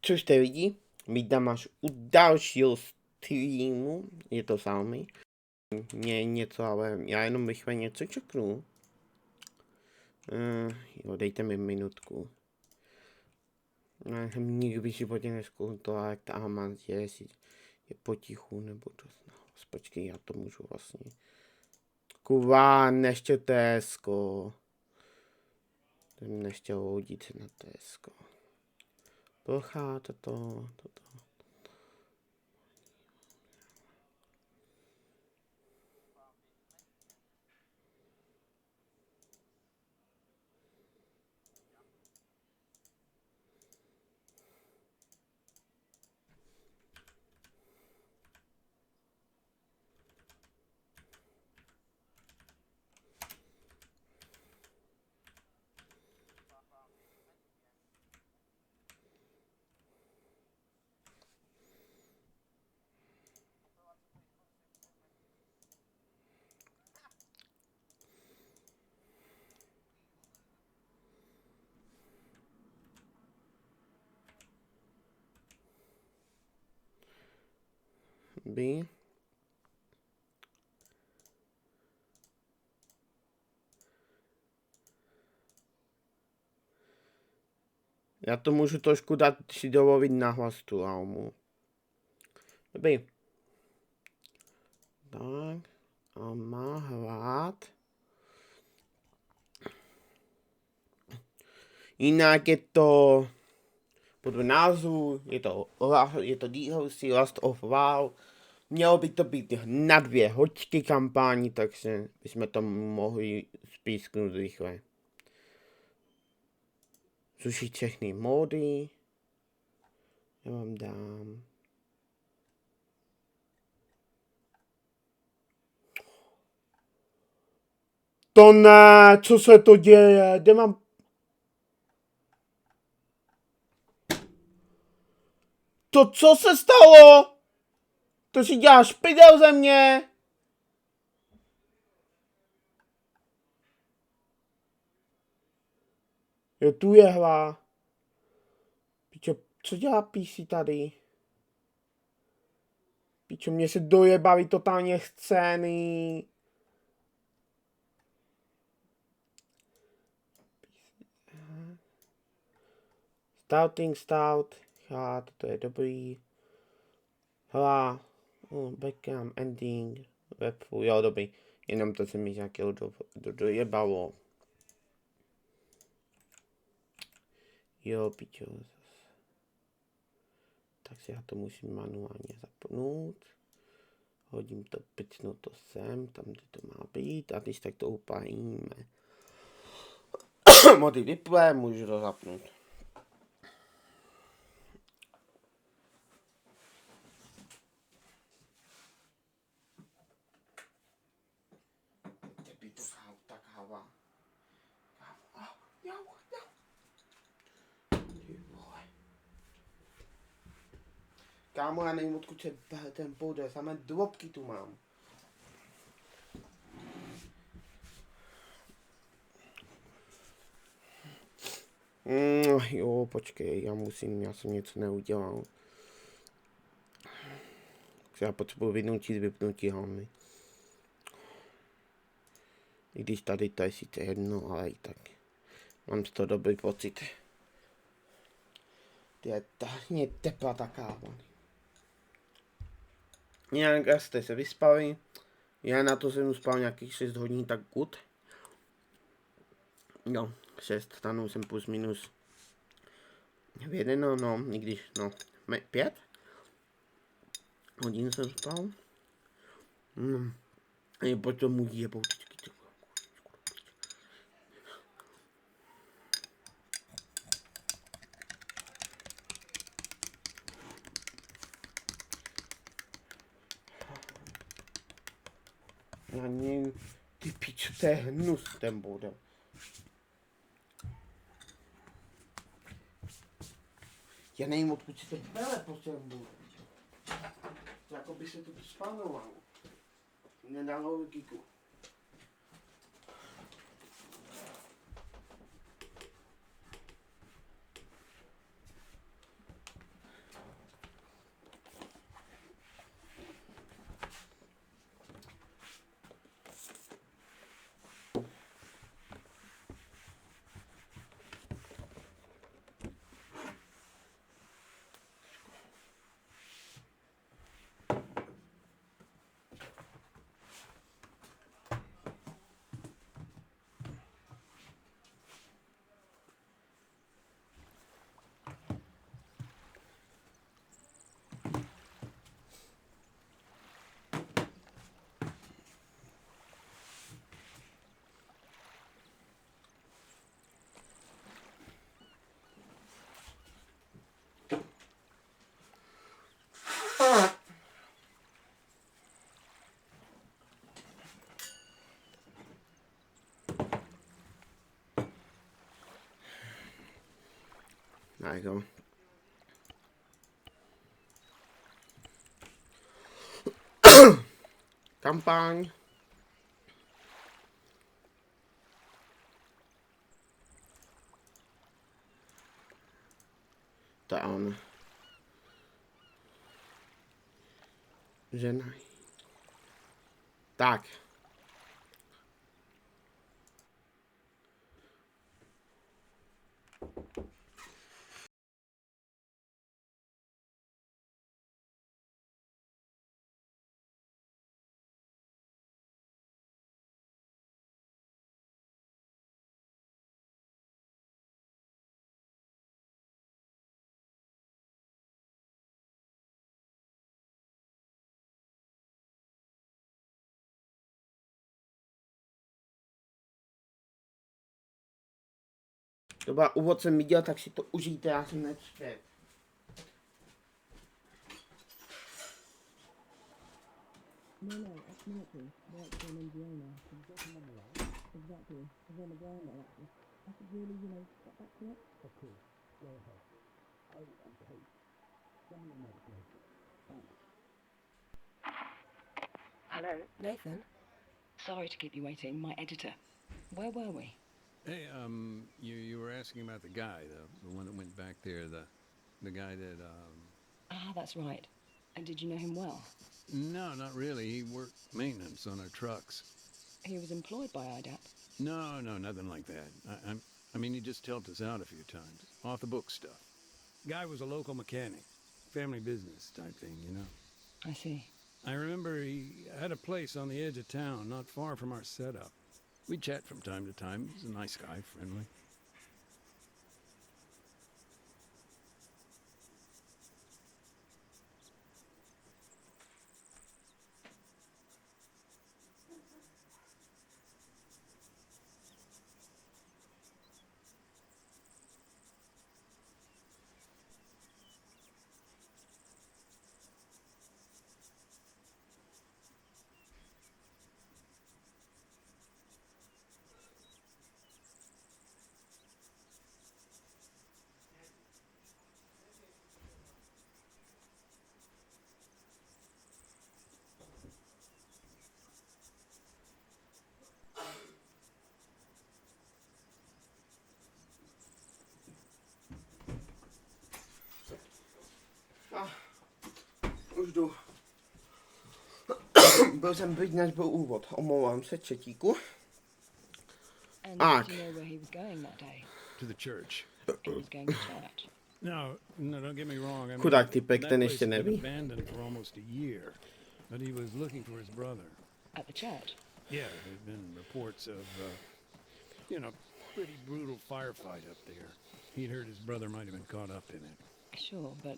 co jste lidi, vítám až u dalšího streamu, je to samý. Mě něco, ale já jenom rychle něco čeknu. Jo, dejte mi minutku. Já jsem nikdy v životě nezkoušel, jak ta Arma je, jestli je potichu nebo to. Počkej, já to můžu vlastně. Kurva, neště Tesko. Jsem nechtěl hodit se na Tesko. Prochá toto. B. Já to můžu trošku dát si dovolit nahlas tu Almu. Dobrý. Tak. A má hrát. Jinak je to podle názvu, je to DLC Last of Wow. Mělo by to být na 2 hoďky kampání, takže bychom to mohli spísknout rychle. Zrušit všechny módy. Já vám dám. To ne, co se to děje? Kde mám... To co se stalo? To si děláš prdel ze mě? Jo, tu je hla. Pičo, co dělá PC tady? Pičo, mě se dojebaví totálně scény. Stout. Já, to je dobrý. Hla. Backcam, ending. Webfu, jo, dobrý. Jenom to se mi nějakého dojebalo. Jo, pičo. Takže já to musím manuálně zapnout. Hodím to, picnu to sem, tam, kde to má být. A když tak to upálíme. Mody vyplé, můžu to zapnout. Tak hava. Kámo, já nevím, odkud se ten půjde, samé dvopky tu mám. Jo, počkej, já jsem něco neudělal. Já potřebuji vypnutí hlavny. I když tady to je sice jedno, ale i tak. Mám z toho dobrý pocit. To je tahně tepla ta káva. Jinak jste se vyspali. Já na to jsem spal nějakých 6 hodin, tak good. Jo, 6, stanul jsem plus minus v 1, no, i když, no, 5 hodin jsem spal. A potom mu jebou vždycky. Já nevím, ty pičo, to je hnus ten bodem. Já nevím, odkud si teď bere po těm bodem. Jako by se to spanovalo. Nedalo logiku. Tak jo. Kampaň. To je on. Žena. Tak. Dobrá, úvod jsem viděl, tak si to užijte, já jsem nečtet. No, ex-military. Works in Indiana. Exactly. He's on the ground now, actually. I could really, get back to it. Of course. Go ahead. Oh, okay. Send me a note, please. Thanks. Hello? Nathan? Sorry to keep you waiting. My editor. Where were we? Hey, you were asking about the guy, the one that went back there, the guy that, Ah, that's right. And did you know him well? No, not really. He worked maintenance on our trucks. He was employed by IDAP. No, nothing like that. I mean, he just helped us out a few times. Off the book stuff. Guy was a local mechanic. Family business type thing, you know? I see. I remember he had a place on the edge of town, not far from our setup. We'd chat from time to time. He's a nice guy, friendly. Už jdu. Byl jsem pryč, než byl úvod. Omlouvám se, četíku. And Ark. did you know where he was going that day? To the church. He was going to church. No, don't get me wrong. I mean, Chudák typek, that ten place ještě had been neví. abandoned for almost a year, but he was looking for his brother. At the church? Yeah, there've been reports of, pretty brutal firefight up there. He'd heard his brother might have been caught up in it. Sure, but...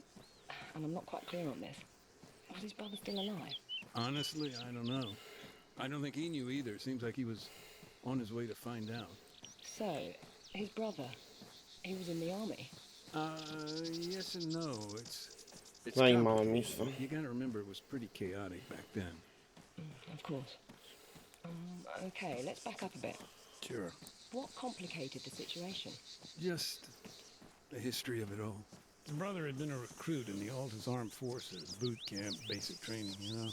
And I'm not quite clear on this. Was his brother still alive? Honestly, I don't know. I don't think he knew either. Seems like he was on his way to find out. So, his brother, he was in the army? Yes and no. It's Zajímavé complicated. místo. You gotta remember it was pretty chaotic back then. Of course. Okay, let's back up a bit. Sure. What complicated the situation? Just the history of it all. His brother had been a recruit in the Alta's armed forces, boot camp, basic training, you know.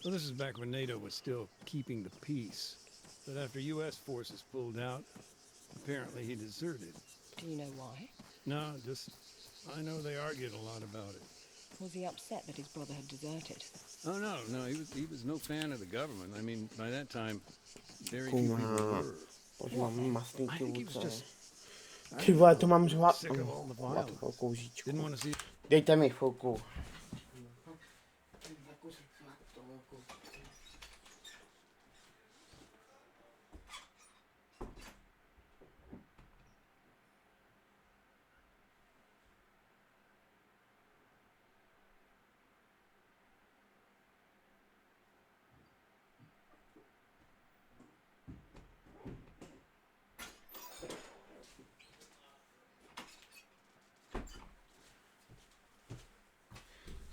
Well, this is back when NATO was still keeping the peace. But after U.S. forces pulled out, apparently he deserted. Do you know why? No, just, I know they argued a lot about it. Was he upset that his brother had deserted? Oh, no, he was no fan of the government. I mean, by that time, very few people were. Už mám masný I think he was ruce. just Ty vole, to mám řva... sick of all the Chovat violence. kouříčku. Didn't want to see. Dejte mi chvilku.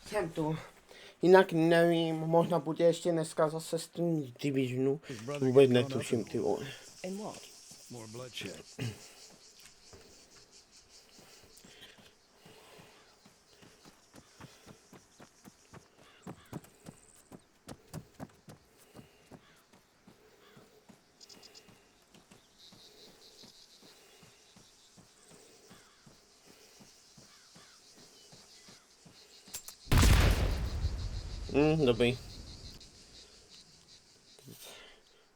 Jsem tu. Jinak nevím, možná bude ještě dneska zase stream Divisionu. Vůbec netuším, ty vole. In what? More bloodshed. Dobrý.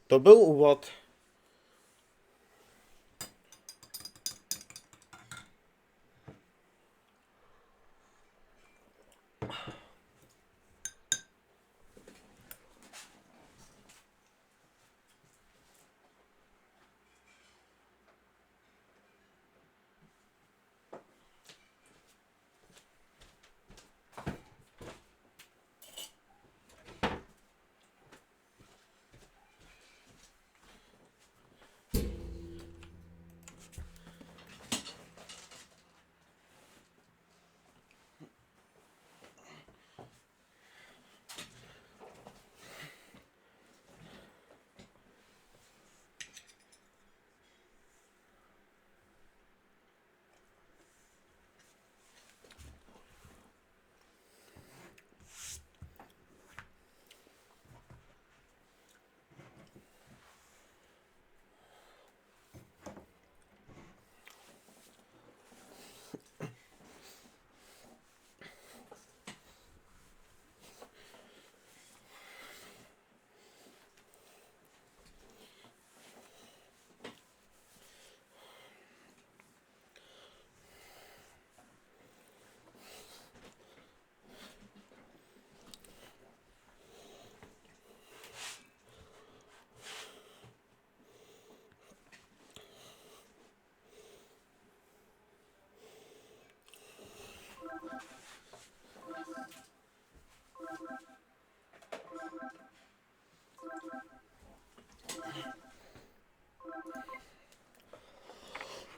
To byl úvod.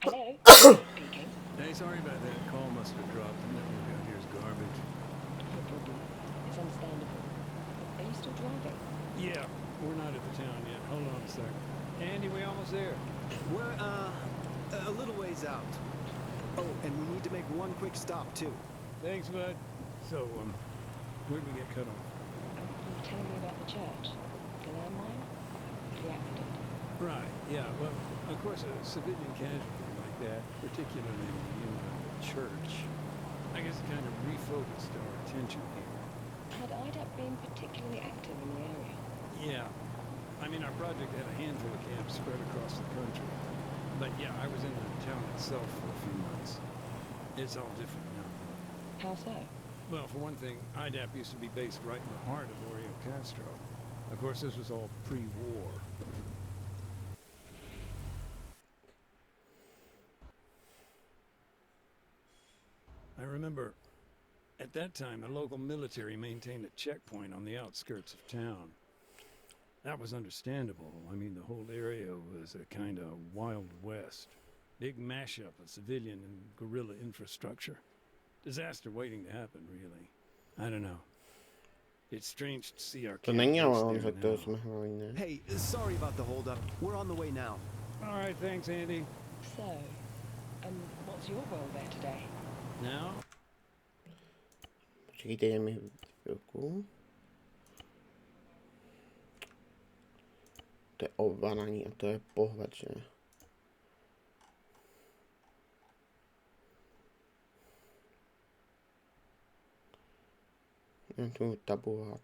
Hello? Speaking. Hey, sorry about that. Call must have dropped. The network out here is garbage. No problem. It's understandable. Are you still driving? Yeah, we're not at the town yet. Hold on a sec. Andy, we almost there. We're, a little ways out. Oh, and we need to make one quick stop, too. Thanks, bud. So, where'd we get cut off? You were telling me about the church. The landmine? The accident. Right, yeah, well, of course, a civilian casualty like that, particularly in a church, I guess it kind of refocused our attention here. Had IDAP been particularly active in the area? Yeah, I mean, our project had a handful of camps spread across the country. But yeah, I was in the town itself for a few months. It's all different now. How so? Well, for one thing, IDAP used to be based right in the heart of Oreo Castro. Of course, this was all pre-war. I remember, at that time, the local military maintained a checkpoint on the outskirts of town. That was understandable. I mean, the whole area was a kind of Wild West. Big mashup of civilian and guerrilla infrastructure. Disaster waiting to happen, really. I don't know. It's strange to see our To camp není ale based on there řekl, now. že jsme hráli, ne? Hey, sorry about the holdup. We're on the way now. All right, thanks, Andy. So, what's your role there today? Now? Počkejte, je mi chvilku. To je ovládání a to je pohled, že? Já tu tabulovat.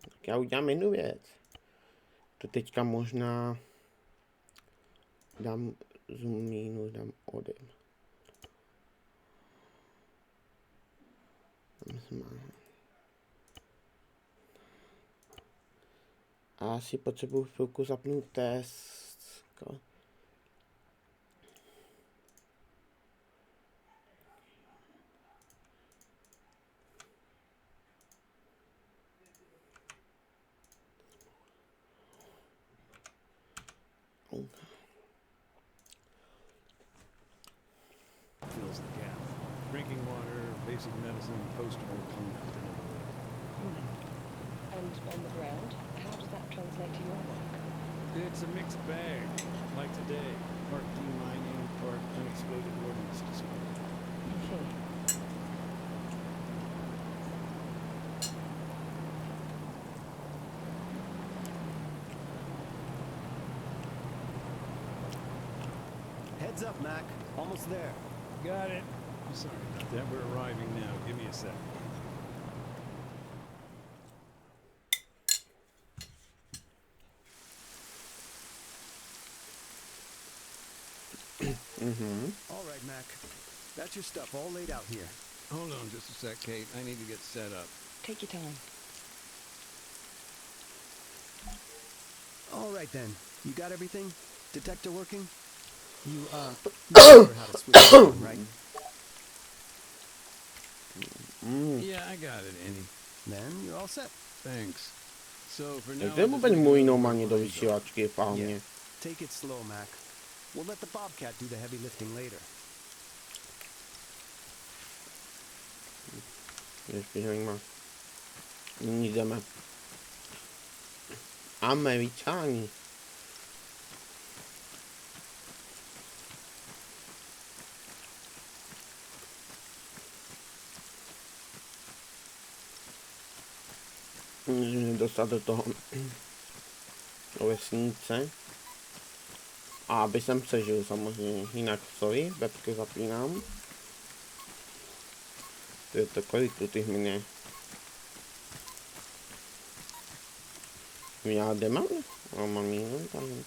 Tak já udělám jednu věc. To teďka možná dám zoom minus, dám odem. A asi potřebuji chvilku zapnout test. Fills the gap. Drinking water, basic medicine, post-war cleanup. And on the ground, how does that translate to your work? It's a mixed bag, like today. Part demining, part unexploded ordnance disposal. I see. Heads up, Mac. Almost there. Got it. Sorry about that. We're arriving now. Give me a sec. All right, Mac. That's your stuff all laid out here. Hold on just a sec, Kate. I need to get set up. Take your time. All right, then. You got everything? Detector working? You remember how to switch it on, right? Yeah, I got it, Annie. Then you're all set. Thanks. So for now, To je vůbec můj normálně do vysílačky fálně. Yeah. Take it slow, Mac. We'll let the Bobcat do the heavy lifting later. Ještě zajímá. Nyní jdeme. Američáni. Můžeme dostat do toho do vesnice. A aby jsem přežil samozřejmě. Jinak sorry, webku zapínám. To je to kolik tu těch mině. Já kde mám? A mám jinou tam.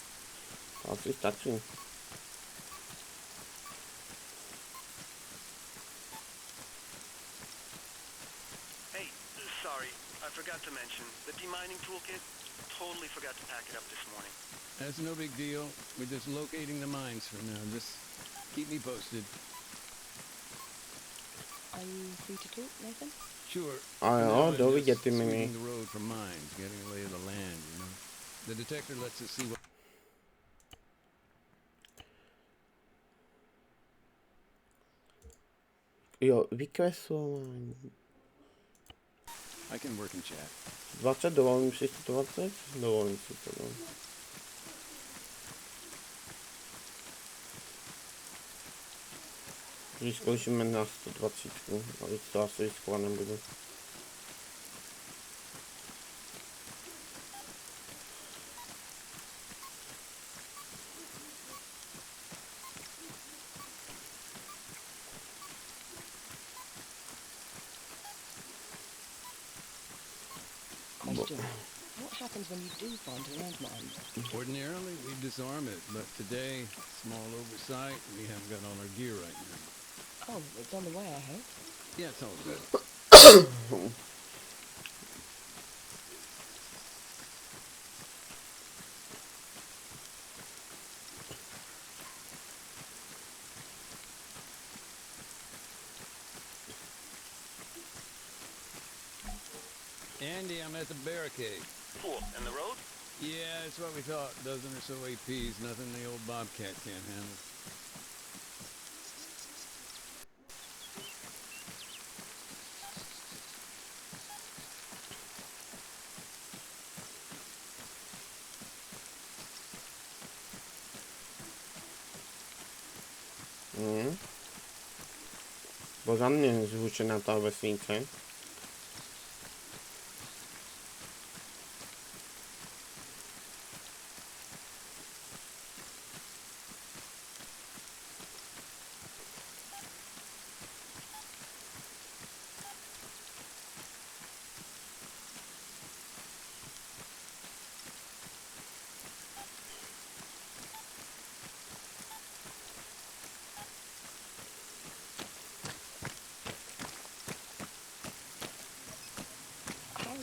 To asi stačí. Hey, sorry. I forgot to mention. The demining toolkit, totally forgot to pack it up this morning. That's no big deal. We're just locating the mines for now. Just keep me posted. Are you free to talk, Nathan? Sure. A jo, Now I'm jdu just vidět ty sweeping miny. the road for mines, getting a lay of the land, you know. The detector lets us see what. Jo, vykreslování. I can work in chat. 20, dovolím si 120? Dovolím si to, no. Když zkoušíme na 120, a víc to asi riskovat nebudu. Question. What happens when you do find a landmine? Ordinarily, we disarm it, but today, small oversight, we haven't got all our gear right now. Oh, it's on the way, I hope. Yeah, it's all good. Andy, I'm at the barricade. Cool. And the road? Yeah, that's what we thought. Dozen or so APs, nothing the old Bobcat can't handle. Bo za mě zvučená ta vesnice.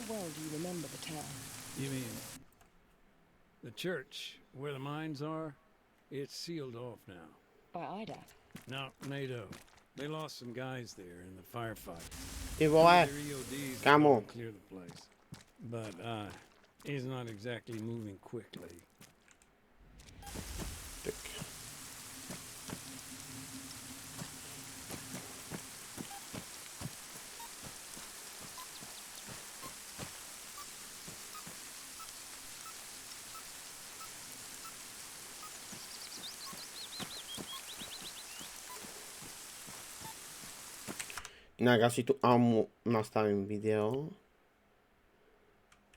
Well, do you remember the town? You mean the church where the mines are? It's sealed off now. By Ida? No, NATO. They lost some guys there in the firefight. Ty vole, Their EODs kámo. will clear the place. But he's not exactly moving quickly. Tak. Jinak asi tu Almu nastavím video.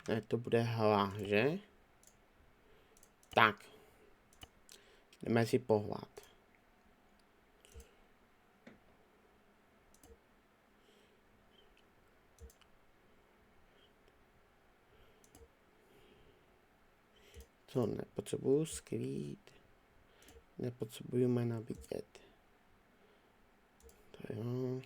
Ne, to bude hra, že? Tak. Jdeme si pohlát. Co, nepotřebuju skrýt. Nepotřebuju jména vidět. To jo.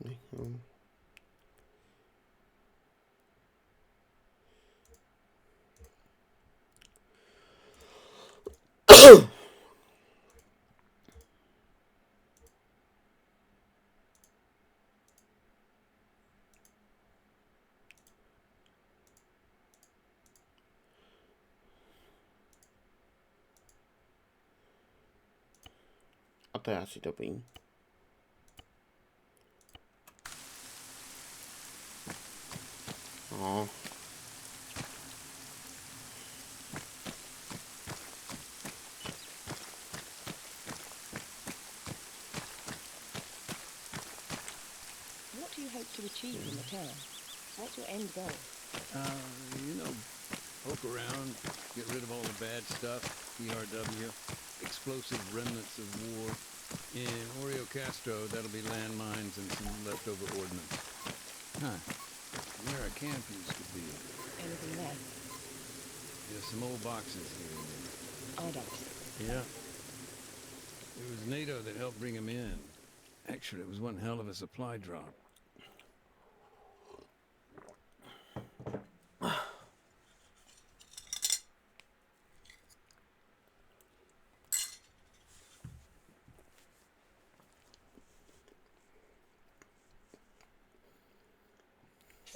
Nechám. A to je asi dobrý. No. What do you hope to achieve in the town? What's your end goal? You know, poke around, get rid of all the bad stuff, ERW, explosive remnants of war. In Oreo Castro, that'll be landmines and some leftover ordnance. Huh. Where our camp used to be. Anything there? There's some old boxes here and there. Ardite. Yeah. It was NATO that helped bring him in. Actually, it was one hell of a supply drop.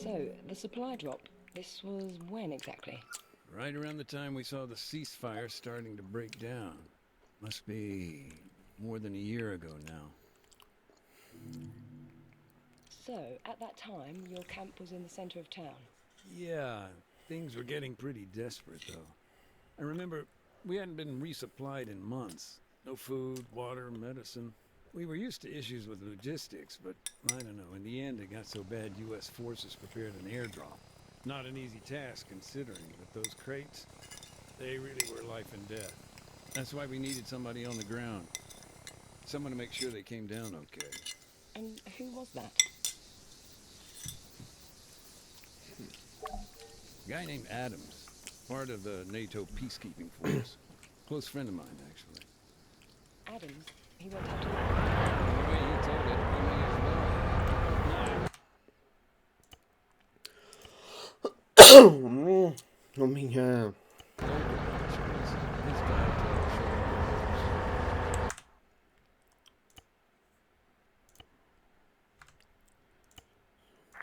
So, the supply drop, this was when exactly? Right around the time we saw the ceasefire starting to break down. Must be more than a year ago now. So, at that time, your camp was in the center of town. Yeah, things were getting pretty desperate, though. I remember we hadn't been resupplied in months. No food, water, medicine. We were used to issues with logistics, but I don't know, in the end it got so bad U.S. forces prepared an airdrop. Not an easy task considering, but those crates, they really were life and death. That's why we needed somebody on the ground. Someone to make sure they came down okay. And who was that? A guy named Adams, part of the NATO peacekeeping force. Close friend of mine, actually. Adams? He went out to... The way you told it, I may as well. No minha.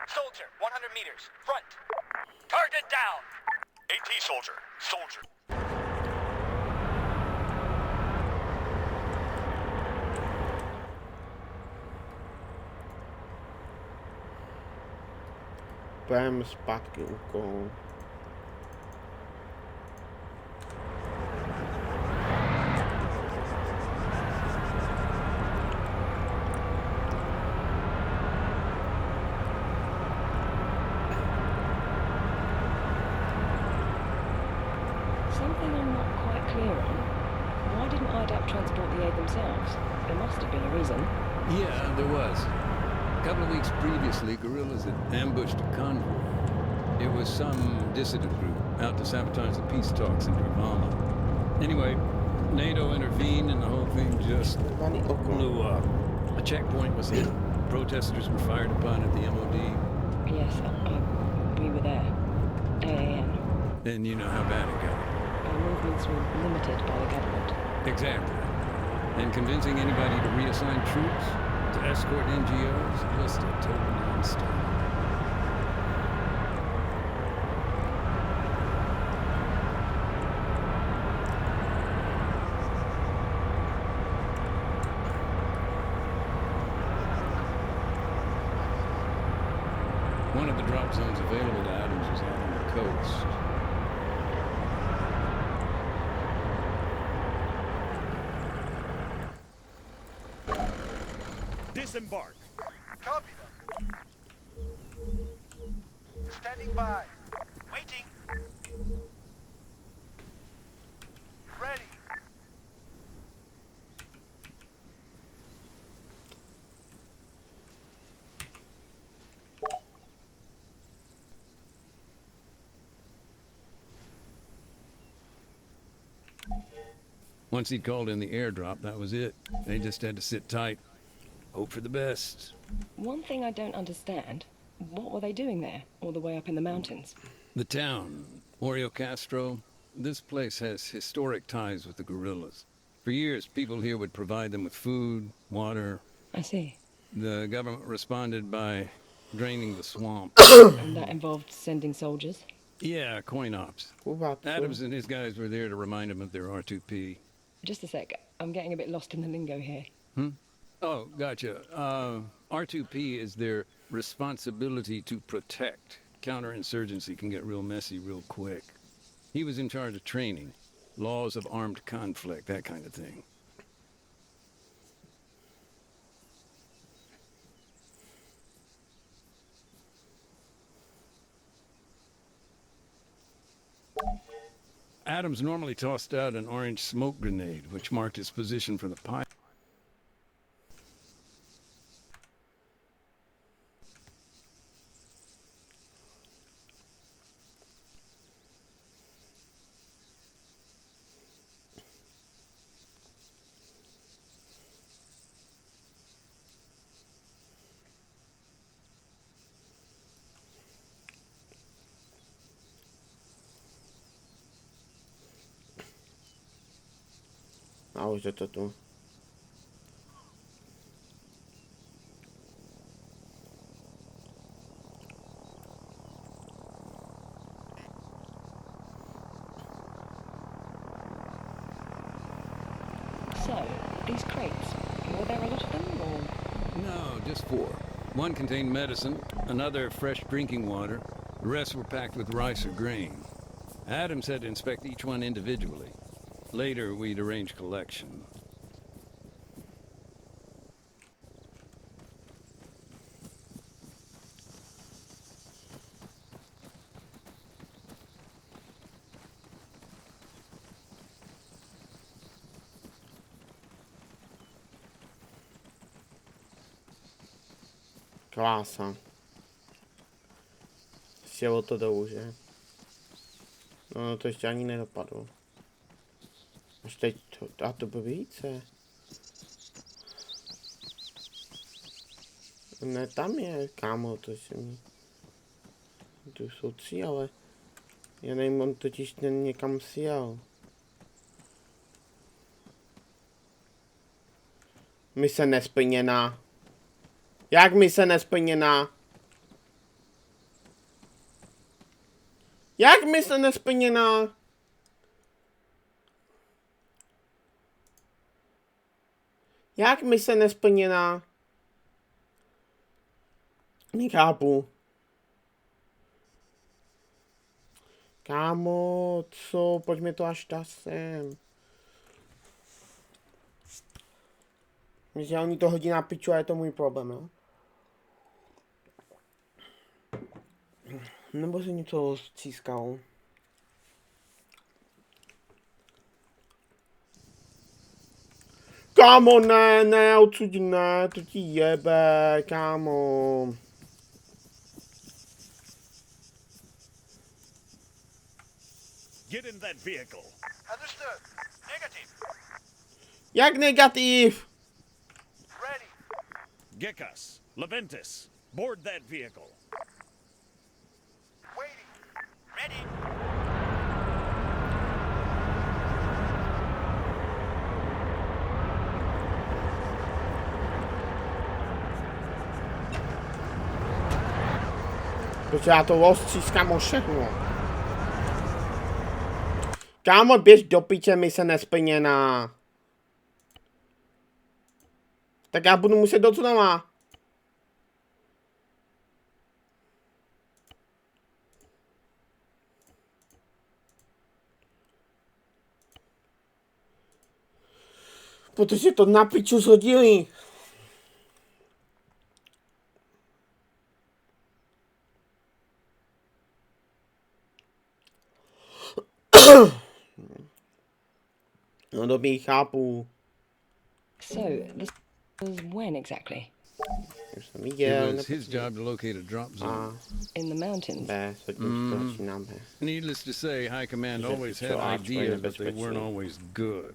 Soldier, 100 meters, front. Target down. AT soldier, soldier. Prime zpátky úkol. Something I'm not quite clear on. Why didn't IDAP transport the aid themselves? There must have been a reason. Yeah, there was. A couple of weeks previously, guerrillas had ambushed a convoy. It was some dissident group out to sabotage the peace talks in Dragama. Anyway, NATO intervened and the whole thing just blew up. A checkpoint was hit. Protesters were fired upon at the MOD. Yes, we were there. 8 a.m. And you know how bad it got. Our movements were limited by the government. Exactly. And convincing anybody to reassign troops, to escort NGOs, just a total non-stop. One of the drop zones available to Adams was out on the coast. Disembark. Copy them. Standing by. Waiting. Ready. Once he called in the airdrop, that was it. They just had to sit tight, hope for the best. One thing I don't understand, what were they doing there, all the way up in the mountains? The town, Oreo Castro, this place has historic ties with the guerrillas. For years, people here would provide them with food, water. I see. The government responded by draining the swamp. And that involved sending soldiers? Yeah, coin ops. Adams and his guys were there to remind them of their R2P. Just a sec, I'm getting a bit lost in the lingo here. Oh, gotcha. R2P is their responsibility to protect. Counterinsurgency can get real messy real quick. He was in charge of training, laws of armed conflict, that kind of thing. Adams normally tossed out an orange smoke grenade, which marked his position for the pilot. A už je to tu. So, these crates, were there a lot of them, or...? No, just 4. One contained medicine, another fresh drinking water. The rest were packed with rice or grain. Adams had to inspect each one individually. Later, we'd arrange collection. Krása. Sjelo to dolů, že? No, to ještě ani nedopadlo. Až teď to, a to bylo více. Ne, tam je, kámo, to jsem... Tu jsou 3, ale... Já nevím, on totiž někam sjel. Mise nesplněná. Jak mise nesplněná? Jak mise nesplněná? Jak mise nesplněná? Nechápu. Kámo, co? Pojďme to až ta sem. Že oni to hodí na piču a je to můj problém, jo? Nebo se něco střískalo. Kámo, ne, odsud ne, to ti jebe, kámo. Get in that vehicle. Understood. Negative. Jak negativ? Ready. Gekas, Leventis, board that vehicle. Waiting. Ready. Protože já to ostřískám o všechno. Kámo, běž do piče, mise nesplněná. Tak já budu muset do znova. Protože to na piču zhodili. No dobrý, chápu. So, this was when exactly? Už jsem viděl. It was his job to locate a drop zone. In the mountains? B, to začínáme. Needless to say, High Command always had ideas, but they weren't always good.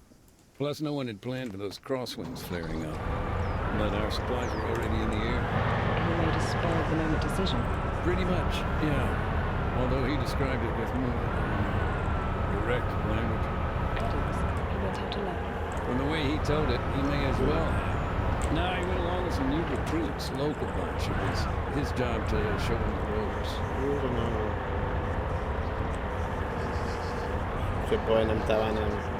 Plus, no one had planned for those crosswinds flaring up. But our supplies were already in the air. He made a spur-of-the-moment decision. Pretty much, yeah. Although he described it with more direct language. Adams, he went out alone. From the way he told it, he may as well have. No, he went along with some new recruits, local bunch. It was his job to show them the ropes. Kurno. Připojeným terénem.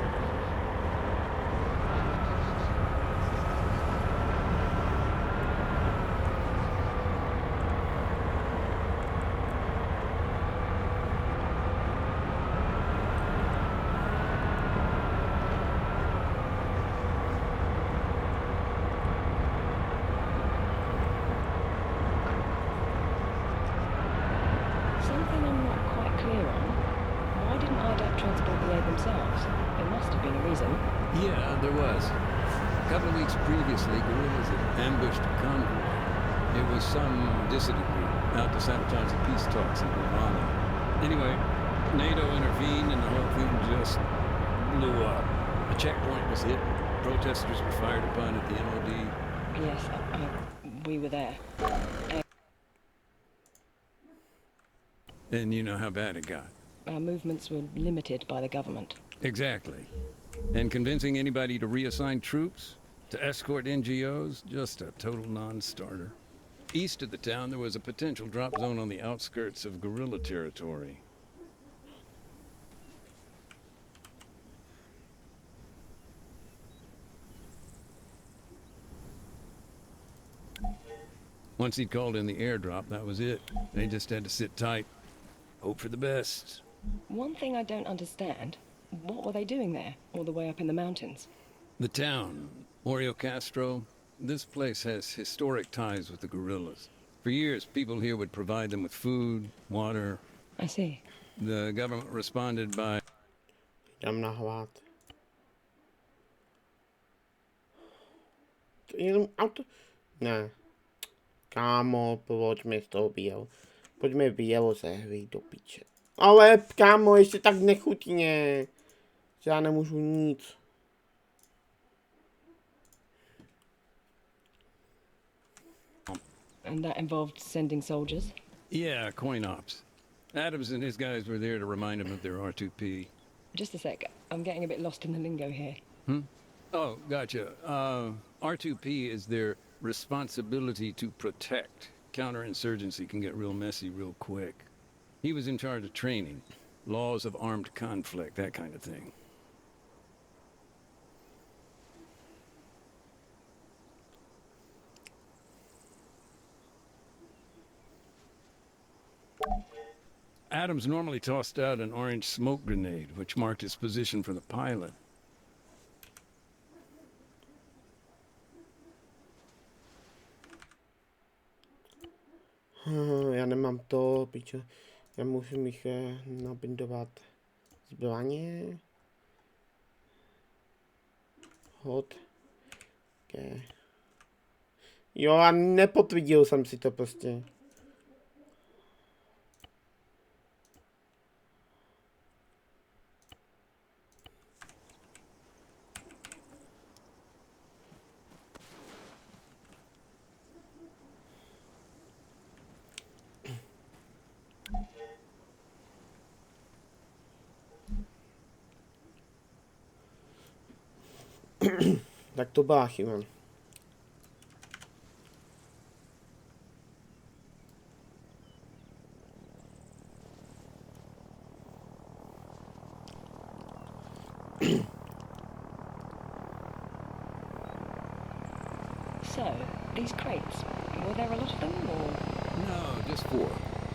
Something I'm not quite clear on. Why didn't IDAP transport the aid themselves? There must have been a reason. Yeah, there was. A couple of weeks previously, guerrillas had ambushed a convoy. It was some dissident group out to sabotage the peace talks in Havana. Anyway, NATO intervened and the whole thing just blew up. A checkpoint was hit. Protesters were fired upon at the MOD. Yes, we were there. And you know how bad it got. Our movements were limited by the government. Exactly. And convincing anybody to reassign troops, to escort NGOs, just a total non-starter. East of the town, there was a potential drop zone on the outskirts of guerrilla territory. Once he'd called in the airdrop, that was it. They just had to sit tight, hope for the best. One thing I don't understand, what were they doing there, all the way up in the mountains? The town, Oreo Castro, this place has historic ties with the guerrillas. For years, people here would provide them with food, water. I see. The government responded by... Jdem na hlad. To je jenom auto? Ne. Kámo, pojďme z toho bíjel. Pojďme bíjelo ze hry do piče. Ale kámo, ještě tak nechutně. Já nemůžu nic. And that involved sending soldiers? Yeah, coin ops. Adams and his guys were there to remind them of their R2P. Just a sec, I'm getting a bit lost in the lingo here. Oh, gotcha. R2P is their responsibility to protect. Counterinsurgency can get real messy real quick. He was in charge of training, laws of armed conflict, that kind of thing. Adams normally tossed out an orange smoke grenade, which marked his position for the pilot. Já nemám to, piče. Já musím jich nabindovat zbraně. Hod. Okay. Jo, a nepotvrdil jsem si to prostě. Tak to byla chyba. So, these crates, were there a lot of them, or...? No, just 4.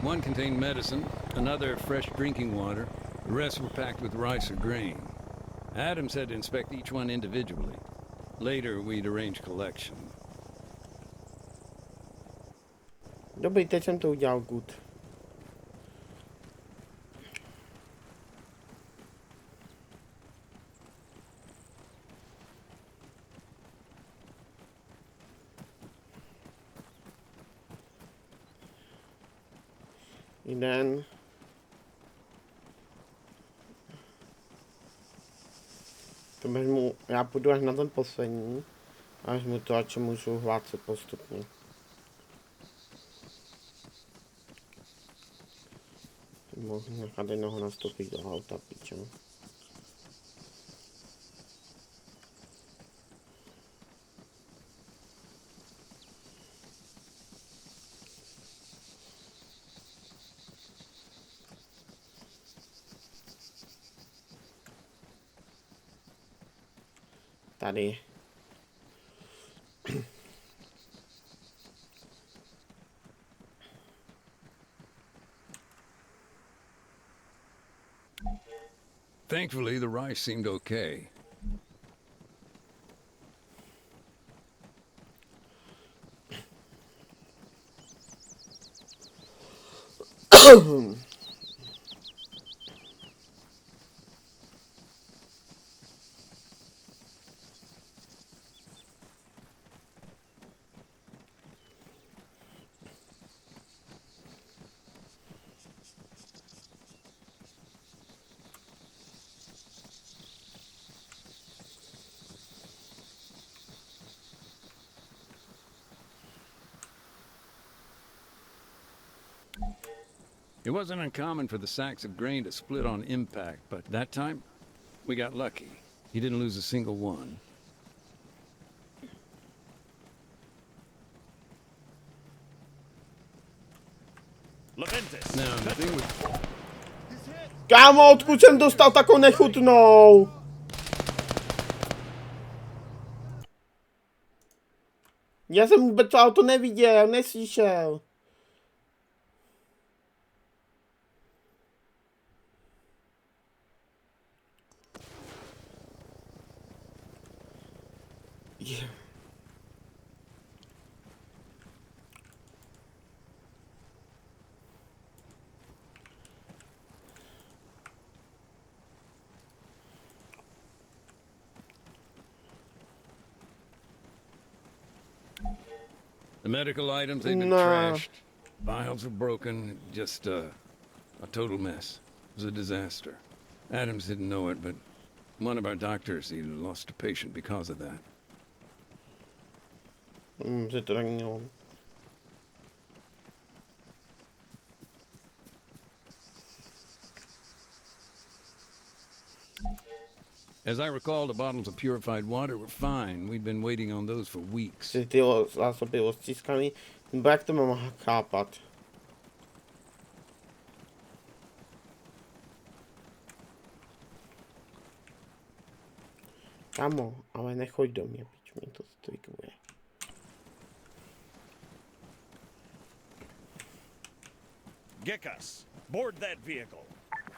One contained medicine, another fresh drinking water. The rest were packed with rice or grain. Adams had to inspect each one individually. Later, we'd arrange collection. Dobrý, teď jsem to udělal good. Jeden. To vezmu Já půjdu až na ten poslední. Až mu to, ať můžu hlácet postupně. Mohu nechat jednoho nastoupit do auta, pičo. Tady. Thankfully, the rice seemed okay. It wasn't uncommon for the sacks of grain to split on impact, but that time, we got lucky. He didn't lose a single one. Leventis. Now, the thing with... Kámo, odkud jsem dostal takovou nechutnou? Já jsem vůbec to auto neviděl, neslyšel. Yeah. The medical items, they've been No. trashed. Vials are broken, just a total mess. It was a disaster. Adams didn't know it, but one of our doctors, he lost a patient because of that. Že to tak mělo. As I recall, the bottles of purified water were fine. We'd been waiting on those for weeks. Si ty zásoby odstiskaný, nebo jak to mám chápat? Kamo, ale nechoď do mě, pič, mě to strikuje. Gekas, board that vehicle.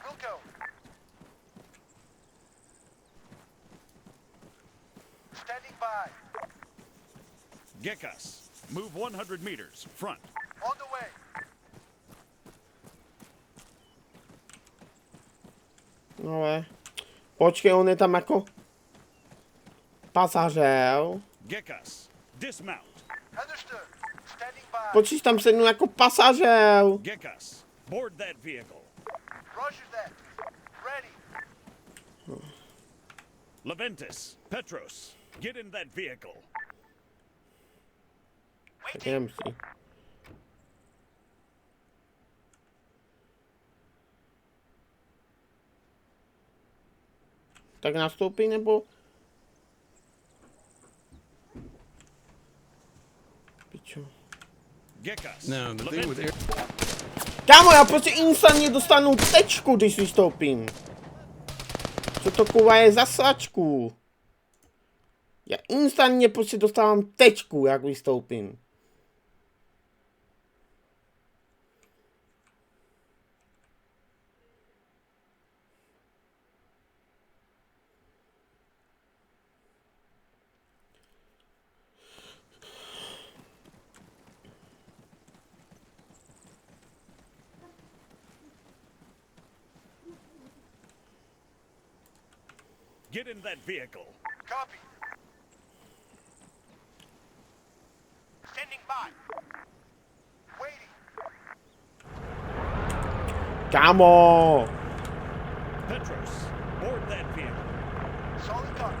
We'll go. Standing by. Gekas, move 100 meters, front. On the way. No ale, počkej, on je tam jako pasažér. Gekas, dismount. Understood. Standing by. Počkej, tam sednu jako pasažér. Gekas, board that vehicle. Roger that. Ready. Leventis, Petros, get in that vehicle. Tak jdem si. Tak nastoupí nebo? Pičo. Gekas, Now, the thing with Leventis. air... Kámo, já prostě instantně dostanu tečku, když vystoupím. Co to kuva je za sračku? Já instantně prostě dostávám tečku, jak vystoupím. Get in that vehicle. Copy. Standing by. Waiting. Kámo! Petros, board that vehicle. Solid copy.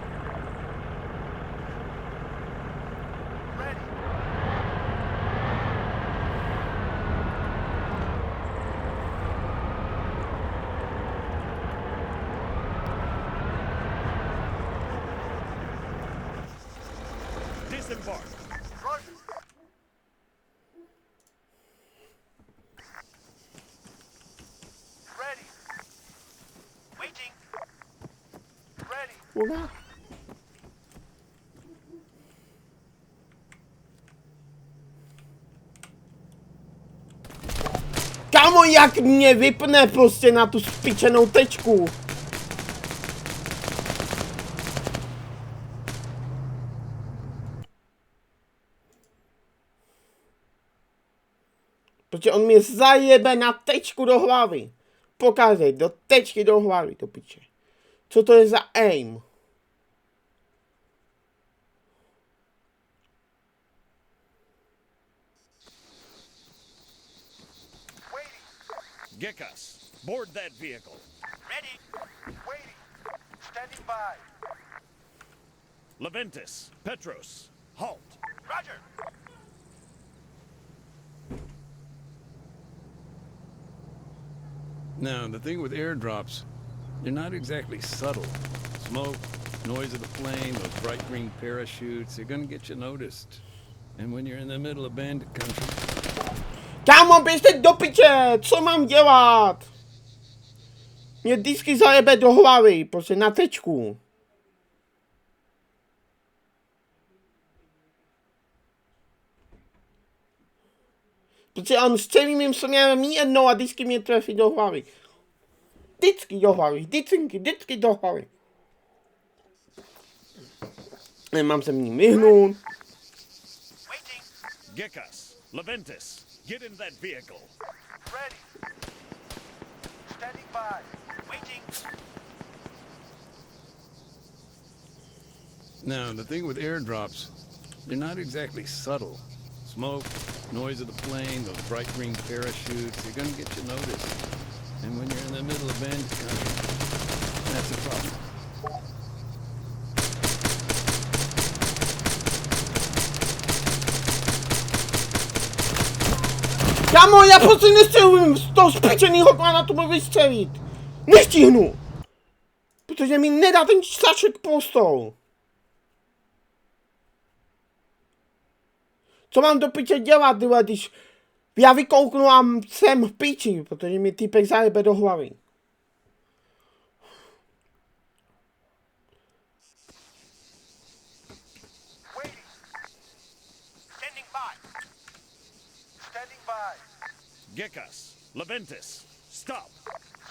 kurva? Kámo, jak mě vypne prostě na tu spičenou tečku. Protože on mě zajebe na tečku do hlavy. Pokaždé, do tečky do hlavy, to piče. Co to je za aim? Gekas, board that vehicle. Ready. Waiting. Standing by. Leventis, Petros, halt. Roger. Now, the thing with airdrops, they're not exactly subtle. Smoke, noise of the plane, those bright green parachutes, they're gonna get you noticed. And when you're in the middle of bandit country... Kámo, běžte do piče, co mám dělat? Mě vždycky zajebe do hlavy, prostě na tečku. Protože on střelí mým směrem jednou a vždycky mě trefí do hlavy. Vždycky do hlavy, vždycky do hlavy. Nemám se mým vyhnout. Gekas, Leventis, get in that vehicle. Ready. Standing by. Waiting. Now, the thing with airdrops, they're not exactly subtle. Smoke, noise of the plane, those bright green parachutes, they're gonna get you noticed. And when you're in the middle of bandit country, that's a problem. Kámo, já prostě nestřelím z toho spičenýho granatu vystřelit. Nestihnu. Protože mi nedá ten saček postol. Co mám do piče dělat, tyhle, když já vykouknu a jsem v piči, protože mi týpek zajebe do hlavy. Waiting. Standing by. Standing by. Gekas, Leventis, stop.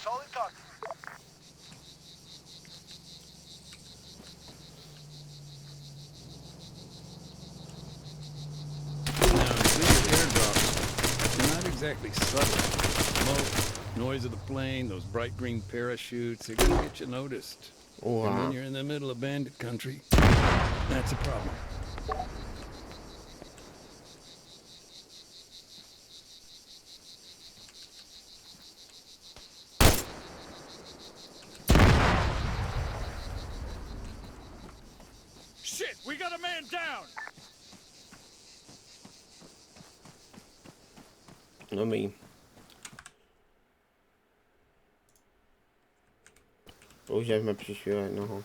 Solid copy. Exactly subtle. Smoke, noise of the plane, those bright green parachutes, they're gonna get you noticed. Wow. And when you're in the middle of bandit country, that's a problem. Shit, we got a man down. No mi. Už jsme přišli jednoho.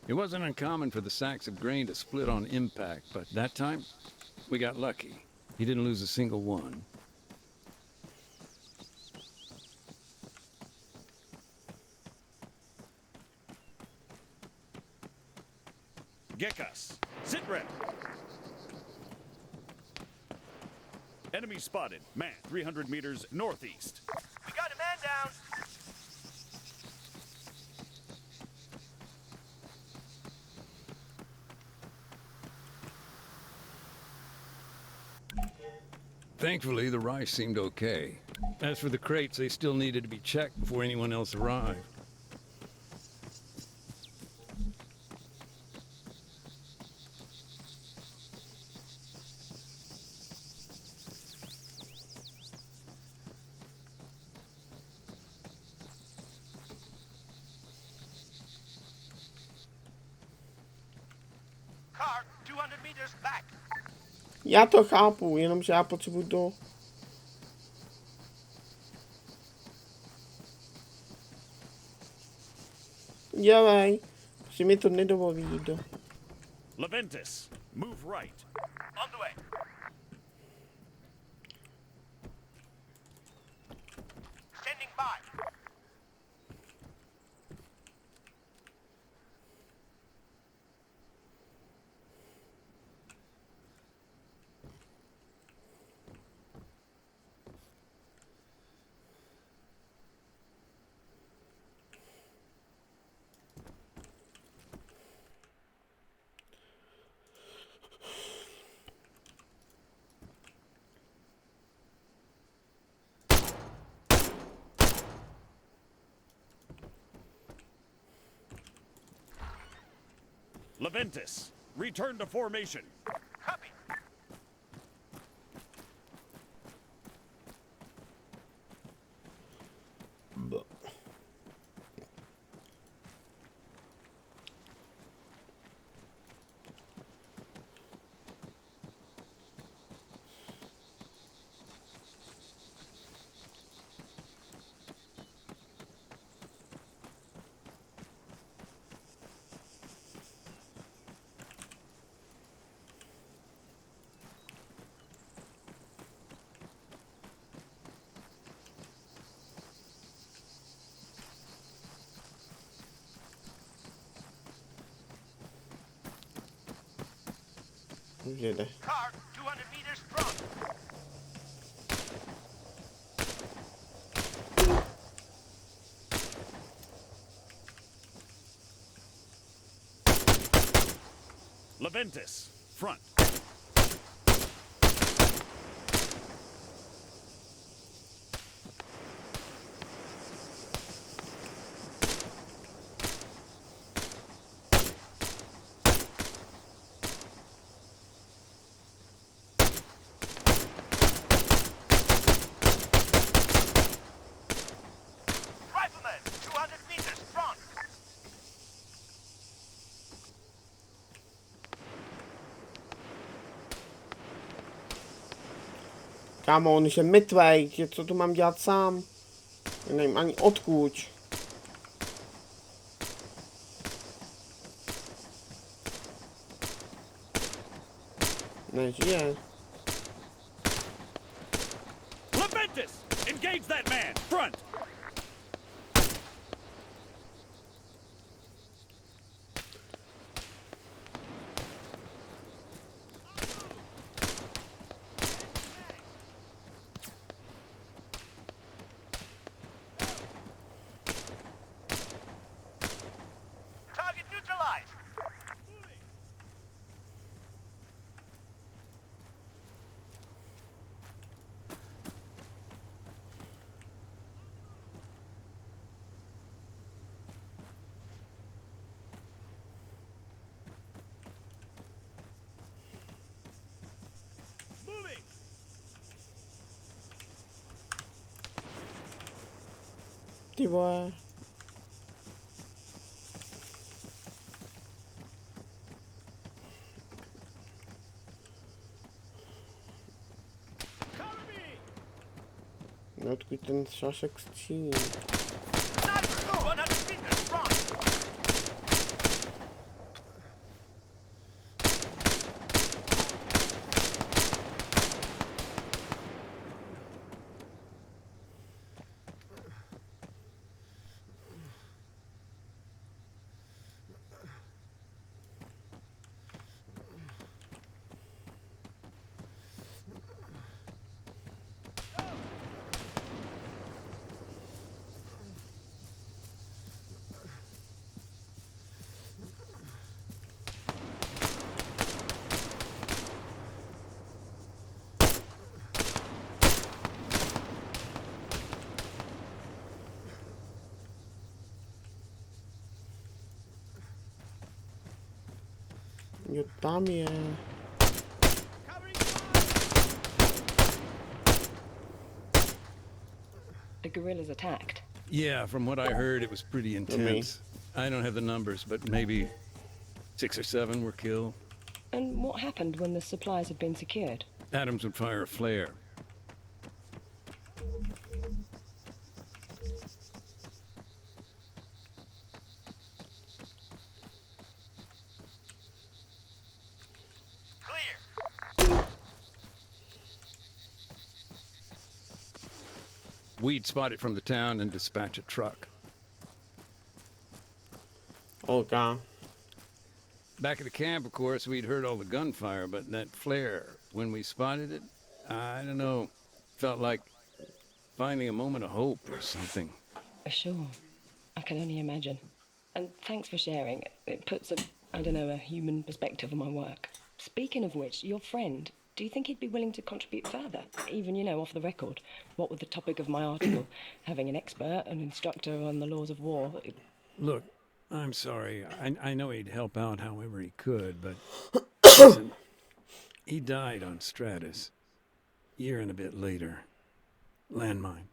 It wasn't uncommon for the sacks of grain to split on impact, but that time, we got lucky. He didn't lose a single one. Gekas, sit rep. Enemy spotted. Man, 300 meters northeast. We got a man down. Thankfully, the rice seemed okay. As for the crates, they still needed to be checked before anyone else arrived. Car, 200 meters back. Já to chápu, jenomže já potřebuji to. Dělej, protože mi to nedovolí jít do. Leventis, move right. On the way. Standing by. Leventis, return to formation. Copy. Jede. Car, 200 meters front. Leventis, front. Rifleman, 200 meters front. Kámo, on je mrtvej, co tu mám dělat sám? Já nevím ani odkud. Nežije. Leventis, engage that man, front. Target neutralized. Moving. Ty vole. Odkud ten šašek střílí? 100 meters front. Jo, tam je. The guerrillas attacked. Yeah, from what I heard, it was pretty intense. I don't have the numbers, but maybe 6 or 7 were killed. And what happened when the supplies had been secured? Adams would fire a flare. Clear. We'd spot it from the town and dispatch a truck. Okay. Back at the camp, of course, we'd heard all the gunfire, but that flare, when we spotted it, I don't know, felt like finding a moment of hope or something. Sure. I can only imagine. And thanks for sharing. It puts a human perspective on my work. Speaking of which, your friend, do you think he'd be willing to contribute further? Even, off the record. What with the topic of my article, having an expert, an instructor on the laws of war. Look, I'm sorry. I know he'd help out however he could, but listen, he died on Stratus. Year and a bit later. Landmine.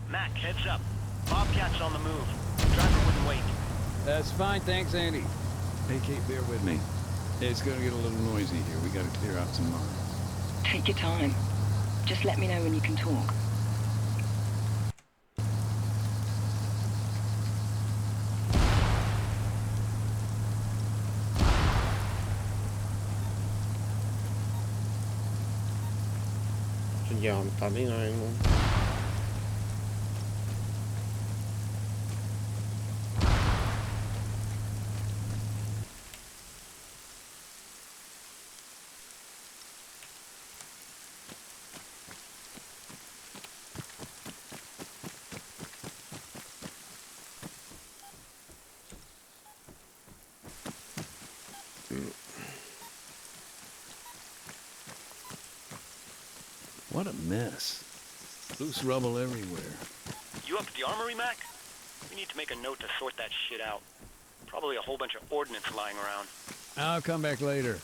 Mac, heads up. Bobcat's on the move. Driver wouldn't wait. That's fine, thanks, Andy. Hey, Kate, bear with me. It's gonna get a little noisy here. We gotta clear out some lines. Take your time. Just let me know when you can talk. Co dělám tady najednou? What a mess. Loose rubble everywhere. You up at the armory, Mac? We need to make a note to sort that shit out. Probably a whole bunch of ordnance lying around. I'll come back later.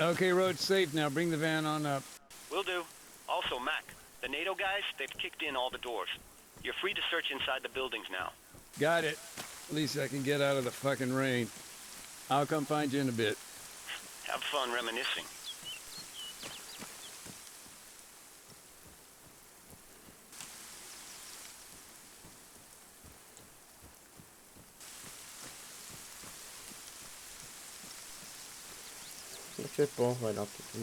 Okay, road's safe now. Bring the van on up. Will do. Also, Mac, the NATO guys, they've kicked in all the doors. You're free to search inside the buildings now. Got it. At least I can get out of the fucking rain. I'll come find you in a bit. Have fun reminiscing. Chce pohledat tu.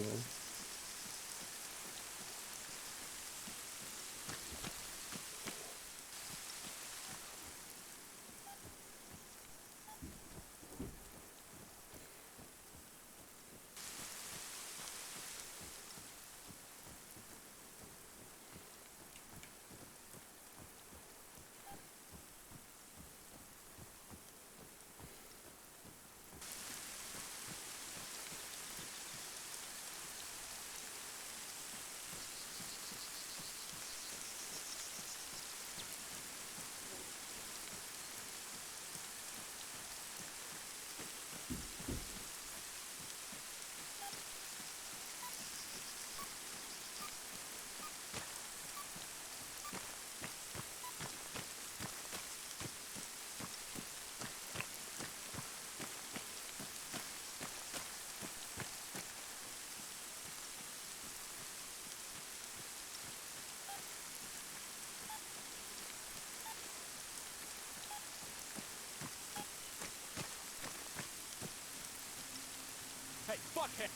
Hey, fuckhead!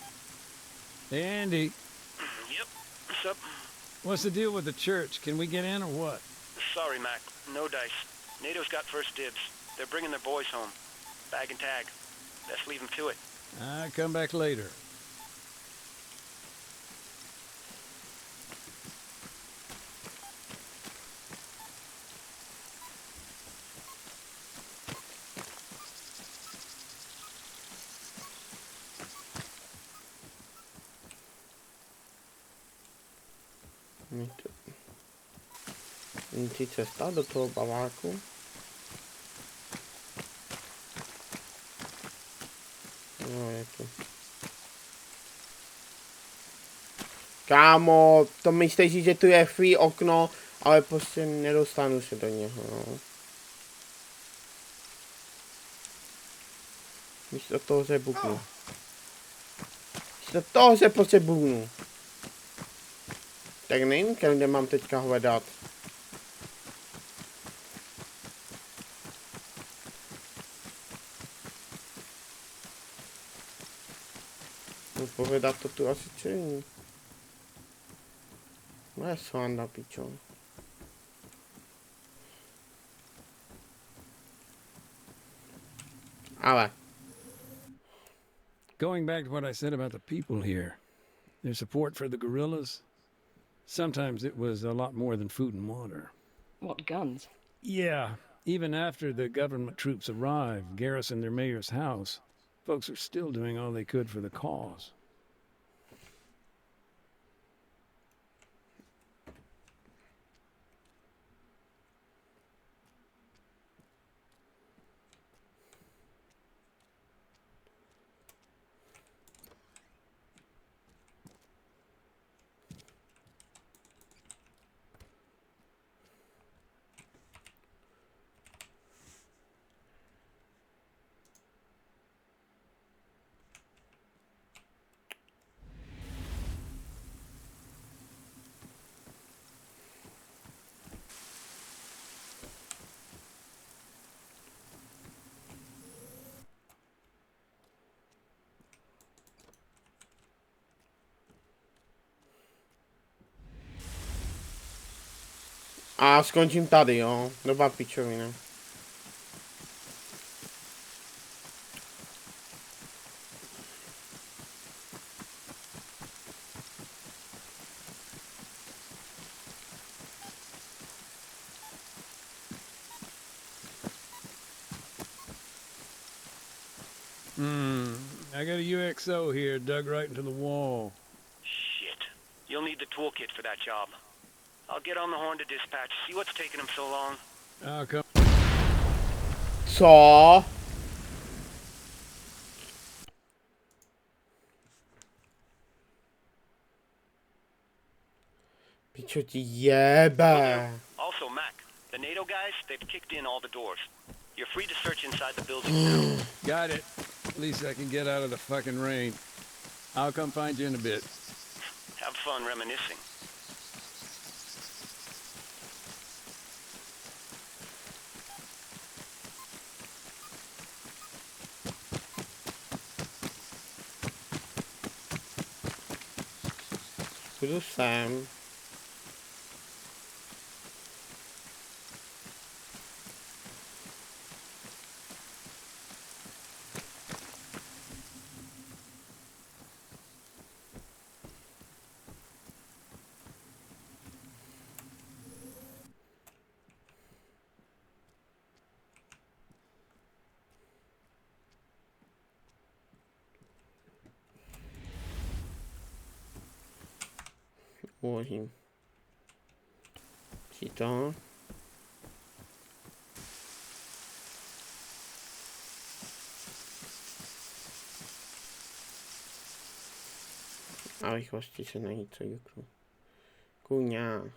Hey, Andy. Yep. What's up? What's the deal with the church? Can we get in or what? Sorry, Mac. No dice. NATO's got first dibs. They're bringing their boys home. Bag and tag. Best leave them to it. I'll come back later. Není cesta do toho baváku? No, je to. Kámo, to myslíš, že tu je free okno, ale prostě nedostanu se do něho, no. Místo toho se buknu. Místo toho se prostě buknu. Tak nevím, kde mám teďka hledat. No, pohledat to tu asi čení. Moje svanda, pičo. Ale. Going back to what I said about the people here, their support for the guerrillas, sometimes it was a lot more than food and water. What, guns? Yeah, even after the government troops arrived, garrisoned their mayor's house, folks are still doing all they could for the cause. A skončím tady, jo. Doba pičovina. I got a UXO here dug right into the wall. Shit. You'll need the toolkit for that job. I'll get on the horn to dispatch, see what's taking them so long. I'll come. Co? Pičo ti jebe. Also, Mac, the NATO guys, they've kicked in all the doors. You're free to search inside the building now. Got it. At least I can get out of the fucking rain. I'll come find you in a bit. Have fun reminiscing. Budu sem. Uložím si to. A rychlosti se najít co jukru. Kuňa.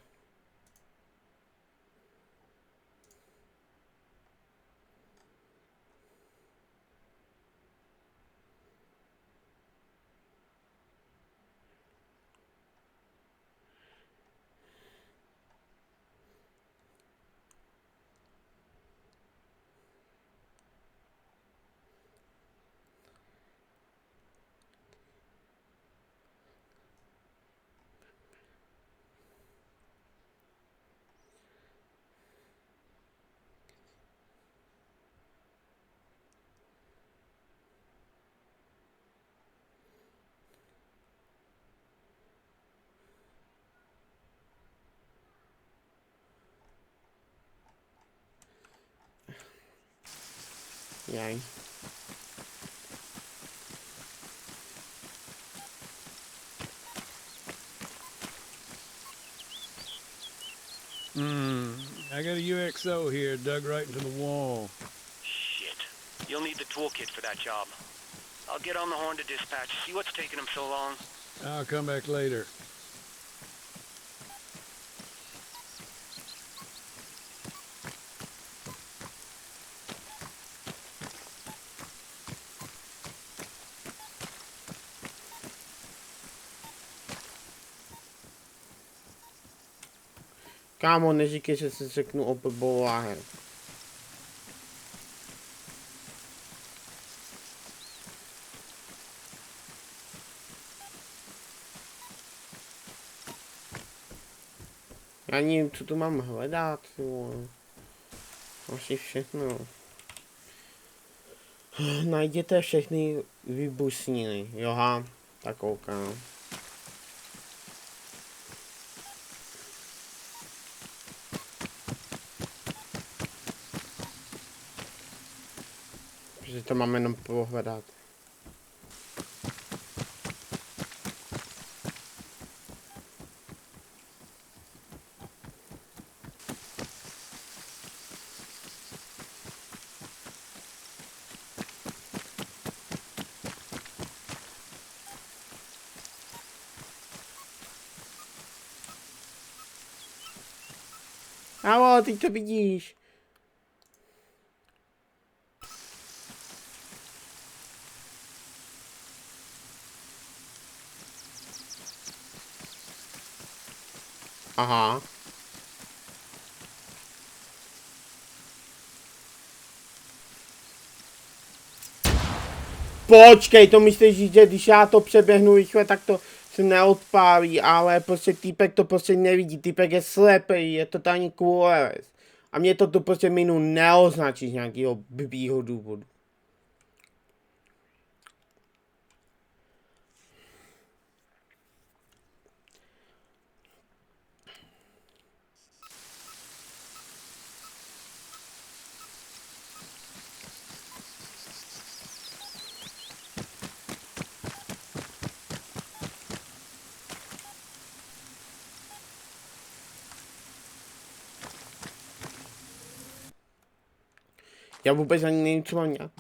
Jaj. I got a UXO here dug right into the wall. Shit. You'll need the toolkit for that job. I'll get on the horn to dispatch, see what's taking them so long. I'll come back later. Kámo, neříkej, že si řeknu opět láhev. Já nevím, co tu mám hledat, jo. Asi všechno. Najděte všechny výbušniny, joha, tak koukám. Protože to máme jenom pohledat. Alo, ty to vidíš. Aha. Počkej, to myslíš, že když já to přeběhnu rychle, tak to se neodpálí, ale prostě týpek to prostě nevidí, týpek je slepý, je totální kůles. A mě to tu prostě minu neoznačí z nějakého blbýho důvodu. Já vůbec ani nevím, co mám dělat.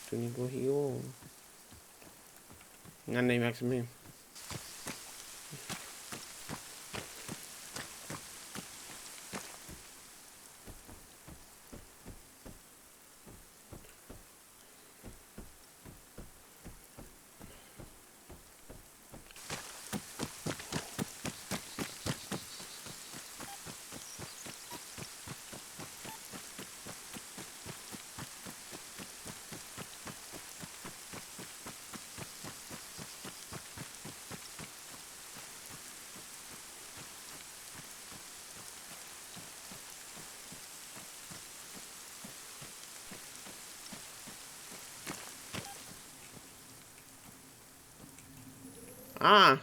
To někoho hýlo. Já nevím, jak se mi. Ah,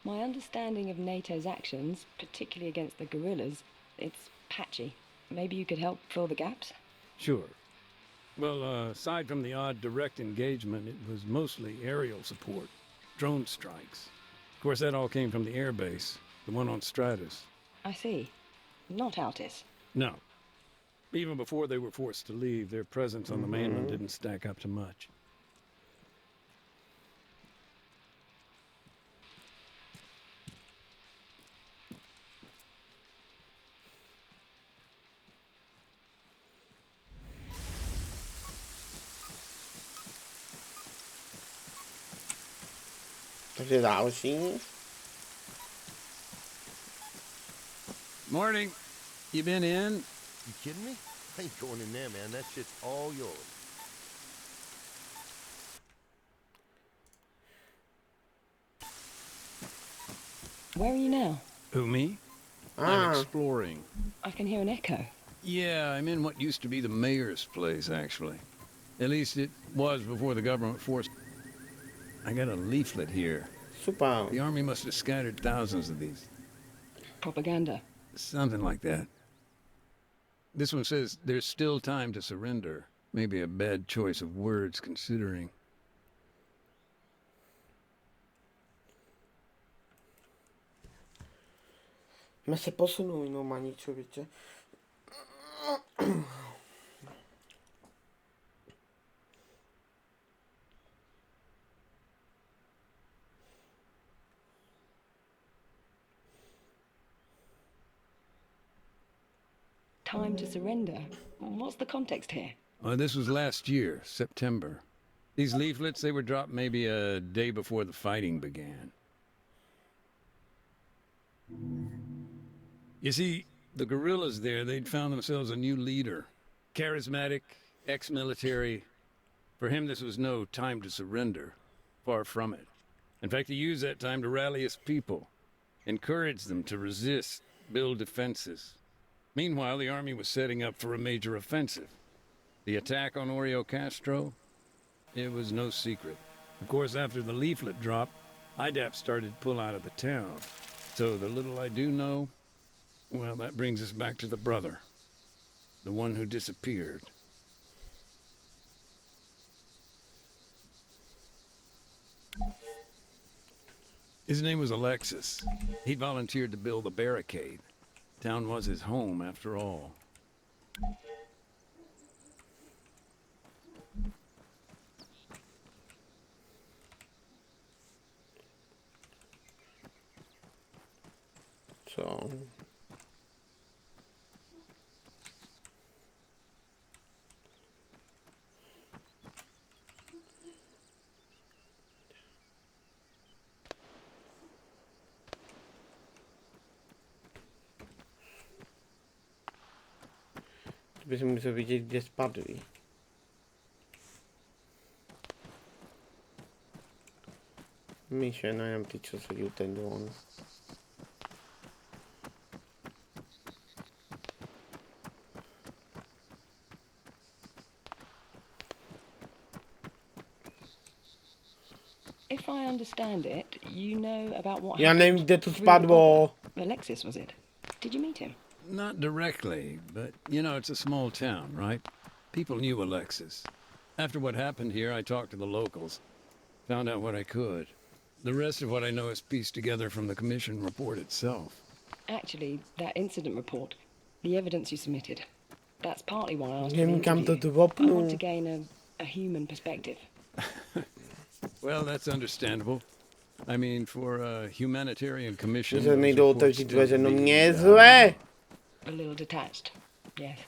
My understanding of NATO's actions, particularly against the guerrillas, it's patchy. Maybe you could help fill the gaps? Sure. Well, aside from the odd direct engagement, it was mostly aerial support, drone strikes. Of course, that all came from the air base, the one on Stratus. I see. Not Altis. No. Even before they were forced to leave, their presence on the mainland didn't stack up to much. Takže další. Morning. You been in? You kidding me? I ain't going in there, man. That shit's all yours. Where are you now? Who, me? I'm Ah, exploring. I can hear an echo. Yeah, I'm in what used to be the mayor's place, actually. At least it was before the government forced. I got a leaflet here. super. The army must have scattered thousands of these. Propaganda. Something like that. This one says there's still time to surrender. Maybe a bad choice of words considering. Jsme se posunuli normálně, člověče. Time to surrender. What's the context here? This was last year, September. These leaflets, they were dropped maybe a day before the fighting began. You see, the guerrillas there, they'd found themselves a new leader. Charismatic, ex-military. For him, this was no time to surrender. Far from it. In fact, he used that time to rally his people. Encourage them to resist, build defenses. Meanwhile, the army was setting up for a major offensive. The attack on Oreo Castro? It was no secret. Of course, after the leaflet dropped, IDAP started to pull out of the town. So the little I do know, well, that brings us back to the brother. The one who disappeared. His name was Alexis. He volunteered to build a barricade. Town was his home, after all. Co? To bys musel vidět, kde spadly. Myšleno jenom ty, co sedí ten dron. If I understand it, you know about what Já happened nevím, kde to through the spadlo. brother. Alexis, was it? Did you meet him? Not directly, but, you know, it's a small town, right? People knew Alexis. After what happened here, I talked to the locals. Found out what I could. The rest of what I know is pieced together from the commission report itself. Actually, that incident report, the evidence you submitted, that's partly why I asked for the Nevím, kam to interview. tu I vopnu. want to gain a human perspective. Well, that's understandable. I mean, for a humanitarian commission... Že those nejdou reports otevřít still dveře, no need to mě be je done. zlé. A little detached, yes.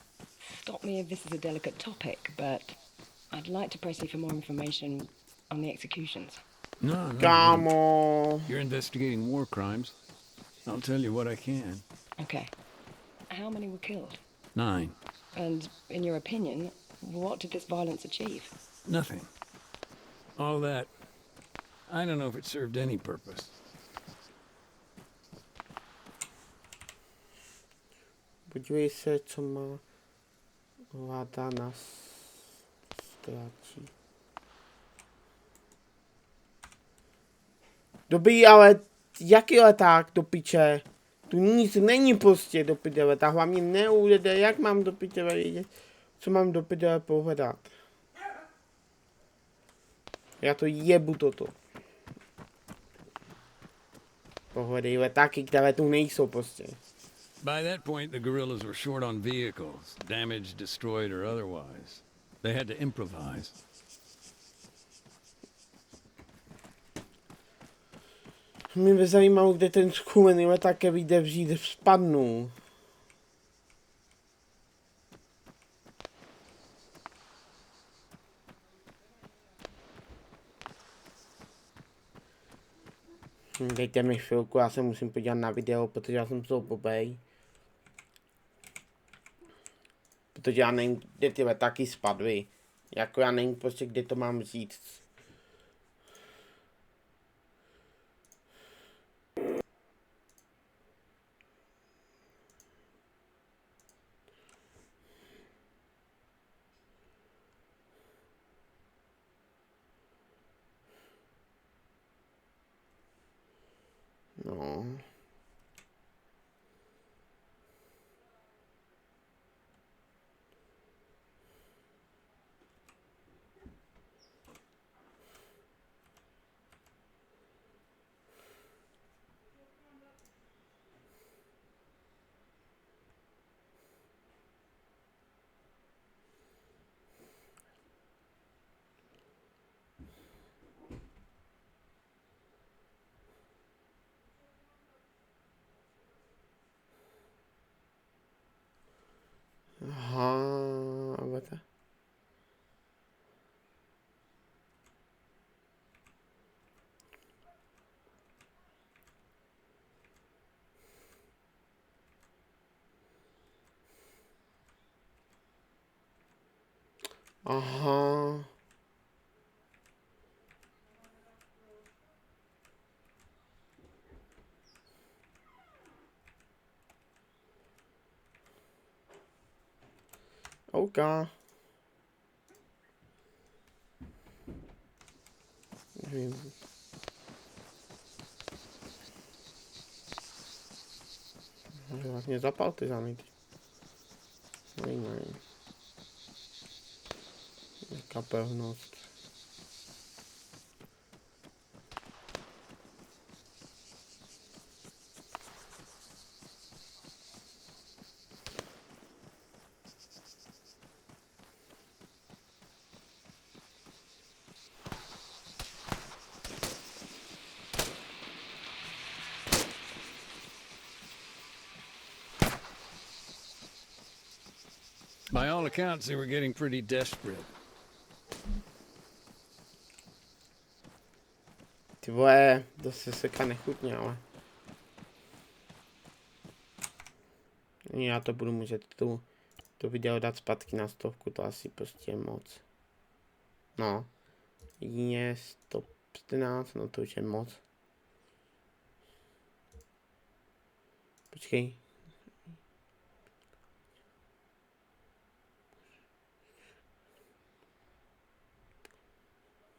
Stop me if this is a delicate topic, but I'd like to press you for more information on the executions. No. Kámo. You're investigating war crimes. I'll tell you what I can. Okay. How many were killed? 9. And, in your opinion, what did this violence achieve? Nothing. All that, I don't know if it served any purpose. Podívej se, co má Lada na stráčí. Dobrý, ale jaký leták do piče? Tu nic není prostě do prdele, ta hlavně neujede, jak mám do prdele vědět, co mám do prdele pohledat. Já to jebu toto. Pohledej letáky, které tu nejsou prostě. By that point, the guerrillas were short on vehicles, damaged, destroyed, or otherwise. They had to improvise. Mě by zajímalo, kde ten schůlený leták vyjde vzít spadnu. Dejte mi chvilku, já se musím podívat na video, protože já jsem z toho blbej. Protože já nevím, kde ty taky spadly. Jako já nevím prostě, kde to mám říct. No. Aha, warte. Aha. OK. Nevím. Vlastně zapal ty zámky. Ne. Jaká pevnost. By all accounts, they were getting pretty desperate. Ty vole, to se seka nechutně, ale. Já to budu muset to video dát zpátky na 100, to asi prostě je moc. No. Jedině 114, no to už je moc. Počkej.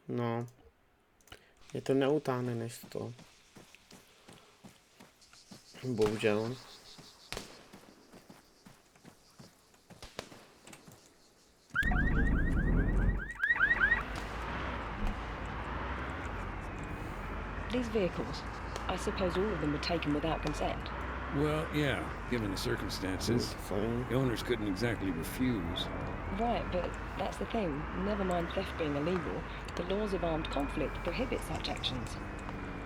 No. Je to neutáhne než to. Bohužel. These vehicles, I suppose all of them were taken without consent. Well, yeah, given the circumstances. Fine. The owners couldn't exactly refuse. Right, but that's the thing. Never mind theft being illegal, the laws of armed conflict prohibit such actions.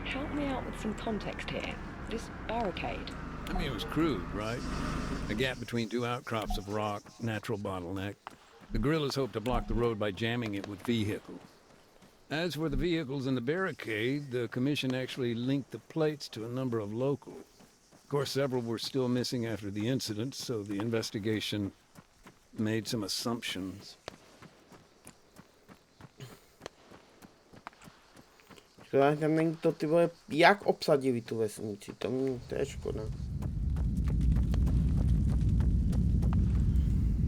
Help me out with some context here. This barricade. I mean, it was crude, right? A gap between two outcrops of rock, natural bottleneck. The guerrillas hoped to block the road by jamming it with vehicles. As for the vehicles in the barricade, the commission actually linked the plates to a number of locals. Of course, several were still missing after the incident, so the investigation made some assumptions. Není to ty vole, jak obsadili tu vesnici, to je škoda.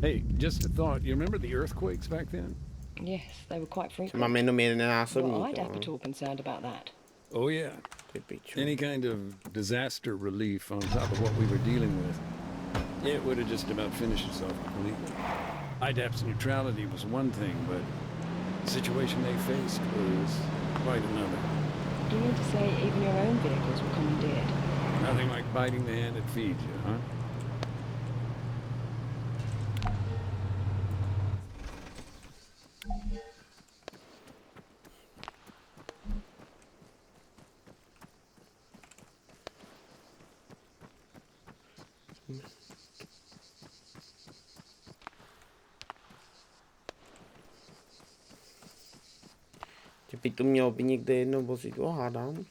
Hey, just a thought. You remember the earthquakes back then? Yes, they were quite frequent. Máme jenom jeden Well, násobník. I'd have to all concerned about that. Oh, yeah. Ty piču. Any kind of disaster relief on top of what we were dealing with. It would have just about finished itself completely. IDAP's neutrality was one thing, but the situation they faced was quite another. Do you mean to say even your own vehicles were commandeered? Nothing like biting the hand that feeds you, huh? By to mělo by někde jedno vozidlo, hádám.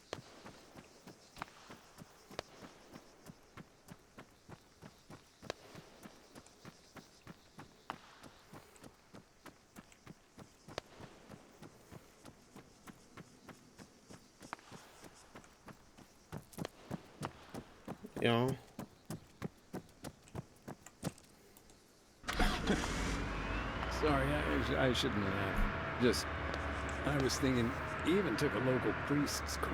Jo. Sorry, I shouldn't have. Just, I was thinking, he even took a local priest's call.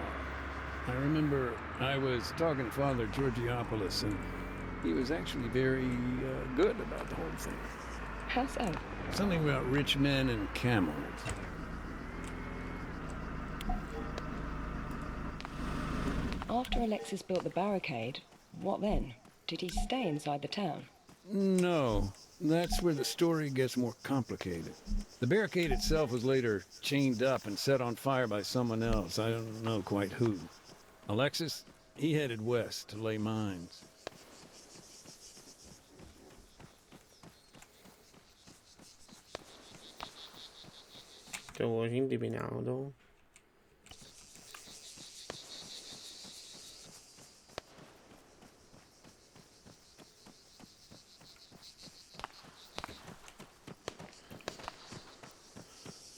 I remember I was talking to Father Georgiopoulos, and he was actually very good about the whole thing. How so? Something about rich men and camels. After Alexis built the barricade, what then? Did he stay inside the town? No, that's where the story gets more complicated. The barricade itself was later chained up and set on fire by someone else. I don't know quite who. Alexis, he headed west to lay mines. To vložím, kdyby náhodou.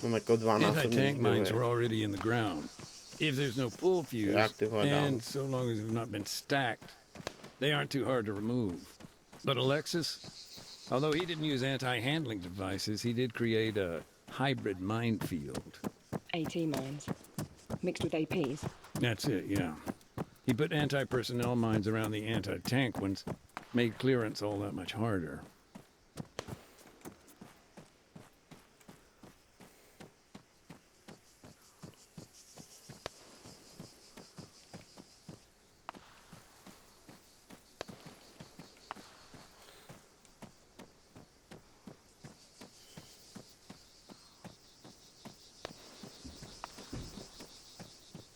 Mám jako 12 Anti-tank mines were already in the ground. If there's no pull fuse, and so long as they've not been stacked, they aren't too hard to remove. But Alexis, although he didn't use anti-handling devices, he did create a hybrid minefield. AT mines. Mixed with APs? That's it, yeah. He put anti-personnel mines around the anti-tank ones, made clearance all that much harder.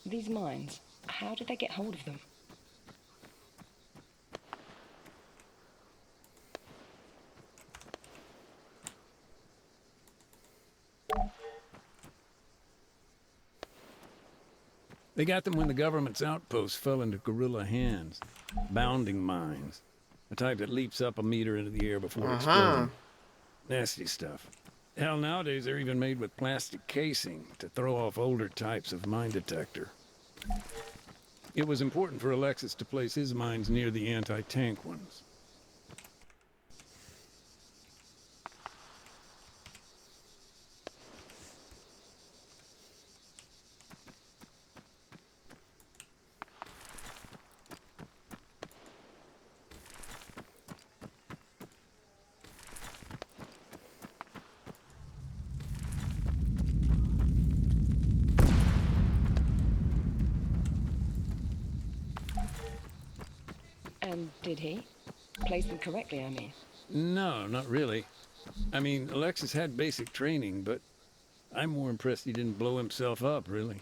These mines, how did they get hold of them? They got them when the government's outposts fell into guerrilla hands. Bounding mines. The type that leaps up a meter into the air before exploding. Nasty stuff. Hell, nowadays they're even made with plastic casing to throw off older types of mine detector. It was important for Alexis to place his mines near the anti-tank ones. And did he? Place them correctly, I mean. No, not really. I mean, Alexis had basic training, but I'm more impressed he didn't blow himself up, really.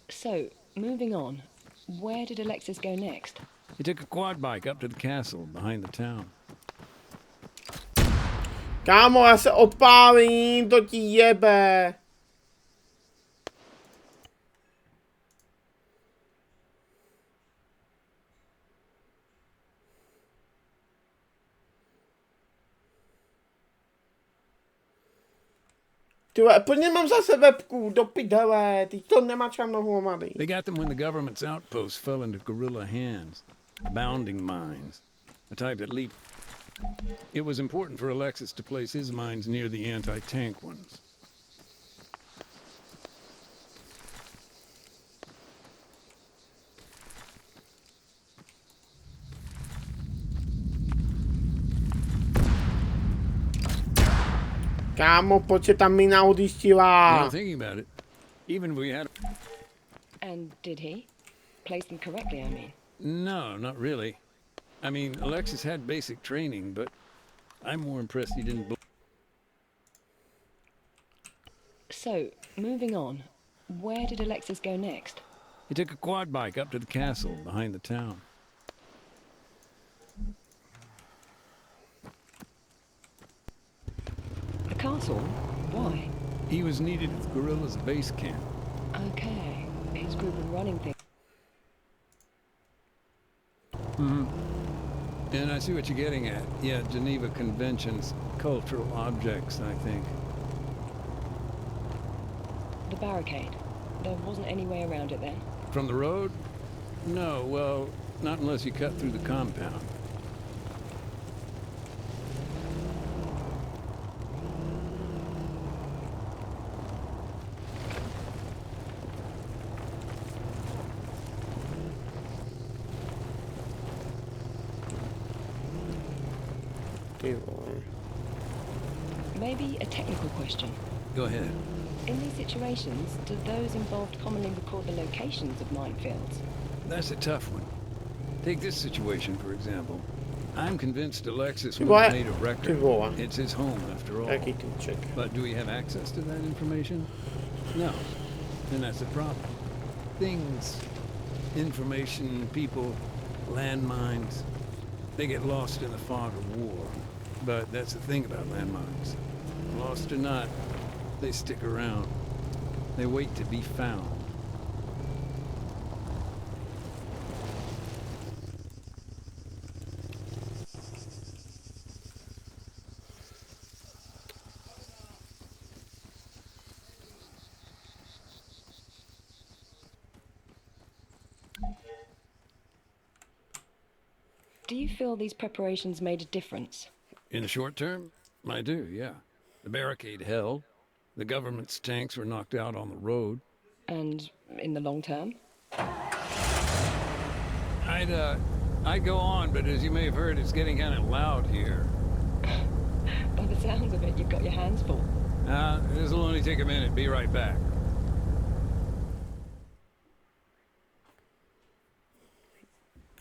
So, moving on, where did Alexis go next? He took a quad bike up to the castle behind the town. Kámo, já se opálím, to ti jebe. Tyhle, plně mám zase webku, do pidele, teď to nemačám dohromady. They got them when the government's outposts fell into guerrilla hands. Bounding mines. The type that leap. It was important for Alexis to place his mines near the anti-tank ones. Kámo, proč se tam mina odjistila? Now thinking about it, even if we had... And did he? Place them correctly, I mean. No, not really. I mean, Alexis had basic training, but I'm more impressed he didn't... So, moving on, where did Alexis go next? He took a quad bike up to the castle behind the town. The castle? Why? He was needed at the guerrillas' base camp. Okay, his group were running things. And I see what you're getting at. Yeah, Geneva Convention's cultural objects, I think. The barricade. There wasn't any way around it then. From the road? No, well, Not unless you cut through the compound. Ty vole. Maybe a technical question. Go ahead. In these situations, do those involved commonly record the locations of minefields? That's a tough one. Take this situation, for example. I'm convinced Alexis Ty would have vole. made a Ty record. vole. It's his home, after all. Jaký kluček. But do we have access to that information? No. And that's the problem. Things, information, people, landmines, they get lost in the fog of war. But that's the thing about landmines. Lost or not, they stick around. They wait to be found. Do you feel these preparations made a difference? In the short term, I do, yeah. The barricade held. The government's tanks were knocked out on the road. And in the long term? I'd go on, but as you may have heard, it's getting kind of loud here. By the sounds of it, you've got your hands full. This'll only take a minute. Be right back.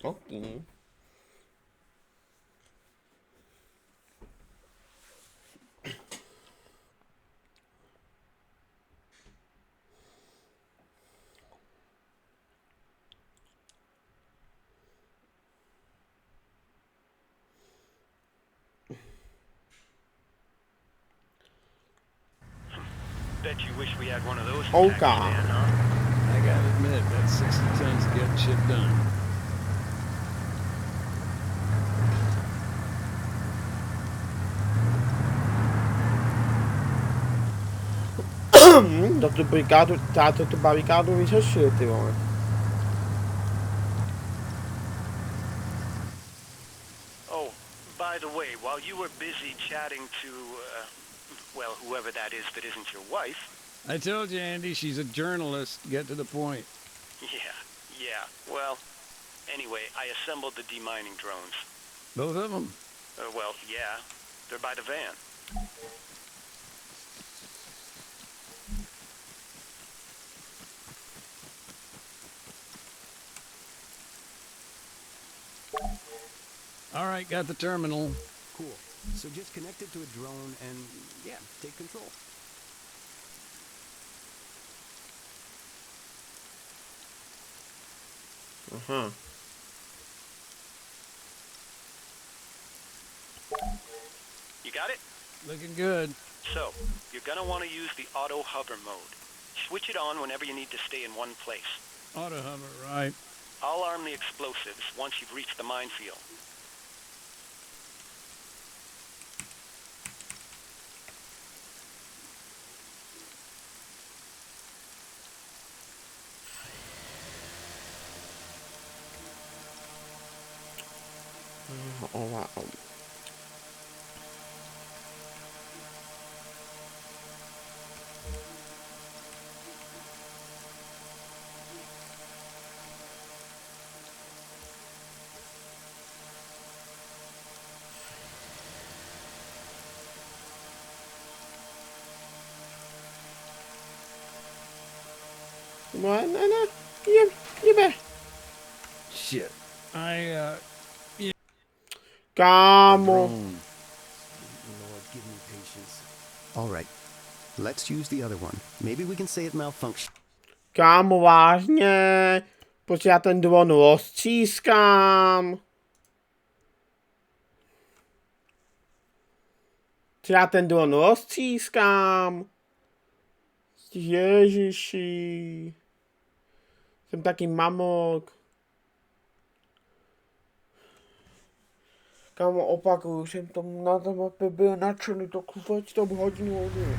Okay. Bet you wish we had one of those. in Oh, Pakistan, God. huh? I gotta admit, that's 60 tons of getting shit done. Dat de barikádu vyřešili, ty vole. Oh, by the way, while you were busy chatting to, well, whoever that is that isn't your wife. I told you, Andy, she's a journalist. Get to the point. Yeah. Well, anyway, I assembled the demining drones. Both of them? Well, yeah. They're by the van. All right, got the terminal. Cool. So just connect it to a drone and, yeah, take control. Aha. You got it? Looking good. So, you're gonna want to use the auto hover mode. Switch it on whenever you need to stay in one place. Auto hover, right. I'll arm the explosives once you've reached the minefield. Oh, wow. What? No. You bet. Shit. Kámo. Lord, give me patience. All right. Let's use the other one. Maybe we can say it malfunctioned. Kámo, vážně. Protože já ten dron roztřískám. Já ten dron roztřískám. Ježiši. Jsem taky mamok. Kámo, opakuju, jsem tam na té mapě byl nadšený, to kufač to hodinu hodinu.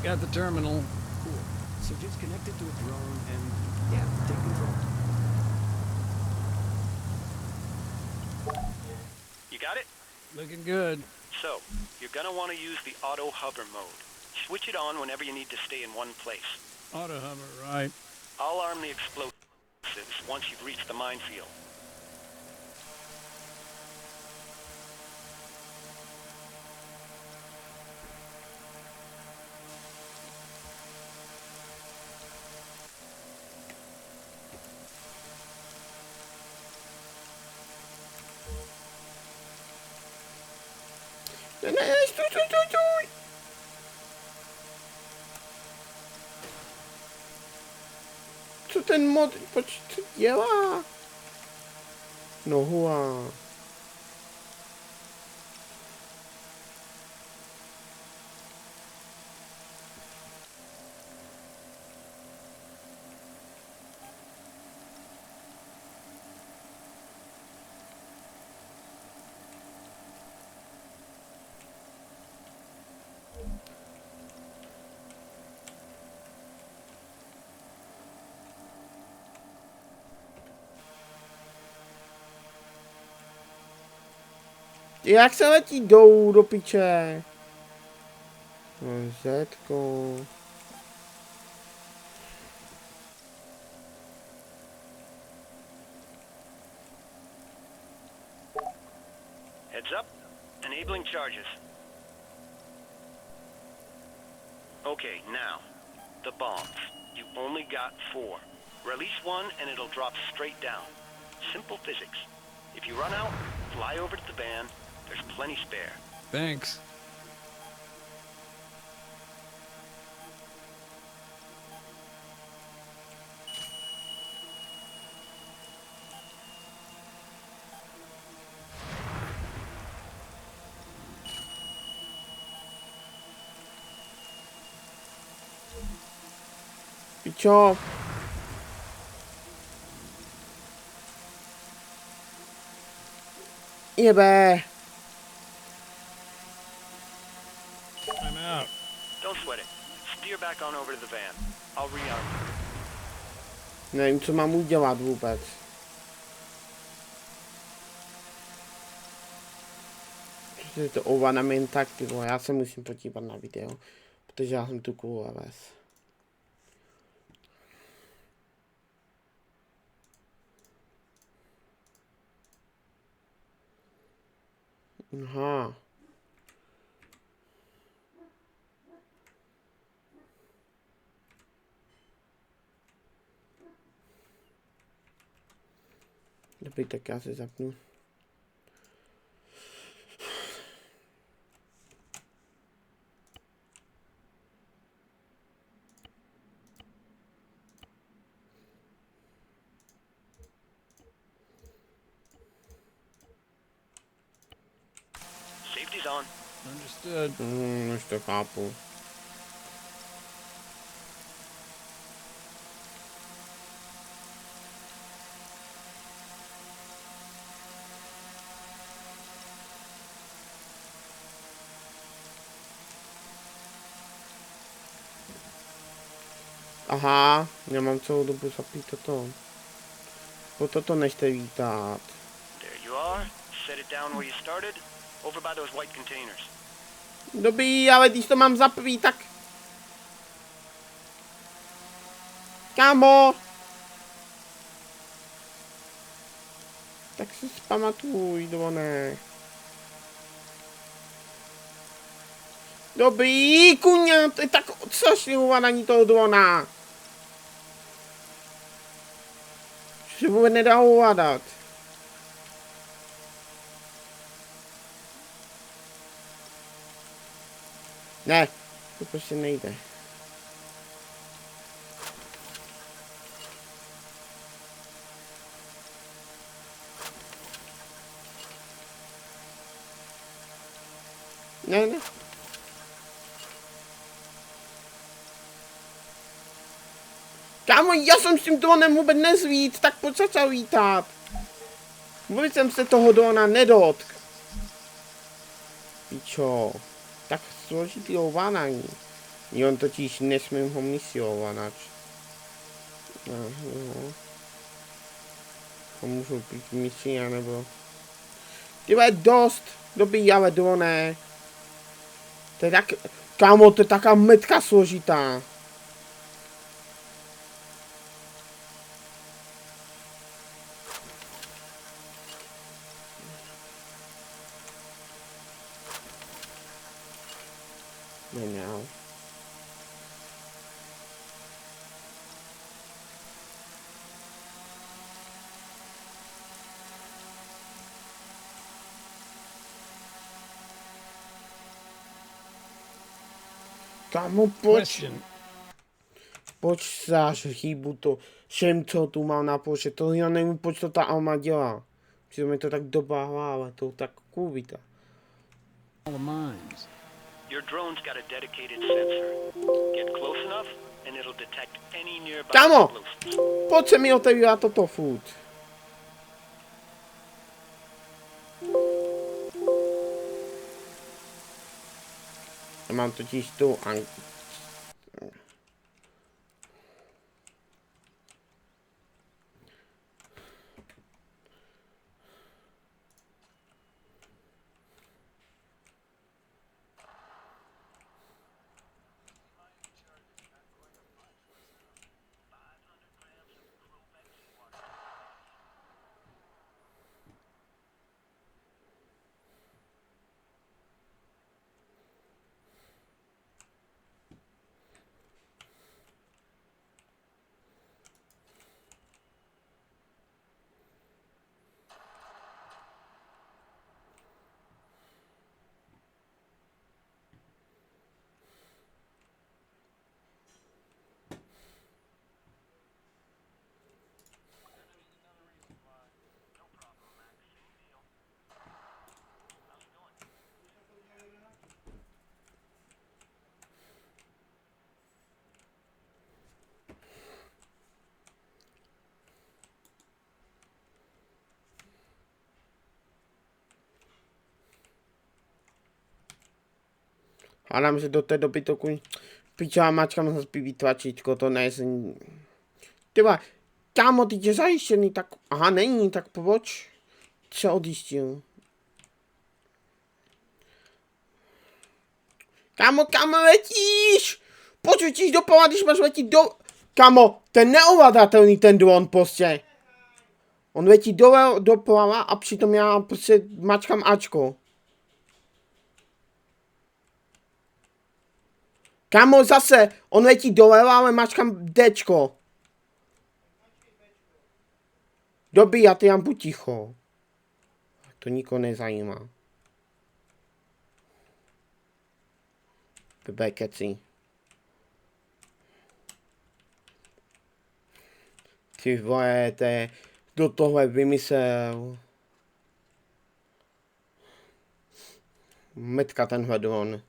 Got the terminal. Cool. So just connect it to a drone and, yeah, take control. You got it? Looking good. So, you're gonna want to use the auto hover mode. Switch it on whenever you need to stay in one place. Auto hover, right. I'll arm the explosives once you've reached the minefield. Ne, stůj. Co ten mod, co dělá? Nohu a... Jak se letí dolů do piče? Zetko. Heads up. Enabling charges. Okay, now. The bombs. You only got 4. Release one and it'll drop straight down. Simple physics. If you run out, fly over to the van. There's plenty spare. Thanks. Pičo. Jebe. I'm out. Don't sweat it. Steer back on over to the van. I'll rearm you. Nevím, co mám udělat vůbec. Co je to ornament tak, ty vole, já se musím podívat na video, protože já jsem tu cool ves. Aha. Dobrý, tak já se zapnu. Safety's on. Understood. Už to chápu. Aha, já mám celou dobu zapít toto. Po toto nechte vítat. There you are. Set it down where you started. Over by those white containers. Dobrý, ale když to mám zapít, tak... Kámo! Tak si zpamatuj, dvone. Dobrý, kuňa, to je tak strašně uvadaní toho drona. Že se vůbec nedá uvadat. Ne, to prostě nejde. Ne, ne. Kámo, já jsem s tím dronem vůbec nezvít, tak pojď se vítat. Vůbec jsem se toho drona nedotk. Pičo. Tak složitý ovládání. On totiž nesmím ho misiovat, ač. No. To můžu být misi, anebo... Ty vole, dost! Dobrý, ale ne. To je tak... Kámo, to je taká metka složitá. No. Kámo, pojď záš, hýbu to všem, co tu mám na poště, to já nevím, proč to ta Alma dělá. Přitom mi to tak dobáhla, ale to tak kůvíta. Your drone's got a dedicated sensor. Get close enough and it'll detect any nearby Kámo, explosives. pojď se mi otevírat toto furt. Já mám totiž tu hádám, že do té doby to pičová mačka mu zaspíví tlačítko, to nejsem... Tyba, kámo, ty je zajištěný, tak... Aha, není, tak proč? Co odjistil? Kámo, kam letíš? Proč letíš doprava, když máš letit do... Kámo, ten neovladatelný ten dron prostě. On letí doprava a přitom já prostě mačkám Ačko. Kámo, zase, on letí doleva, ale mačkám Dčko. Dobrý, já ty mám buď ticho. To nikoho nezajímá. Blbé keci. Ty vole, kdo tohle vymyslel? Metka tenhle dron.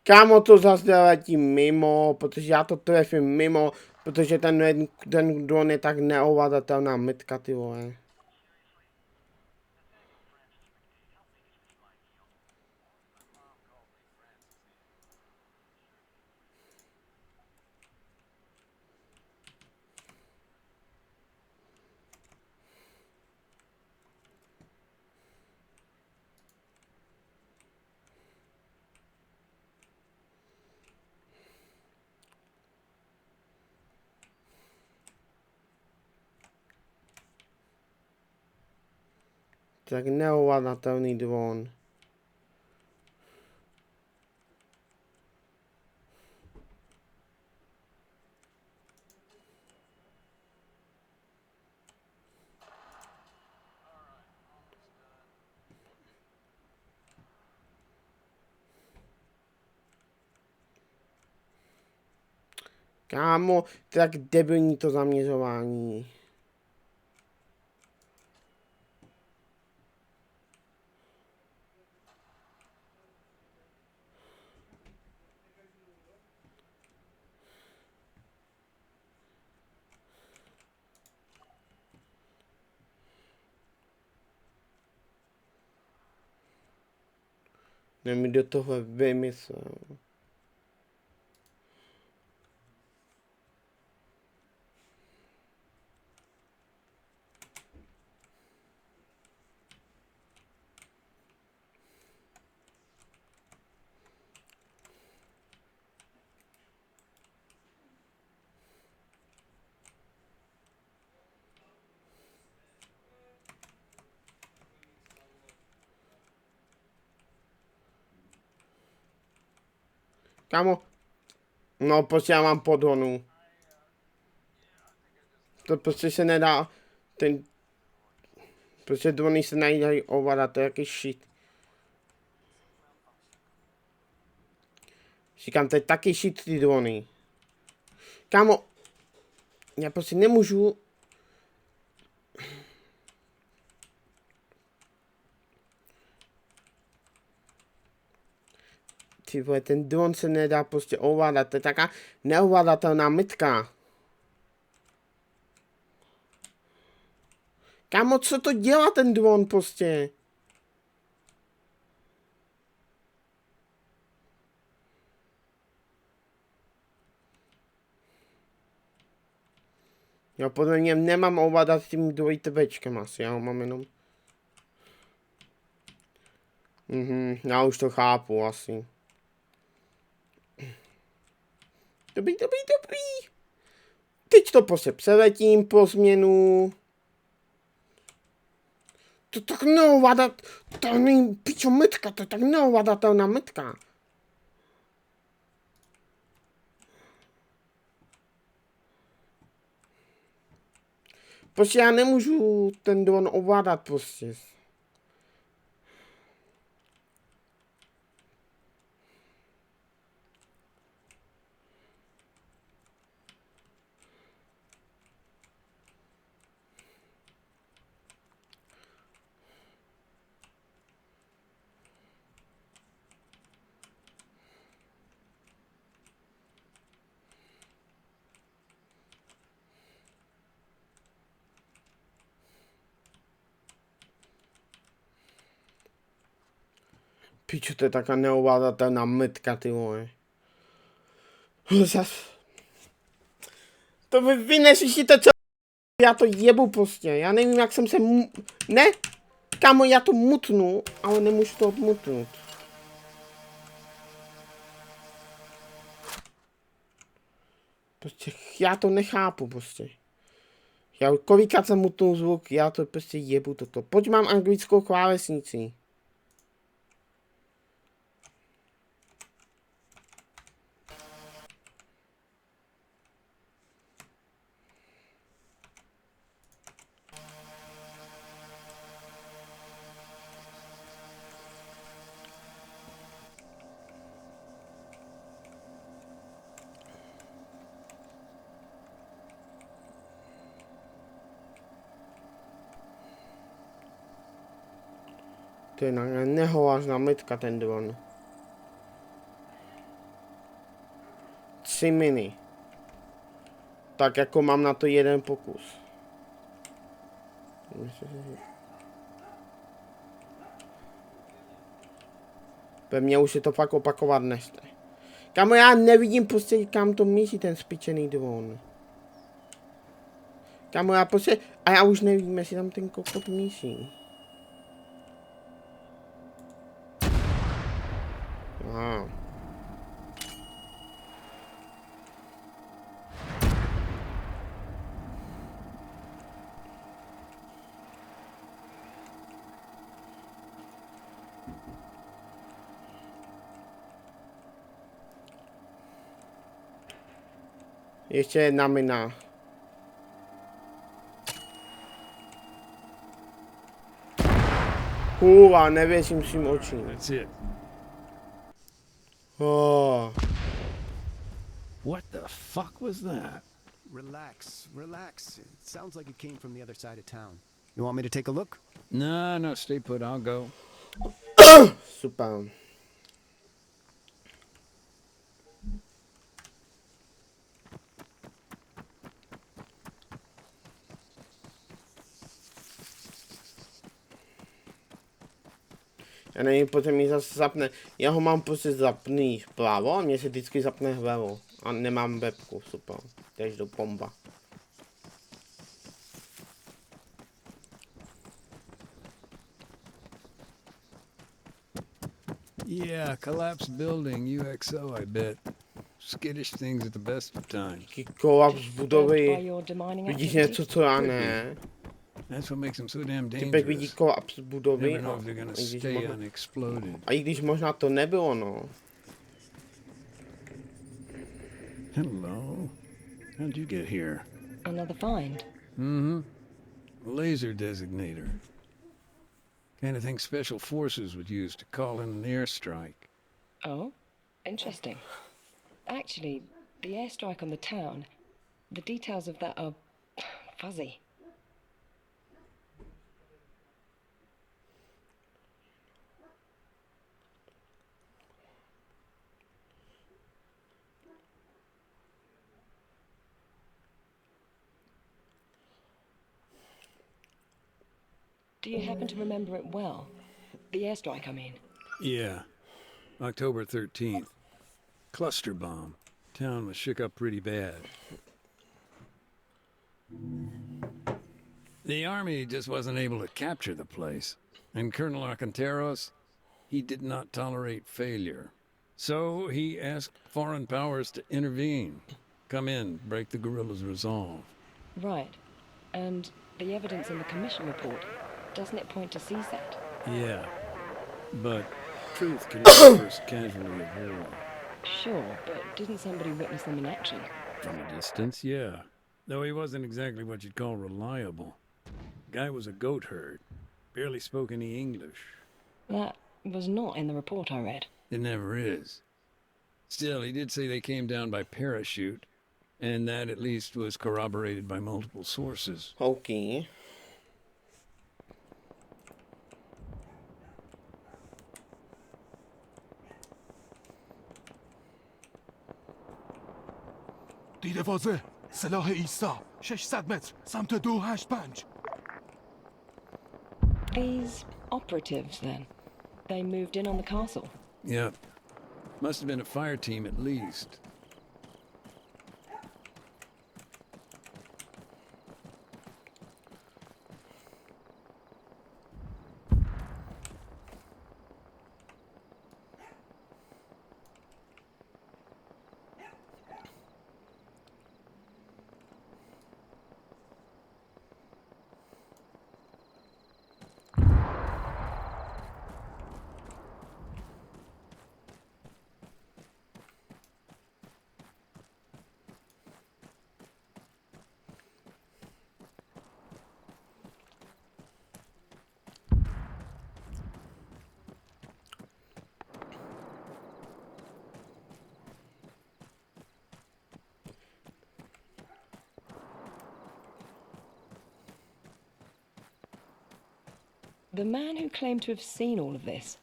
Kámo, to zase letí mimo, protože já to trefím mimo, protože ten dron je tak neovladatelná metka, ty vole. Tak neovladatelný dron. Kámo, tak debilní to zaměřování. Mi do toho vymyslel. Kámo, no prostě já mám podhonu. To prostě se nedá, ten, prostě drony se nedají ovládat, to je jaký shit. Říkám, to je taky shit ty drony. Kámo, já prostě nemůžu. Ty vole, ten dron se nedá prostě ovládat, to je taká neovládatelná mytka. Kámo, co to dělá ten dron prostě? Jo, podle mě nemám ovládat tím dvojitebečkem asi, já ho mám jenom. Já už to chápu asi. Dobrý. Teď to prostě přeletím po změnu. To tak neovládat, to není pičo mytka, to je tak neovládatelná mytka. Prostě já nemůžu ten dron ovládat prostě. Pičo, to je taká neovládatelná mytka, ty vole. Zas. To vy neřešíte, co já to jebu prostě, já nevím, jak jsem se ne, kámo, já to mutnu, ale nemůžu to odmutnout. Prostě já to nechápu prostě. Já kolikrát jsem mutnul zvuk, já to prostě jebu toto. Pojď, mám anglickou klávesnici. To je nehovážná mytka, ten dron. 3 miny. Tak jako mám na to jeden pokus. Ve mně už se to fakt opakovat nechce. Kámo, já nevidím prostě, kam to míří ten spičený dron. Kámo, já prostě, a já už nevím, jestli tam ten kokot míří. Wow. Ještě jedna mina. Kurva, nevěřím svým očím. That's it. Oh. What the fuck was that? Relax, relax. It sounds like it came from the other side of town. You want me to take a look? No, stay put. I'll go. Super. Já nevím, potom mi zase zapne. Já ho mám prostě zapný vpravo a mě se vždycky zapne vlevo. A nemám webku, super. Takže do bomba. Yeah, collapsed building, UXO, I bet. Skittish things at the best of times. Kolaps Disturbed by budovy. your demining Vidíš activity? něco, co já ne? That's what makes them so damn Typek vidí dangerous. kolaps budovy Never know if they're gonna stay unexploded. a i když možná to nebylo, no. Hello. How'd you get here? Another find. Mm-hmm. A laser designator. Kind of thing special forces would use to call in an airstrike. Oh, interesting. Actually, the airstrike on the town, the details of that are fuzzy. Do you happen to remember it well? The airstrike, I mean. Yeah. October 13th. Cluster bomb. Town was shook up pretty bad. The army just wasn't able to capture the place. And Colonel Arcanteros, he did not tolerate failure. So he asked foreign powers to intervene. Come in, break the guerrillas' resolve. Right. And the evidence in the commission report, doesn't it point to CSAT? Yeah. But truth can be the first casualty of war. Sure, but didn't somebody witness them in action? From a distance, yeah. Though he wasn't exactly what you'd call reliable. Guy was a goat herd. Barely spoke any English. That was not in the report I read. It never is. Still, he did say they came down by parachute, and that at least was corroborated by multiple sources. OK. دیده واضح سلاح ایسا 600 متر سمت 285 These operatives, then? They moved in on the castle. Yep. Must have been a fire team at least. The man who claimed to have seen all of this,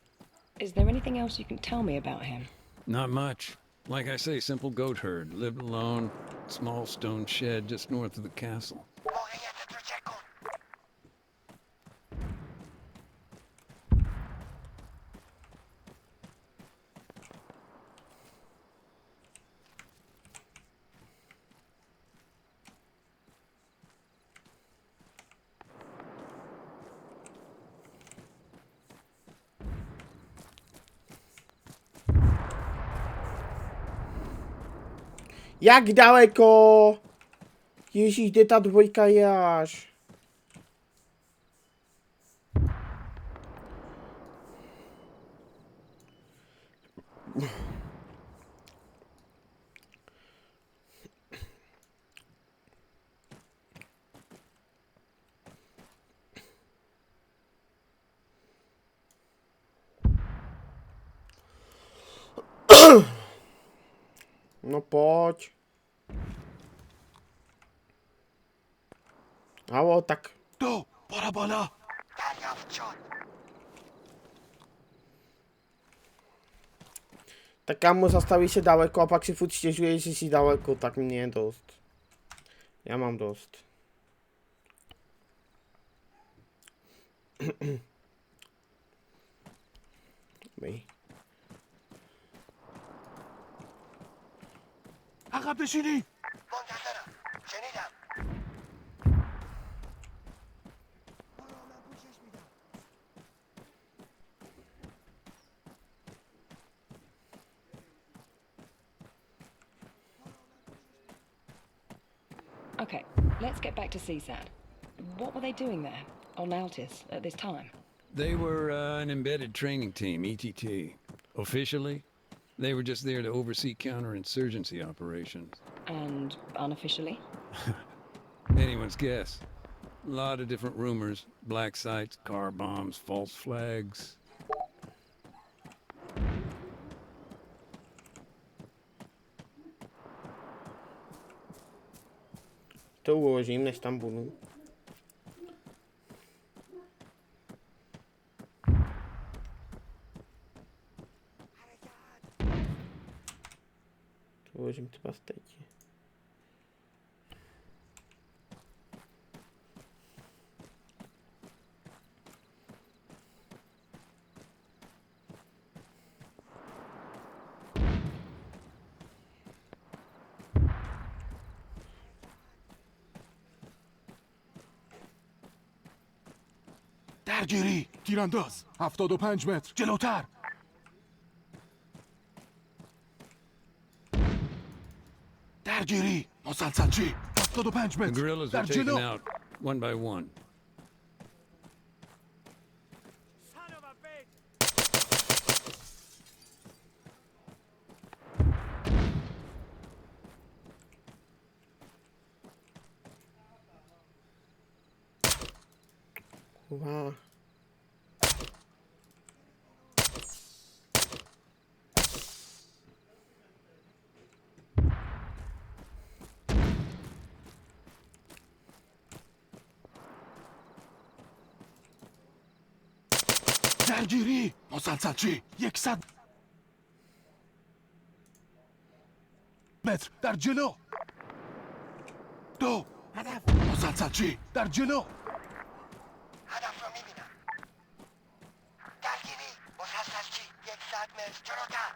is there anything else you can tell me about him? Not much. Like I say, simple goat herd. Lived alone. Small stone shed just north of the castle. Jak daleko? Ježíš, kde ta dvojka je až? No pojď. Alo, tak. تو برو بالا. Tak kámo, zastaví se daleko a pak si furt stěžuje, že jsi daleko, tak mě je dost. Já mám dost. عقب نشینی. Okay, let's get back to CSAT. What were they doing there, on Altis, at this time? They were an embedded training team, ETT. Officially, they were just there to oversee counterinsurgency operations. And unofficially? Anyone's guess. A lot of different rumors. Black sites, car bombs, false flags. To uložím, než tam budu. To uložím třeba teď. درگیری. تیرانداز. 75 متر. جلوتر. درگیری. مسلسلچی. 75 The متر. guerrillas در were taken جلو. out one by one. Wow. درگیری. مسلسلچی. 100 متر. در جلو. 2. مسلسلچی. در جلو. هدف رو میبینم. درگیری. مسلسلچی. 100 متر جلوتر.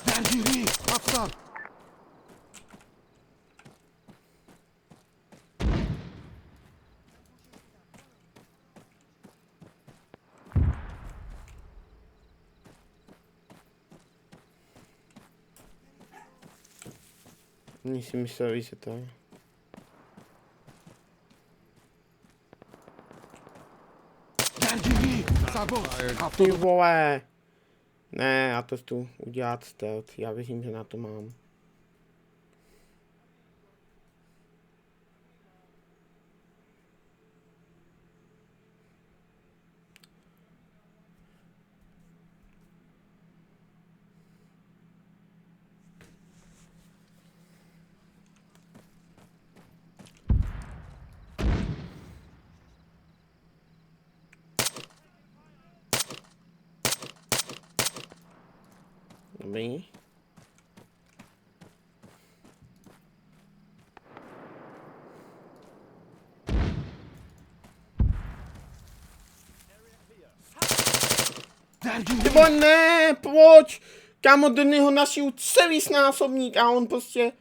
درگیری. افسر. Oni si mysleli, že to je. درگیری. سبا. Ty vole! Ne, já to chci udělat stealth. Já věřím, že na to mám. Dobrý. Nebo ne, pojď! Kámo, do něho našiju celý snásobník a on prostě...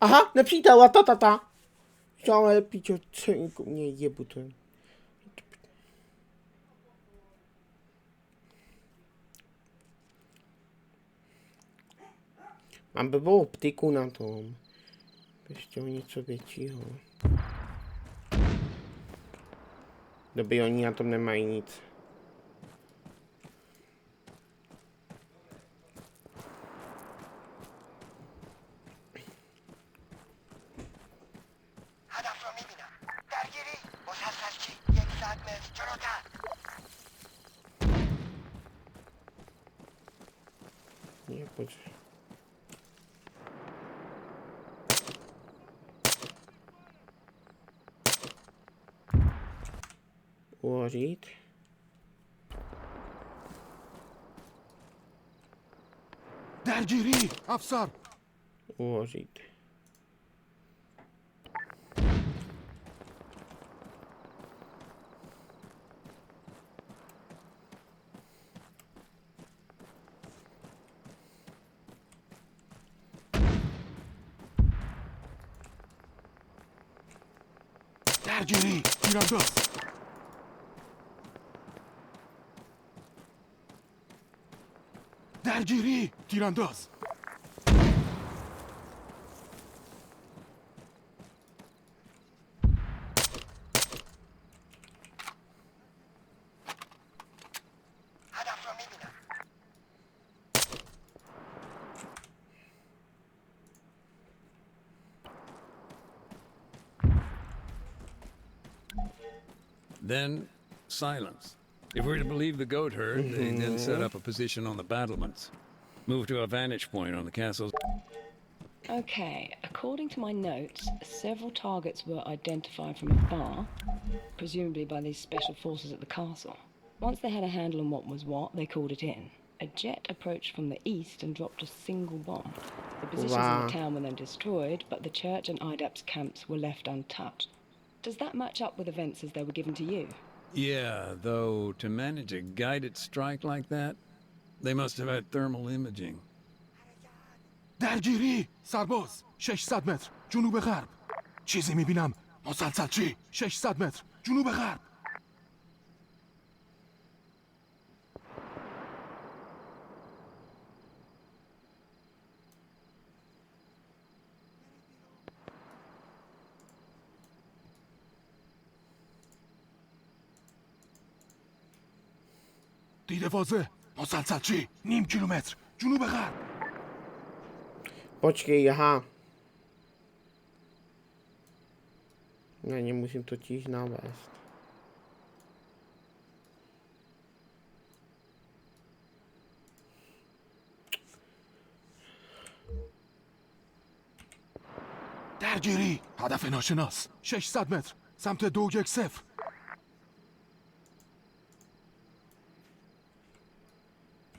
Aha, nepřítel, ta. Ale píčo, celý mě jebu to. Mám blbou optiku na tom. Ještě o něco většího. Dobrý, oni na tom nemají nic. Je, pojď. Uvařit. درگیری افسر. Uvařit. درگیری تیرانداز. درگیری تیرانداز. Then, silence. If we're to believe the goat herd, they then set up a position on the battlements. Move to a vantage point on the castle's... Okay, according to my notes, several targets were identified from afar, presumably by these special forces at the castle. Once they had a handle on what was what, they called it in. A jet approached from the east and dropped a single bomb. The positions in the town were then destroyed, but the church and IDAP's camps were left untouched. Does that match up with events as they were given to you? Yeah, though to manage a guided strike like that, they must have had thermal imaging. درگیری سرباز 600 متر جنوب غرب. چیزی میبینم. مسلسل چی؟ 600 متر جنوب غرب. دیده واضح. مسلسل چی؟ نیم کیلومتر جنوب غرب. Počkej, aha. Já nemusím totiž navést. درگیری هدف ناشناس 600 متر سمت 210.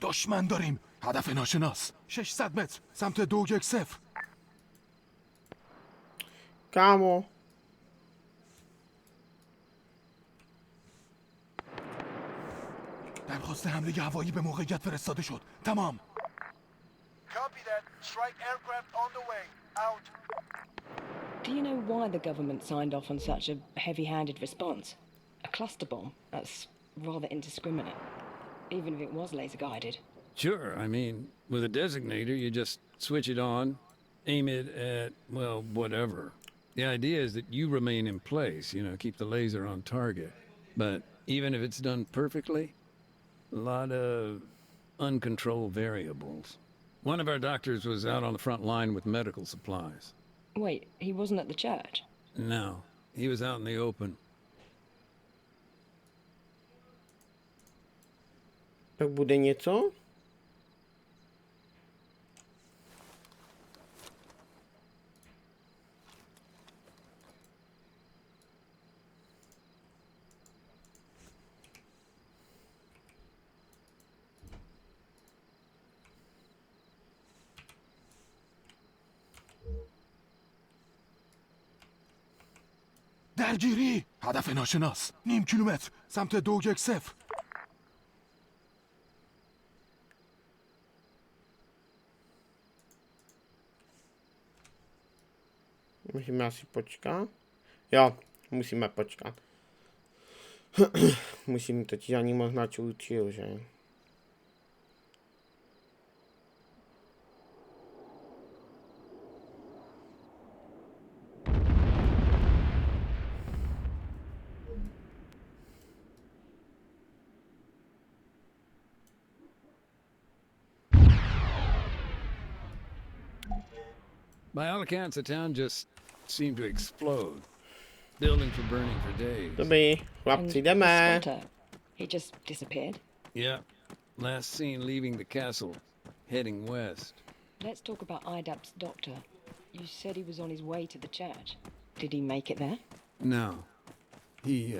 دشمن داریم هدف ناشناس 600 متر سمت 210. Kámo. درخواست حمله هوایی به موقعیت فرستاده شد. تمام. Copy that. Strike aircraft on the way. Out. Do you know why the government signed off on such a heavy-handed response? A cluster bomb? That's rather indiscriminate. Even if it was laser-guided. Sure, I mean, with a designator, you just switch it on, aim it at, well, whatever. The idea is that you remain in place, you know, keep the laser on target. But even if it's done perfectly, a lot of uncontrolled variables. One of our doctors was out on the front line with medical supplies. Wait, he wasn't at the church? No, he was out in the open. Tak bude něco? درگیری هدف ناشناس نیم کیلومتر سمت 210. Musíme asi počkat. Jo, musíme počkat. Musím totiž ani moc načučil, že? By all accounts, the town just seemed to explode. Buildings were burning for days. Dobrý, And chlapci, the jdeme. squatter, he just disappeared. Yeah. Last seen leaving the castle, heading west. Let's talk about IDAP's doctor. You said he was on his way to the church. Did he make it there? No. He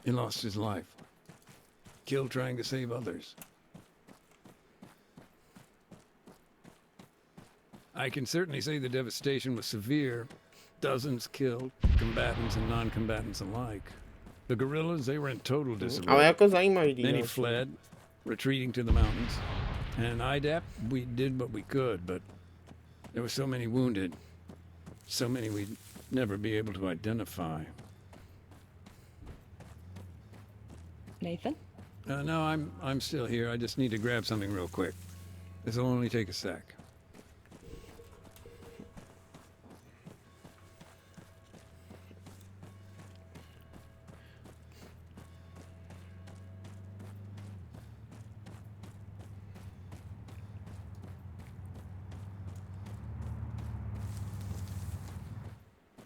lost his life. Killed trying to save others. I can certainly say the devastation was severe. Dozens killed, combatants and non-combatants alike. The guerrillas, they were in total Ale disarray. jako zajímavý Many díl. fled, retreating to the mountains. And IDAP, we did what we could, but there were so many wounded. So many we'd never be able to identify. Nathan? No, I'm still here. I just need to grab something real quick. This'll only take a sec.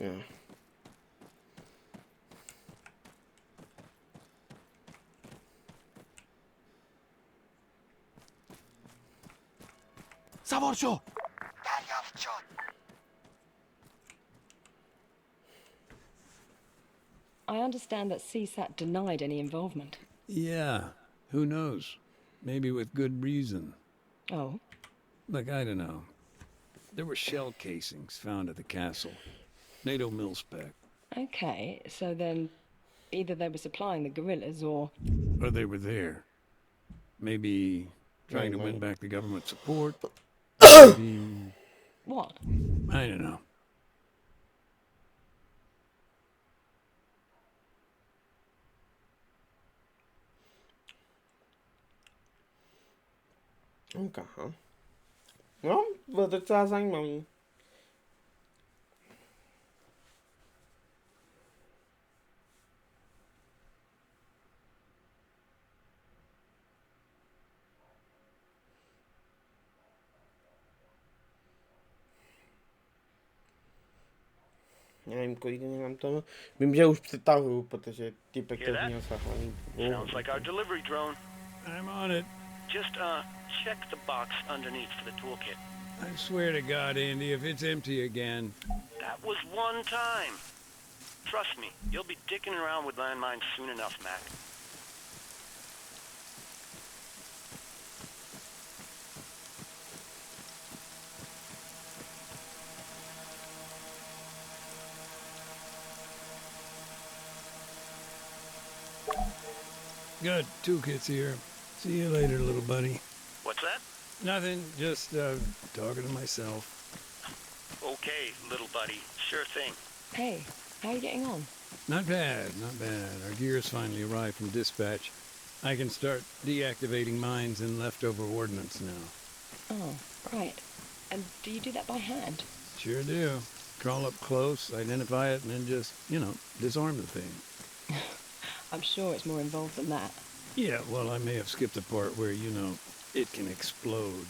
Jo. سوار شو. دریافت شد. I understand that CSAT denied any involvement. Yeah, who knows? Maybe with good reason. Oh? Look, I don't know. There were shell casings found at the castle. NATO mil-spec. Okay, so then either they were supplying the guerrillas or... Or they were there. Maybe trying to win back the government support. Maybe... What? I don't know. Okay. No, bylo to docela zajímavý. Nevím, kolik mám to. Vím, že už přetahuju, protože typek to měl sahaný. Sounds like our delivery drone. I'm on it. Just, check the box underneath for the toolkit. I swear to God, Andy, if it's empty again... That was one time. Trust me, you'll be dicking around with landmines soon enough, Mac. Good, toolkit's here. See you later, little buddy. What's that? Nothing, just, talking to myself. Okay, little buddy. Sure thing. Hey, how are you getting on? Not bad, not bad. Our gear's finally arrived from dispatch. I can start deactivating mines and leftover ordnance now. Oh, right. And do you do that by hand? Sure do. Crawl up close, identify it, and then just, disarm the thing. I'm sure it's more involved than that. Yeah, well, I may have skipped the part where, it can explode.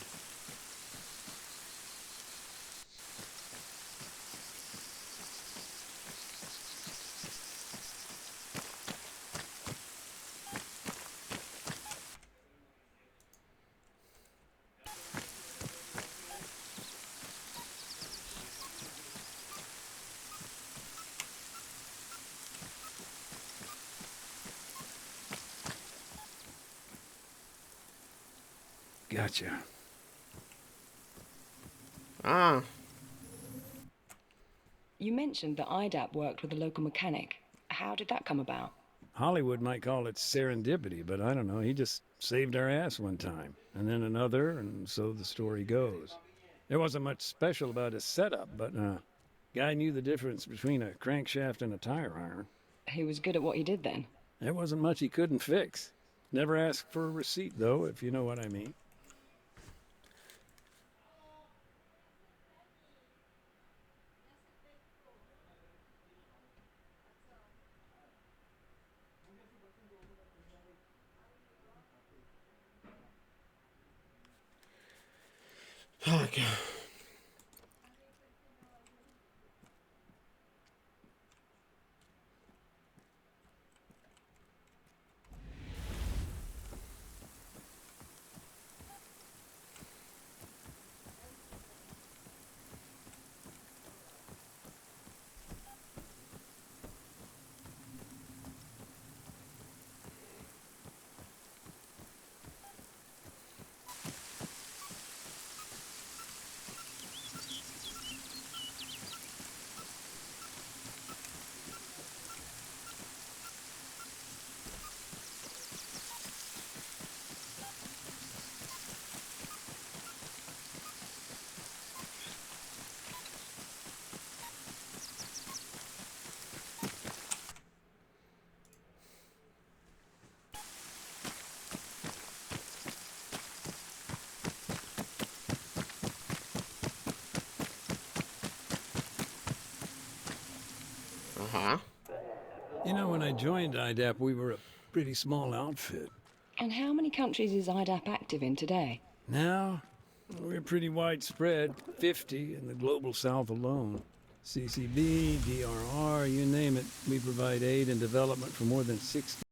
Gotcha. Ah. You mentioned that IDAP worked with a local mechanic. How did that come about? Hollywood might call it serendipity, but I don't know. He just saved our ass one time, and then another, and so the story goes. There wasn't much special about his setup, but guy knew the difference between a crankshaft and a tire iron. He was good at what he did then. There wasn't much he couldn't fix. Never asked for a receipt, though, if you know what I mean. Tak. I joined IDAP, we were a pretty small outfit. And how many countries is IDAP active in today? Now, we're pretty widespread, 50 in the global south alone. CCB, DRR, you name it, we provide aid and development for more than 60.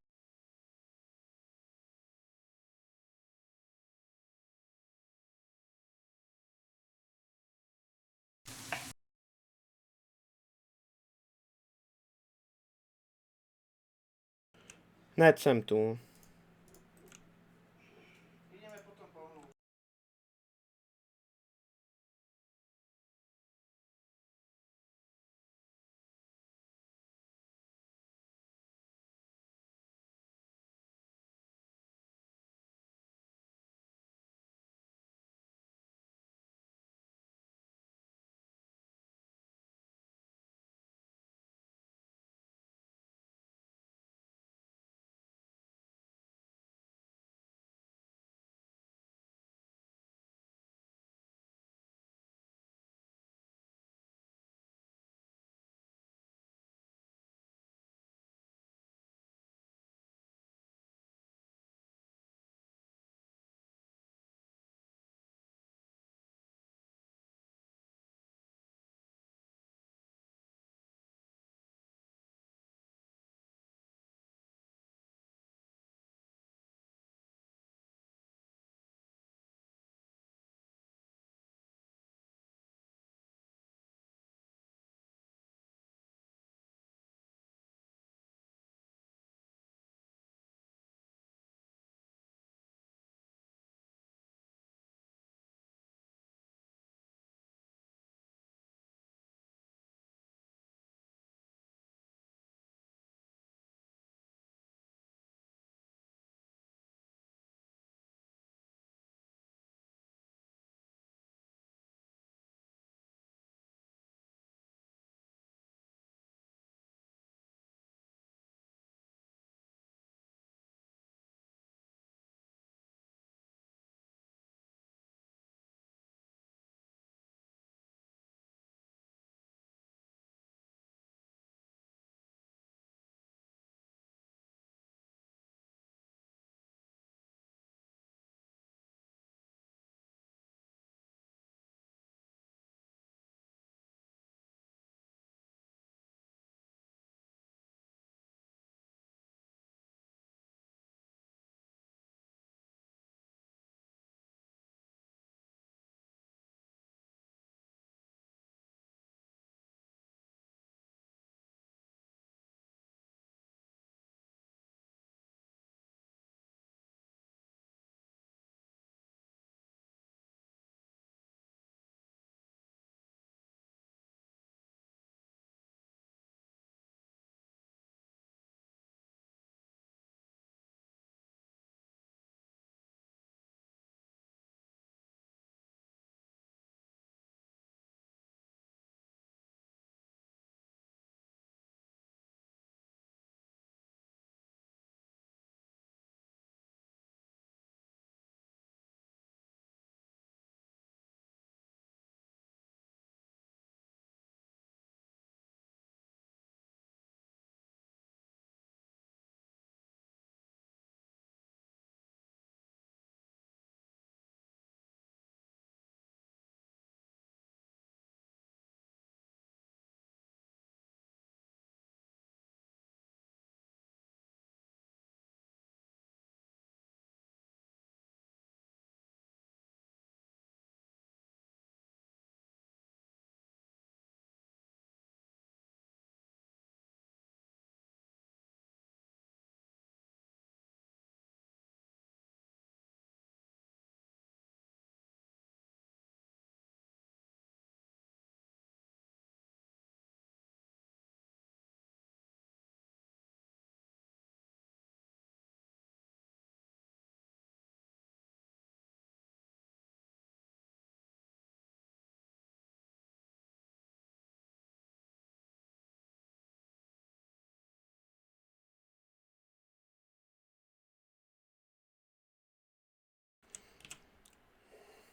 Hned jsem tu.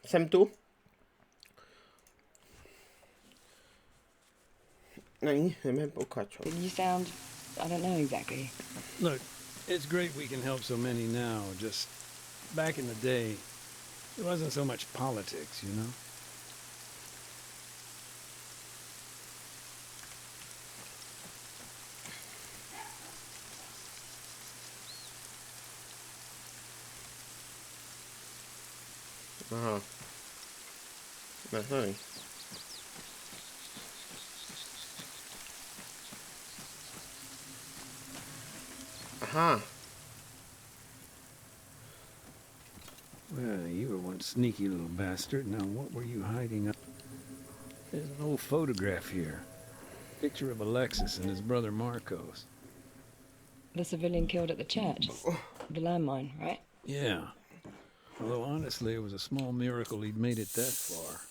Jsem tu? Není, jdeme pokračovat. You sound I don't know exactly. Look, it's great we can help so many now. Just back in the day, it wasn't so much politics, you know? Aha. Aha. Aha. Well, you were one sneaky little bastard. Now, what were you hiding up? There's an old photograph here. Picture of Alexis and his brother Marcos. The civilian killed at the church. The landmine, right? Yeah. Although, honestly, it was a small miracle he'd made it that far.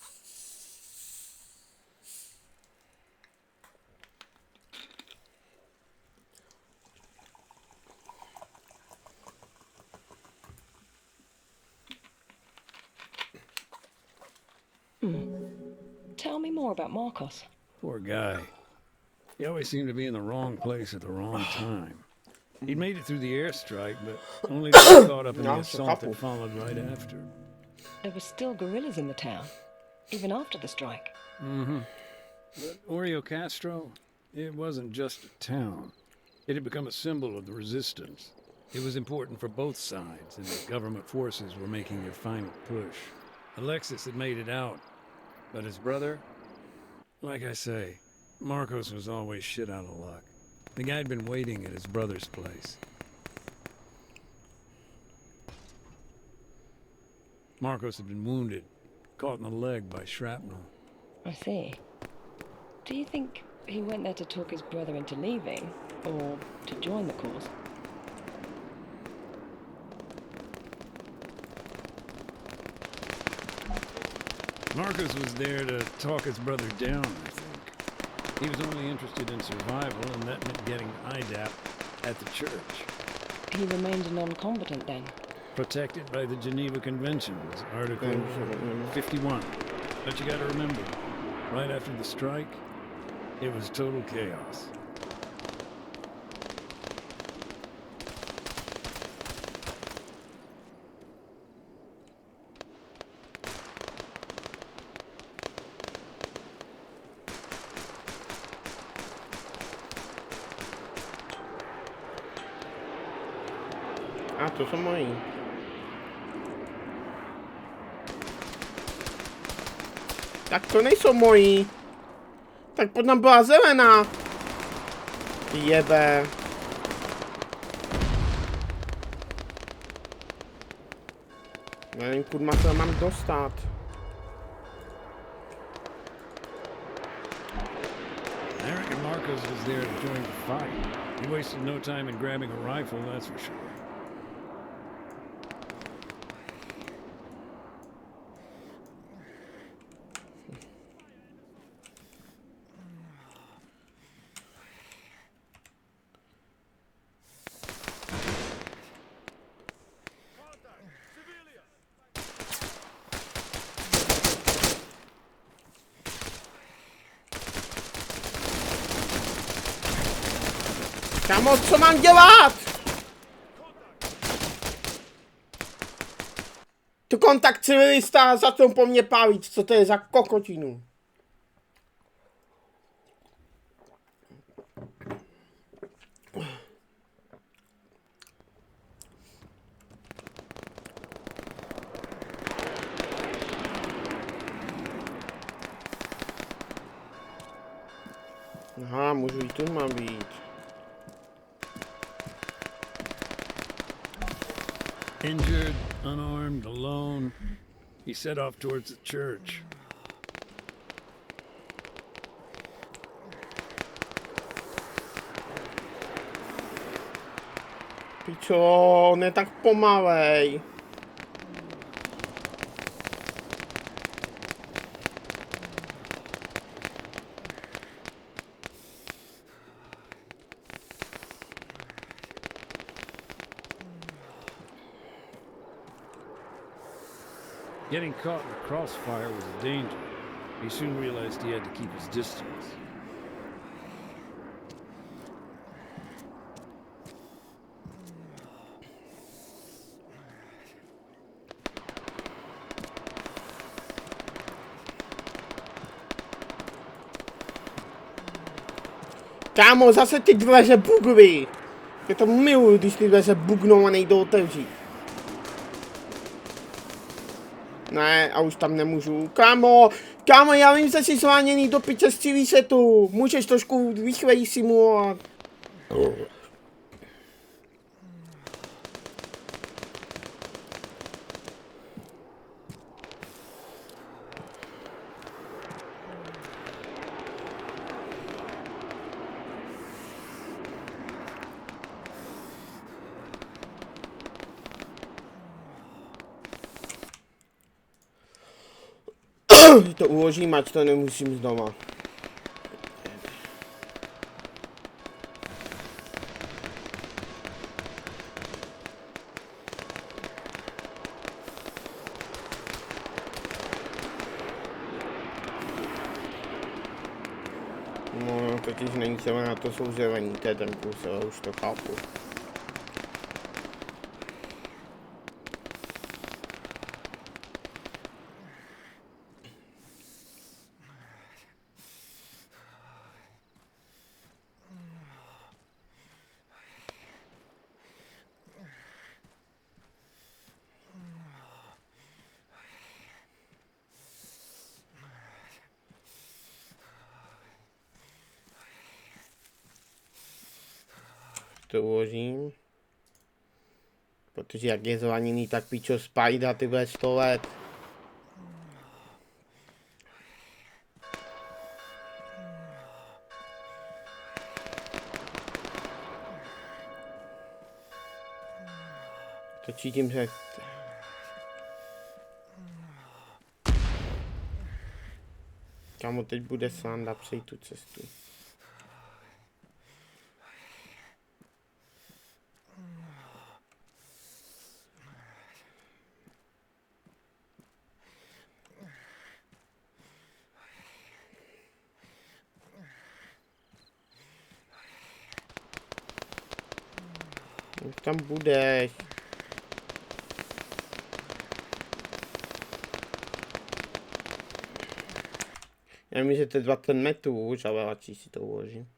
Tell me more about Marcos. Poor guy. He always seemed to be in the wrong place at the wrong time. He'd made it through the airstrike, but only to get caught up in the assault that followed right after. There were still guerrillas in the town, even after the strike. Mm-hmm. But Oreo Castro, it wasn't just a town. It had become a symbol of the resistance. It was important for both sides, and the government forces were making their final push. Alexis had made it out, but his brother, like I say, Marcos was always shit out of luck. The guy had been waiting at his brother's place. Marcos had been wounded, caught in the leg by shrapnel. I see. Do you think he went there to talk his brother into leaving, or to join the cause? Marcos was there to talk his brother down, I think. He was only interested in survival, and that meant getting IDAP at the church. He remained a non-combatant then? Protected by the Geneva Conventions, Article 51. But you gotta remember, right after the strike, it was total chaos. A to są moi. Tak to nejsou moji. Tak pod nám byla zelená. Jebe. Já nevím, kurma, co mám dostat. I reckon Marcos was there to join the fight. He wasted no time in grabbing a rifle, that's for sure. Kámo, co mám dělat? Tu kontakt civilista začnou po mně pálit, co to je za kokotinu? Aha, můžu jít, tu mám být. Injured, unarmed, alone, he set off towards the church. Pičo, ne tak pomalej. Getting caught in the crossfire was a danger. He soon realized he had to keep his distance. Kámo, zase ty dveře bugly. Já to miluju, když ty dveře bugnou a nejdou otevřít. Ne, a už tam nemůžu. Kámo, já vím, že jsi zváněný do piče, střílí se tu. Můžeš trošku rychleji simulovat. To uložím, ať to nemusím znova. No, totiž není třeba na to souzřevení, to je ten plus, ale už to chápu. To uložím. Protože jak je zraněný, tak pičo spajda ty bude 100 let. To cítím, že... Kámo, teď bude sranda přejít tu cestu. Už tam budeš. Já vím, že to je 20 metrů už, ale radši si to uložím.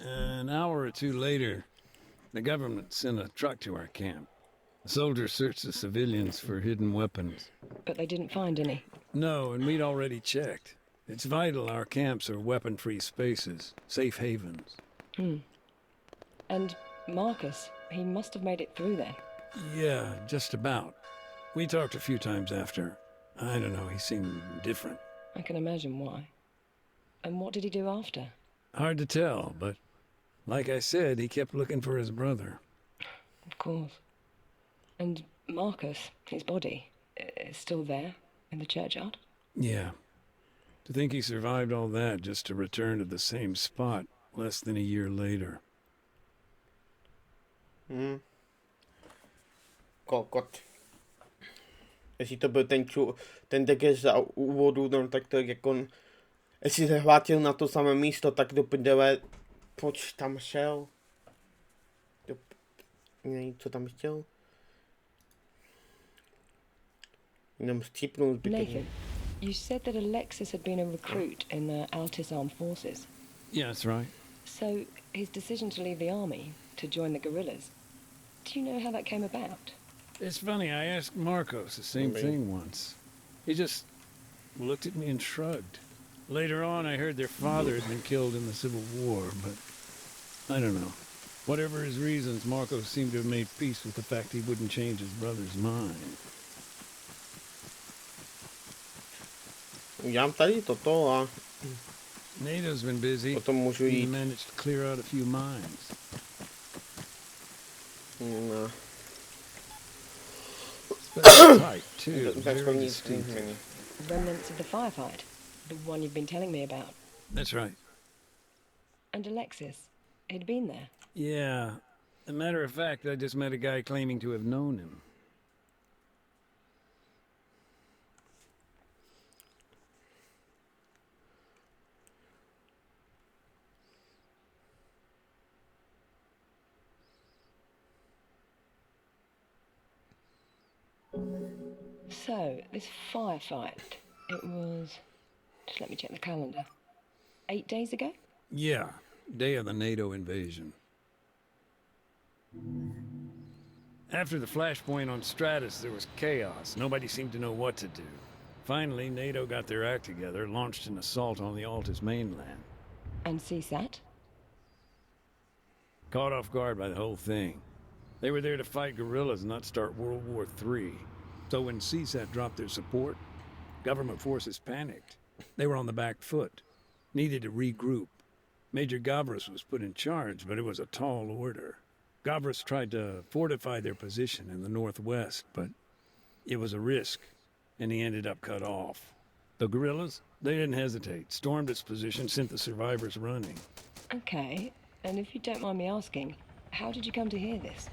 An hour or two later, the government sent a truck to our camp. The soldiers searched the civilians for hidden weapons. But they didn't find any. No, and we'd already checked. It's vital our camps are weapon-free spaces, safe havens. And Marcus, he must have made it through then. Yeah, just about. We talked a few times after. I don't know, he seemed different. I can imagine why. And what did he do after? Hard to tell, but like I said, he kept looking for his brother. Of course. And Marcus, his body, is still there in the churchyard? Yeah. To think he survived all that just to return to the same spot less than a year later. Kokot. Jestli to byl ten degeš za úvodu, no, tak to jako... Jestli se hlátil na to samé místo, tak do prdele... Proč tam šel? Co tam chtěl? Jenom střípnul zbytečně. Nathan, you said that Alexis had been a recruit in the Altis Armed Forces. Yeah, that's right. So, his decision to leave the army, to join the guerrillas, do you know how that came about? It's funny, I asked Marcos the same thing once. He just looked at me and shrugged. Later on, I heard their father had been killed in the Civil War, but I don't know. Whatever his reasons, Marcos seemed to have made peace with the fact he wouldn't change his brother's mind. Udělám tady toto a... NATO's been busy. Potom můžu He jít. managed to clear out a few mines. No. Special type, too. That's Very what distinctive. Remnants of the firefight, the one you've been telling me about. That's right. And Alexis, he'd been there. Yeah. As a matter of fact, I just met a guy claiming to have known him. So, this firefight, it was... Just let me check the calendar. 8 days ago? Yeah. Day of the NATO invasion. After the flashpoint on Stratus, there was chaos. Nobody seemed to know what to do. Finally, NATO got their act together, launched an assault on the Alta's mainland. And CSAT? Caught off guard by the whole thing. They were there to fight guerrillas, not start World War III. So when CSAT dropped their support, government forces panicked. They were on the back foot. Needed to regroup. Major Gavras was put in charge, but it was a tall order. Gavras tried to fortify their position in the northwest, but it was a risk, and he ended up cut off. The guerrillas, they didn't hesitate, stormed its position, sent the survivors running. Okay, and if you don't mind me asking, how did you come to hear this?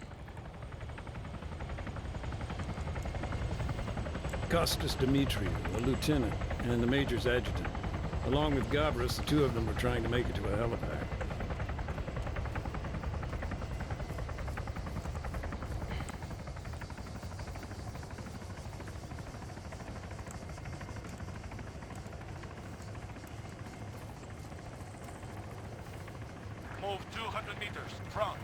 Kostas Dimitriou, a lieutenant, and the major's adjutant. Along with Gavras, the two of them were trying to make it to a helipad. Move 200 meters, front.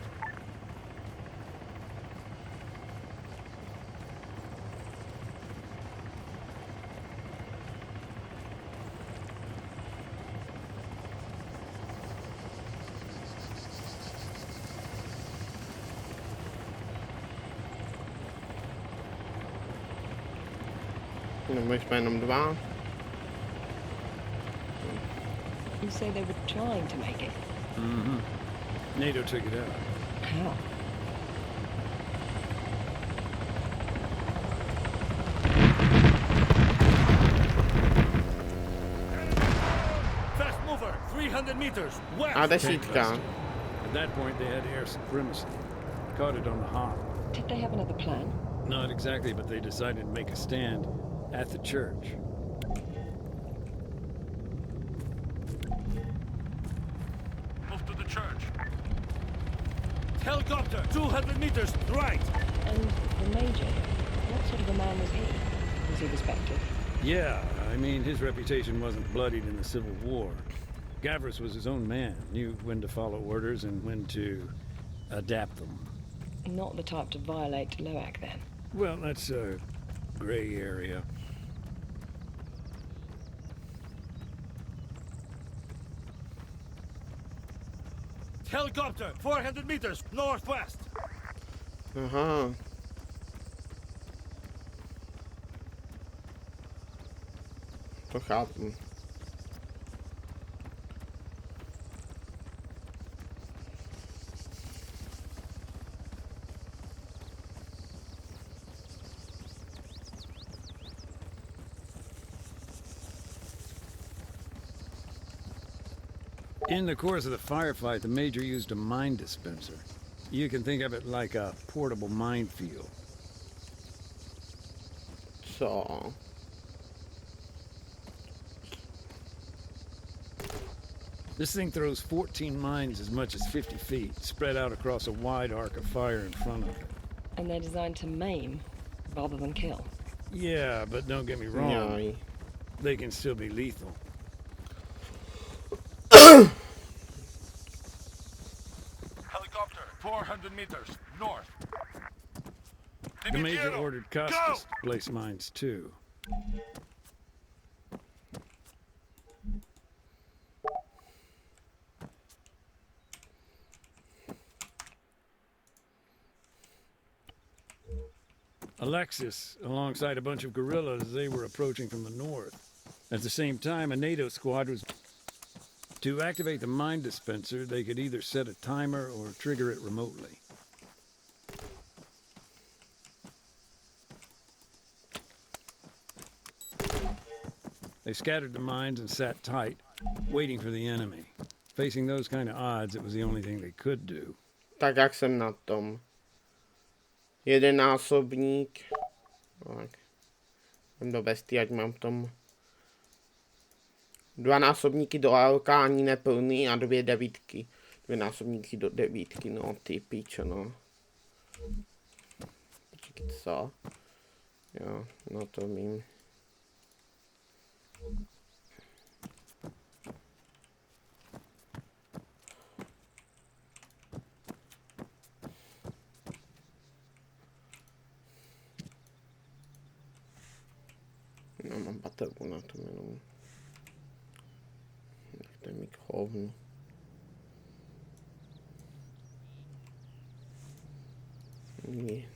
Dan moet je bijna om de baan. You say they were trying to make it. Mm-hmm. NATO took it out. How? Fast mover, 300 meters, west. Ah, daar zie je het gaan. At that point, they had air supremacy. Caught it on the hop. Did they have another plan? Not exactly, but they decided to make a stand at the church. Move to the church. Helicopter, 200 meters, right. And the major, what sort of a man was he? Was he respected? Yeah, I mean, his reputation wasn't bloodied in the Civil War. Gavras was his own man, knew when to follow orders and when to adapt them. Not the type to violate LOAC, then. Well, that's a gray area. Helicopter, 400 meters, northwest. Aha. Toch gaat hem. In the course of the firefight, the major used a mine dispenser. You can think of it like a portable minefield. Zo. This thing throws 14 mines as much as 50 feet, spread out across a wide arc of fire in front of it. And they're designed to maim rather than kill. Yeah, but don't get me wrong. Nee. They can still be lethal. Helicopter, 400 meters, north. The major Dimitriou, ordered go! Kostas to place mines too. Alexis, alongside a bunch of guerrillas, they were approaching from the north. At the same time, a NATO squad was... To activate the mine dispenser, they could either set a timer or trigger it remotely. They scattered the mines and sat tight, waiting for the enemy. Facing those kind of odds, it was the only thing they could do. Tak jak jsem na tom. Jedenásobník. Tak. Jdem do besty, ať mám v tom. 2 násobníky do ALK ani neplný a 2 devítky. 2 násobníky do devítky, no ty pičo, no. Počkej, co? Jo, no to vím. No, mám baterku na tom jenom. Nechte mi k hovnu. Nie.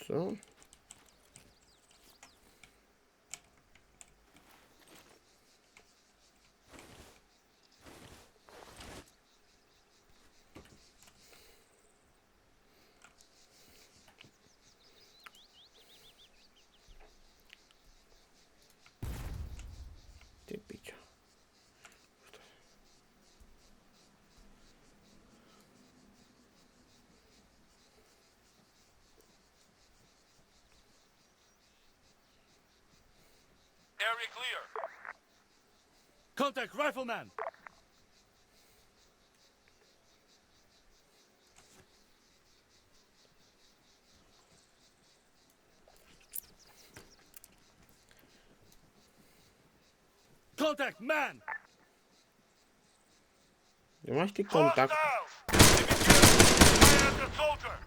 Co? Ty pičo. Area clear. Contact rifleman! Contact man! Gdzie masz ty kontakt? Fire at the soldier.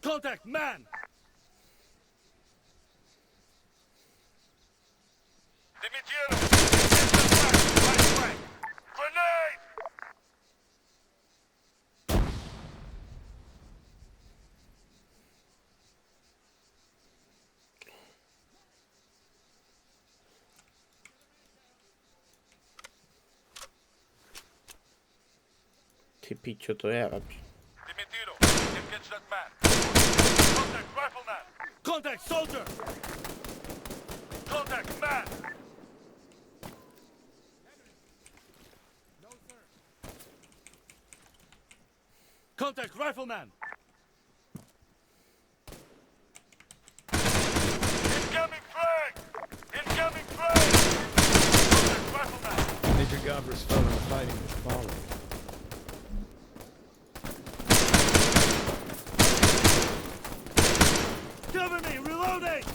Contact man! Dimitiero. Right flank. Grenade! Ty pičo, to je lepší. Dimitiero. Engage that man. Contact rifleman. Contact soldier! Contact man. Contact rifleman! Incoming frag. Incoming frag. Contact rifleman. Major Gavras fell in the fighting that followed. Cover me! Reloading!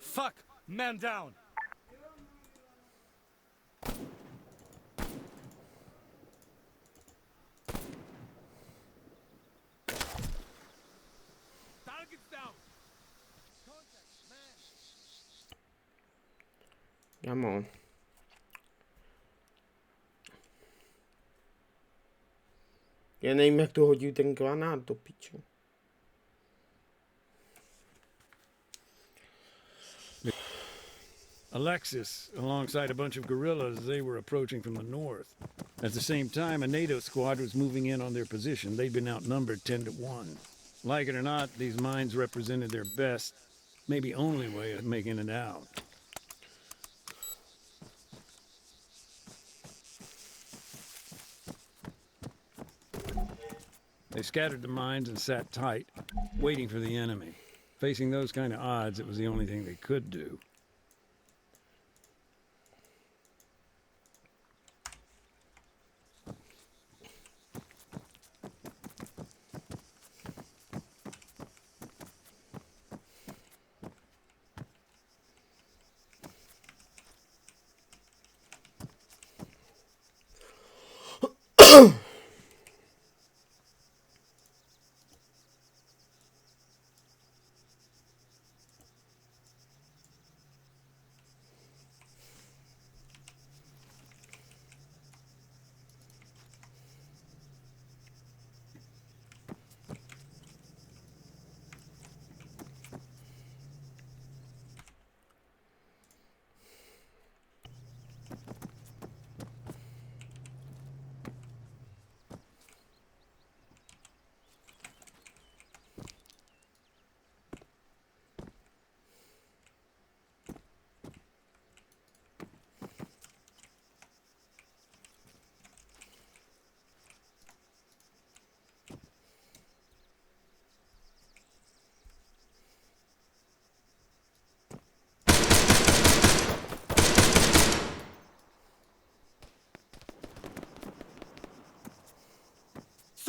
Fuck! Man down! Target's down! Come on. Já nevím, jak to hodil ten granát do piče. Alexis, alongside a bunch of guerrillas, they were approaching from the north. At the same time, a NATO squad was moving in on their position. They'd been outnumbered 10-1. Like it or not, these mines represented their best, maybe only way of making it out. They scattered the mines and sat tight, waiting for the enemy. Facing those kind of odds, it was the only thing they could do.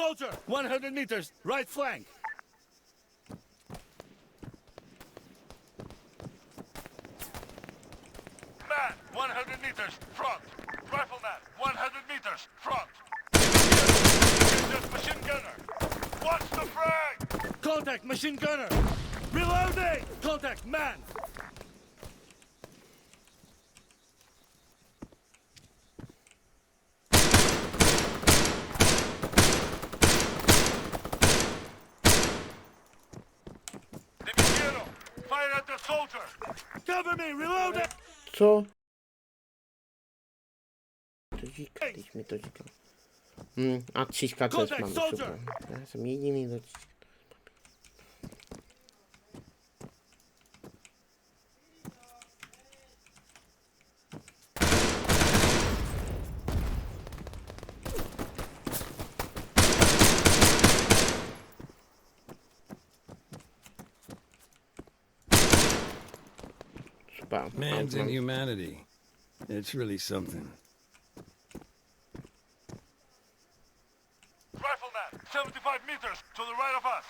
soldier! 100 meters, right flank. Man, 100 meters, front. Rifleman, 100 meters, front. Just machine gunner. Watch the frag! Contact machine gunner! Reloading! Contact man! Divisional! Fire at the soldier! Cover me! Reloading! Co? To říká, teď mi to říká. A 3 test mám, super. Já jsem jediný do 3. Man's inhumanity. It's really something. Rifleman, 75 meters to the right of us.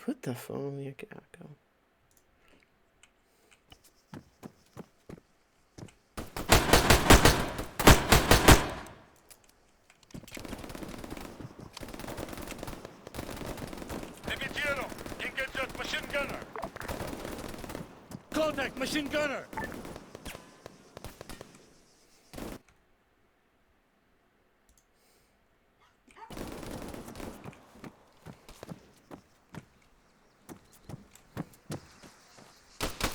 What the fuck, jak jako. Divisional, engage that machine gunner. Contact machine gunner.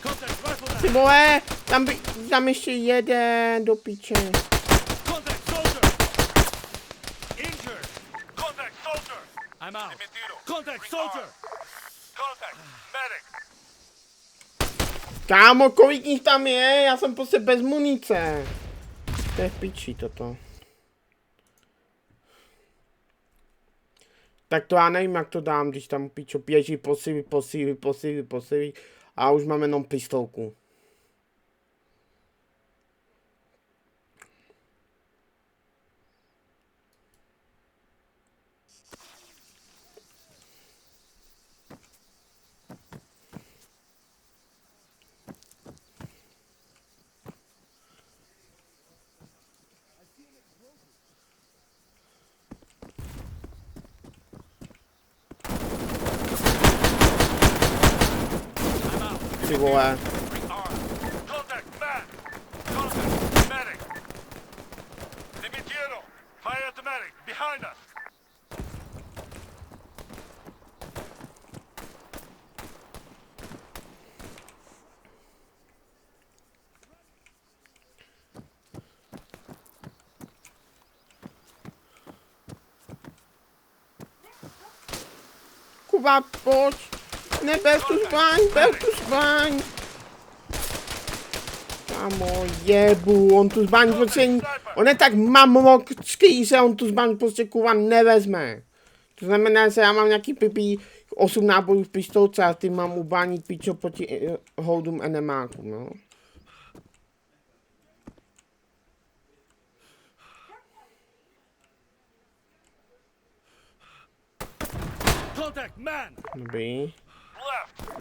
Contact rifleman. Ty vole, tam ještě jeden do piče. Contact soldier. Injured. Contact soldier. I'm out. Contact soldier. Contact medic. Kámo, kolik jich tam je? Já jsem prostě bez munice. To je v piči toto. Tak to já nevím, jak to dám, když tam pičo běží posílí a už mám jenom pistolku. Ty vole. Contact man. Contact medic. Divisional, fire at the medic behind us. Kuba, pojď. Neber tu zbraň, ber tu zbraň. Kámo, jebu, on tu zbraň prostě, on je tak mamlocký, že on tu zbraň prostě kuva nevezme. To znamená, že já mám nějaký pipí 8 nábojů v pistolce a ty mám ubánit pičo proti holdům enemákům, no. Contact man. Dobrý. Left.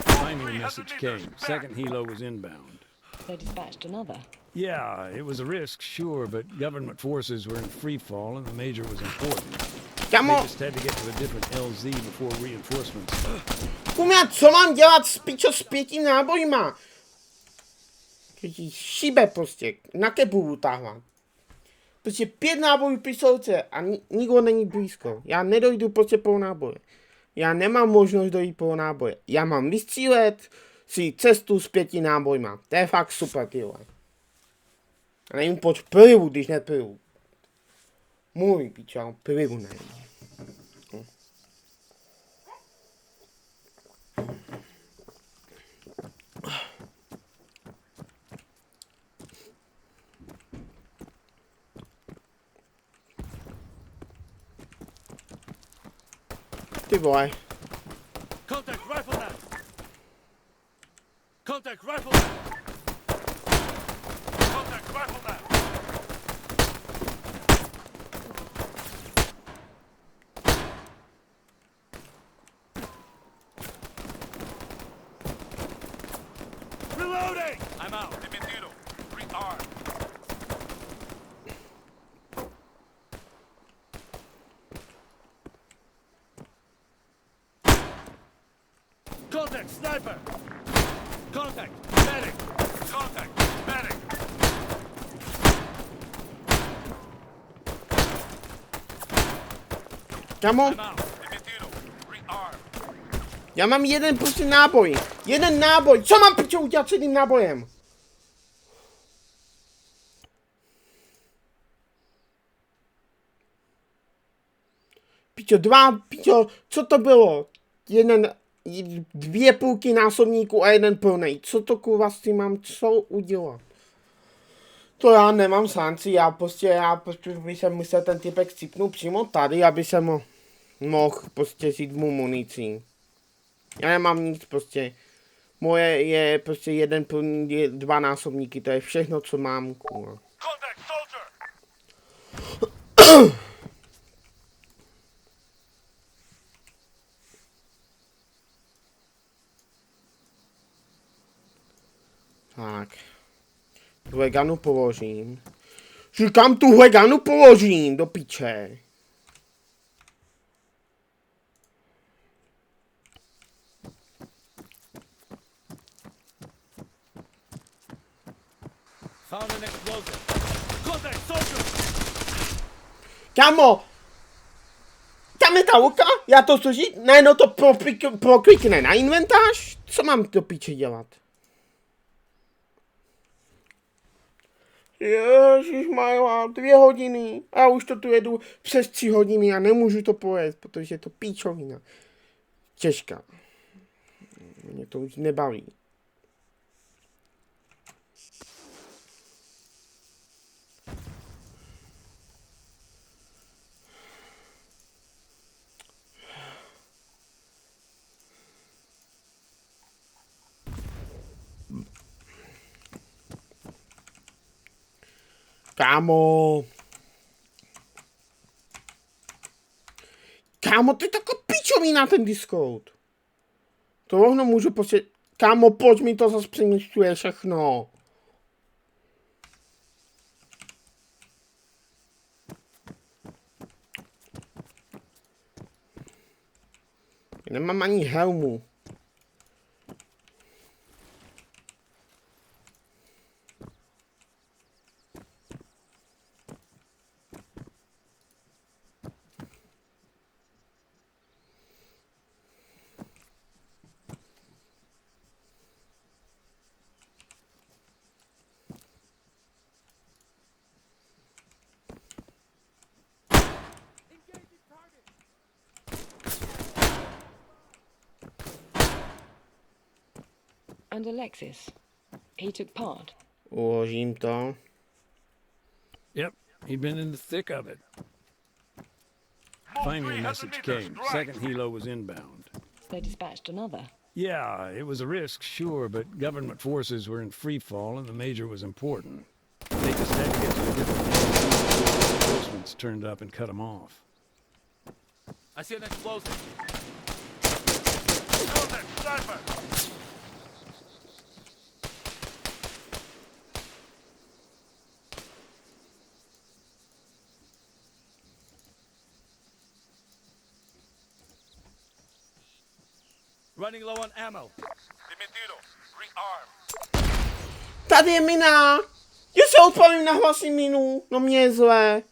Finally, a message came. Second helo was inbound. They dispatched another. Yeah, it was a risk, sure, but government forces were in free fall and the major was important. Kámo, They just had to get to a different LZ before reinforcements. Kumě, co mám dělat s pičo s 5 nábojima? Šibe prostě, na kebu utáhla. Prostě 5 nábojů v pistolce a nikdo není blízko. Já nedojdu prostě po náboje. Já nemám možnost dojít po náboje. Já mám vystřílet si cestu s 5 nábojma. To je fakt super, ty vole. A nevím, proč plivu, když neplivu. Můj pičo, plivu nevím. Ty vole. Contact rifleman! Contact rifleman! Contact rifleman! Reloading! I'm out. Dimitido. Rearm. Contact sniper! Contact medic! Contact medic! Kámo, I'm out. Dimitido. Rearm. já mám jeden prostě náboj. Jeden náboj. Co mám pičo udělat s jedním nábojem? Pičo, co to bylo? Dvě půlky násobníku a jeden plnej. Co to kurva s tím mám co udělat? To já nemám šanci, já prostě bych se musel ten typek cipnout přímo tady, aby jsem mohl prostě vzít mu munici. Já nemám nic prostě. Moje je prostě jeden plný, dva násobníky, to je všechno, co mám, kurva. Contact soldier! Tak. Tuhle ganu položím. Říkám, tuhle ganu položím do piče. Found an explosive. Contact soldier! Kámo! Tam je ta luka, já to složím, najednou to proklikne na inventář. Co mám do piče dělat? Ježišmarja, 2 hodiny. A já už to tu jedu přes 3 hodiny a nemůžu to pojet, protože je to píčovina. Těžká. Mě to už nebaví. Kámo, to je taková pičovina ten Discord. To rovno můžu prostě... Kámo, pojď mi to zase přemýšluje všechno. Nemám ani helmu. And Alexis, he took part. Uložím to. Yep, he'd been in the thick of it. Finally, a message came. Second helo was inbound. They dispatched another. Yeah, it was a risk, sure, but government forces were in free fall and the major was important. They just had to get to a different place. Reinforcements turned up and cut them off. I see an explosive. Contact sniper! Running low on ammo. Dimitido. Rearm. Tady je mina! Já se odpalím na hlasy minu. No mě je zlé.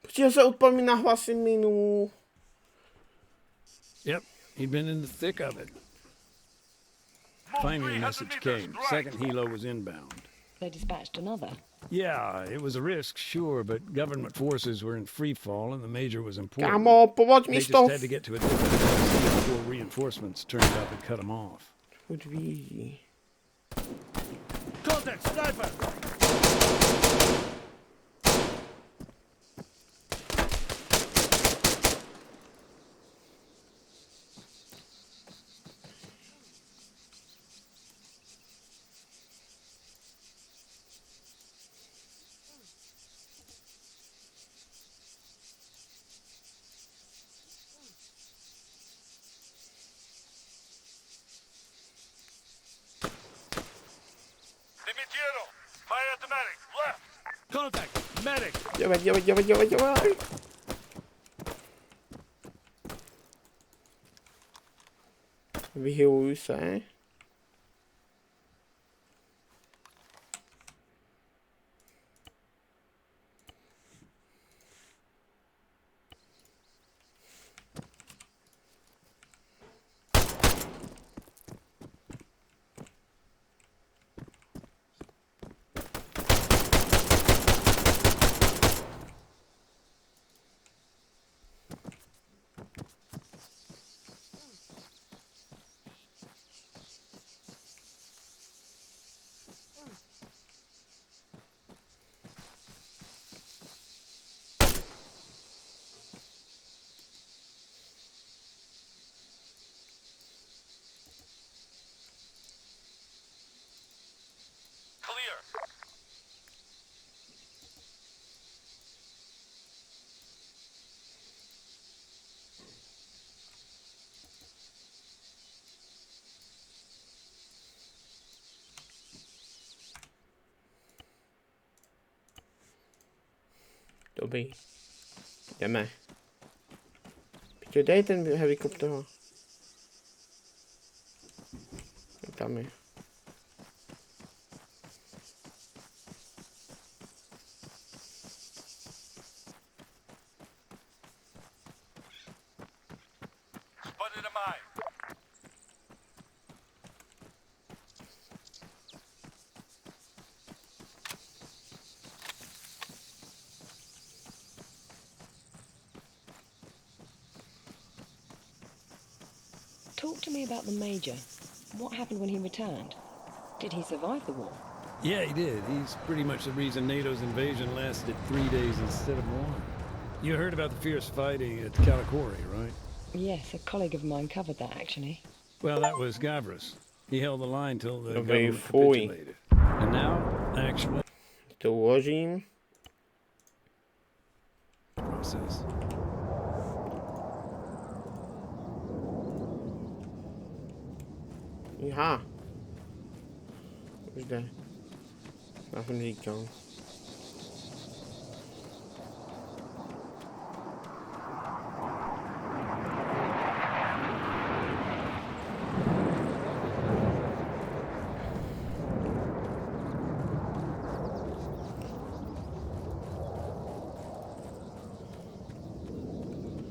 Protože se odpalím na hlasy minu. Yep, he'd been in the thick of it. Finally, a message came. Second helo was inbound. They dispatched another. Yeah, it was a risk, sure, but government forces were in free fall and the major was important. Kámo, pomoď mi They s tou... just had to get to a different place. before reinforcements turned up and cut them off. Would be Contact, sniper! Dimitiero! Fire at the medic! Left! Contact! Medic! Давай. Vyhyluju se. Clear! Dobrý. Jdeme. Pičo, dej ten helikopter. Tam je. Spotted a mine. Talk to me about the Major. What happened when he returned? Did he survive the war? Yeah, he did. He's pretty much the reason NATO's invasion lasted 3 days instead of 1. You heard about the fierce fighting at Kalikori, right? Yes, a colleague of mine covered that, actually. Well, that was Gavras. He held the line till the Very government fully. capitulated. And now, actually, Dołożim. process. Aha. Už jde. Já jsem říkal.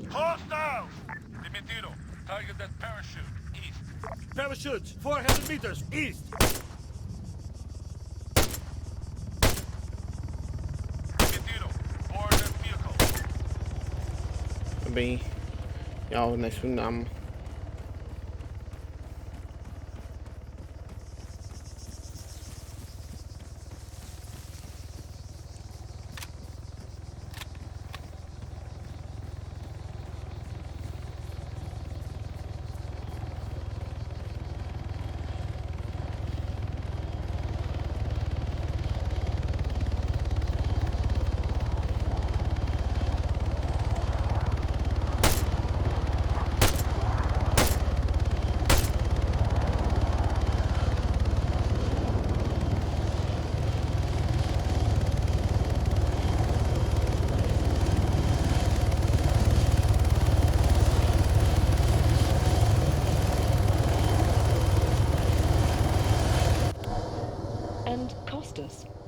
Hostiles! Dimitiero, target that parachute. East. Parachutes, 400 meters, east! Dimitiero, board that vehicle. Dobrý. Já ho nesundám.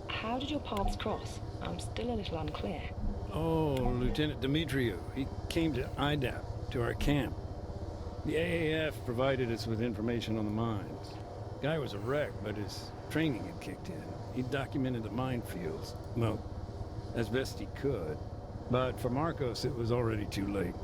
How did your paths cross? I'm still a little unclear. Oh, Lieutenant Demetriou. He came to IDAP, to our camp. The AAF provided us with information on the mines. Guy was a wreck, but his training had kicked in. He documented the minefields. Well, as best he could. But for Marcos, it was already too late.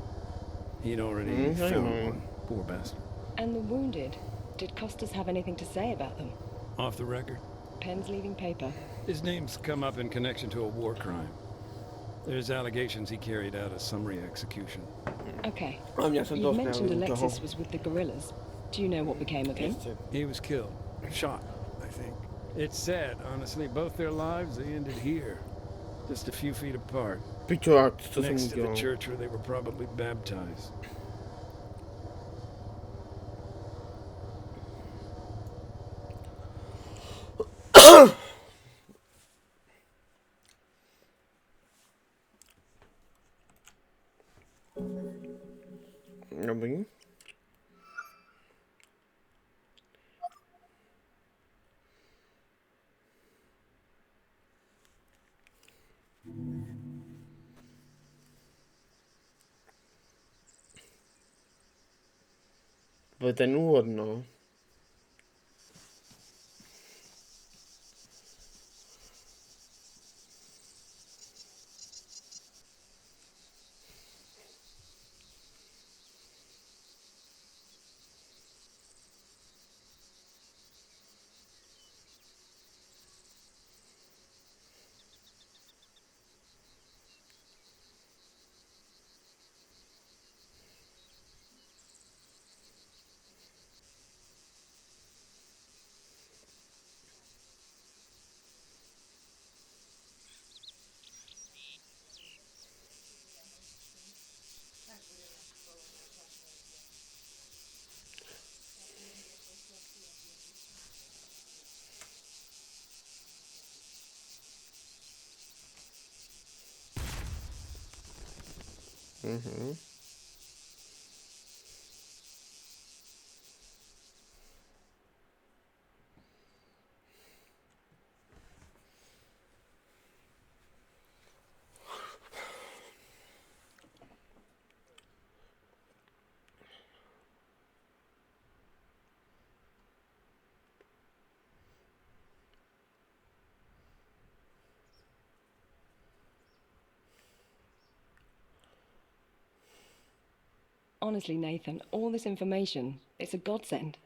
He'd already found one. Poor bastard. And the wounded? Did Costas have anything to say about them? Off the record? Pen's leaving paper. His name's come up in connection to a war crime. There's allegations he carried out a summary execution. Okay. Ja jsem You to mentioned směl u toho. Alexis was with the guerrillas. Do you know what became of him? He was killed. Shot, I think. It's sad, honestly. Both their lives, they ended here. Just a few feet apart. Pičovák, co jsem Next to the udělal. church where they were probably baptized. Dobrý. To je ten úvod, no. Mhm. Honestly, Nathan, all this information, it's a godsend.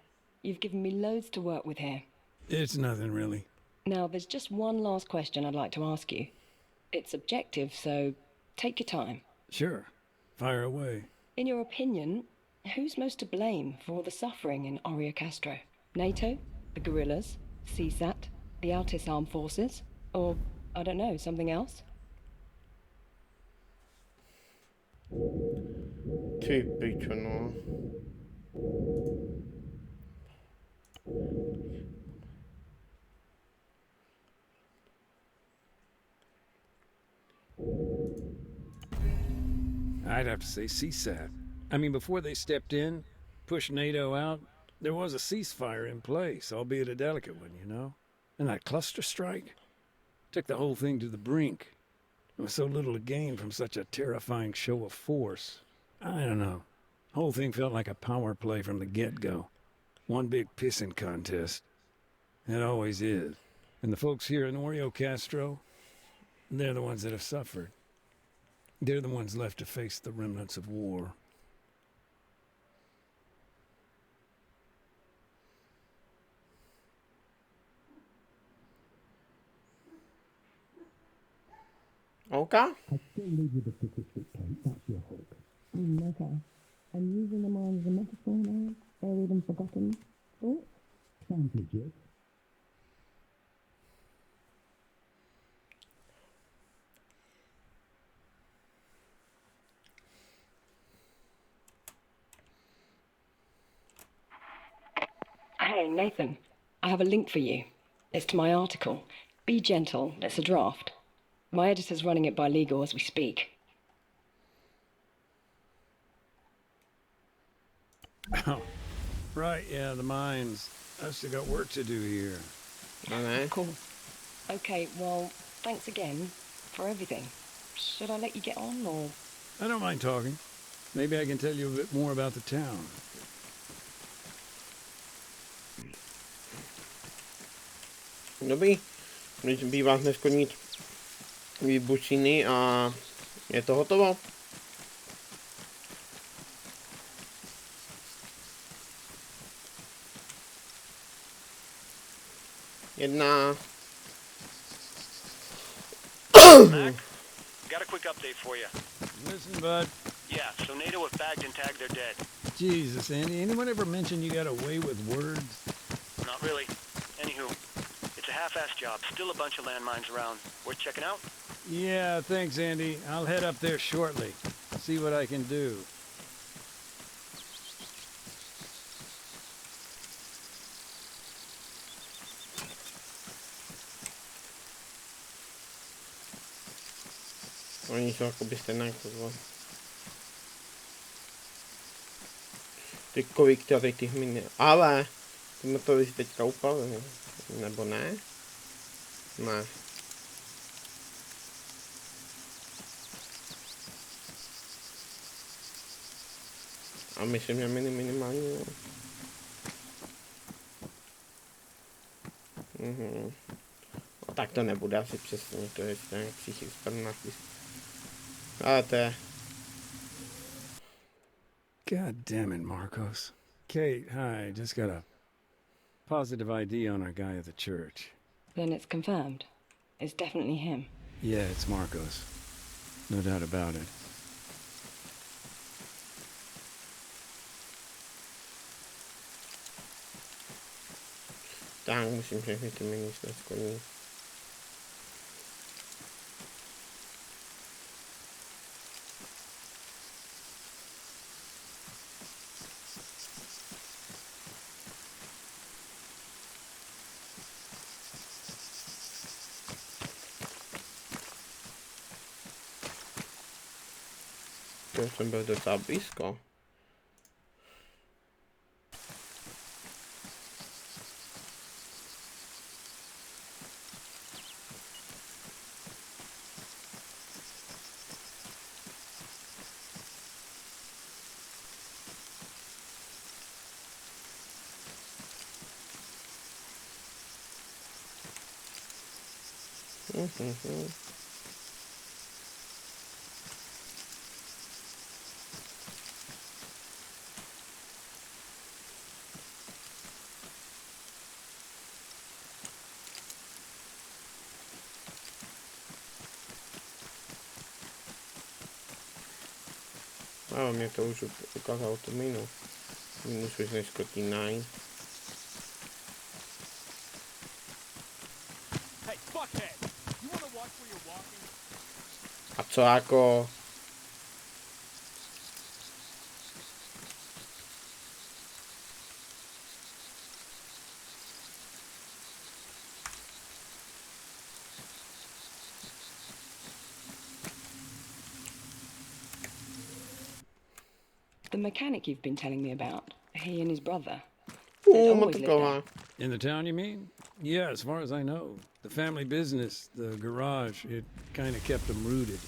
You've given me loads to work with here. It's nothing, really. Now, there's just one last question I'd like to ask you. It's subjective, so take your time. Sure. Fire away. In your opinion, who's most to blame for all the suffering in Oria Castro? NATO? The guerrillas? CSAT? The Altis Armed Forces? Or, I don't know, something else? Ty pičo, no. I'd have to say CSAT. I mean, before they stepped in, pushed NATO out, there was a ceasefire in place, albeit a delicate one, you know? And that cluster strike took the whole thing to the brink. There was so little to gain from such a terrifying show of force. I don't know. The whole thing felt like a power play from the get-go. One big pissing contest. It always is. And the folks here in Orio Castro, they're the ones that have suffered. They're the ones left to face the remnants of war. Okay. I still leave you the statistics, Kate. That's your hook. Okay. I'm using them all as a metaphor now. Buried and forgotten thoughts. Sounds legit. Hey, Nathan, I have a link for you. It's to my article. Be gentle, it's a draft. My editor's running it by legal as we speak. Oh, right, yeah, the mines. I've still got work to do here. Alright. Cool. Okay, well, thanks again for everything. Should I let you get on, or...? I don't mind talking. Maybe I can tell you a bit more about the town. Dobrý. Teď bývá hned skonit výbušiny a je to hotovo. 1. Mac, got a quick update for you. Listen, bud. Yeah, so NATO have bagged and tagged their dead. Jesus, Andy, anyone ever mention you got a way with words? Not really. Anywho, it's a half-assed job. Still a bunch of landmines around. Worth checking out? Yeah, thanks, Andy. I'll head up there shortly. See what I can do. Oni jsou jako by stejné kurva. Ty kolik tady těch min... Ale! Ty motory si teďka upali. Nebo ne? Ne. A myslím, že minimálně. No, tak to nebude asi přesně, to je nějak psychik spadnatý. Ale to je... God damn it, Marcos. Kate, hi. Just got a positive ID on our guy at the church. Then it's confirmed. It's definitely him. Yeah, it's Marcos. No doubt about it. Tak, musím všechny ty mini skonit. To jsem byl docela blízko. A mě to už ukázalo tu minu. Minus už než 49. A co jako... The mechanic you've been telling me about, he and his brother. They'd always lived there. In the town, you mean? Yeah, as far as I know. The family business, the garage, it kind of kept them rooted.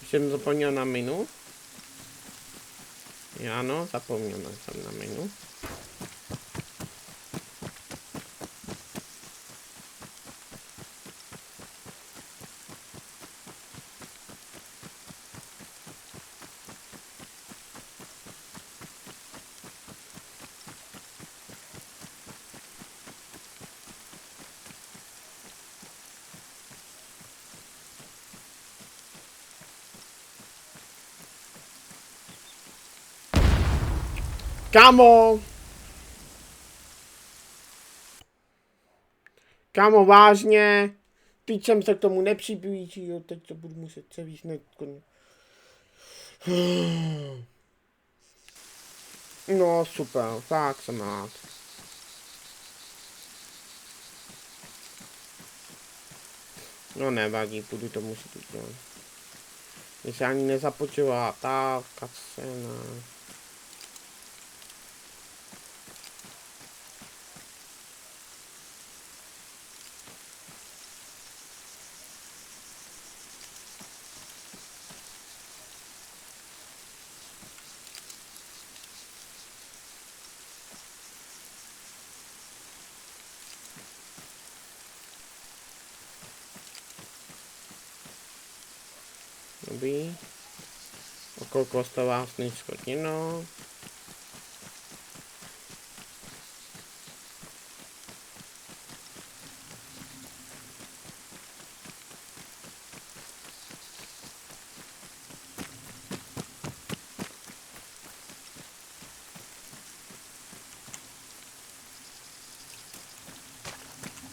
Jsem zapomněl na minu. Ano, zapomněl jsem na minu. Kámo! Kámo, vážně? Teď jsem se k tomu nepřiblížil, teď to budu muset celý hned. No super, tak jsem rád. No nevadí, budu to muset udělat. Mě se ani nezapočila ta kacena. Dobrý. Okolo kostela s schodinou.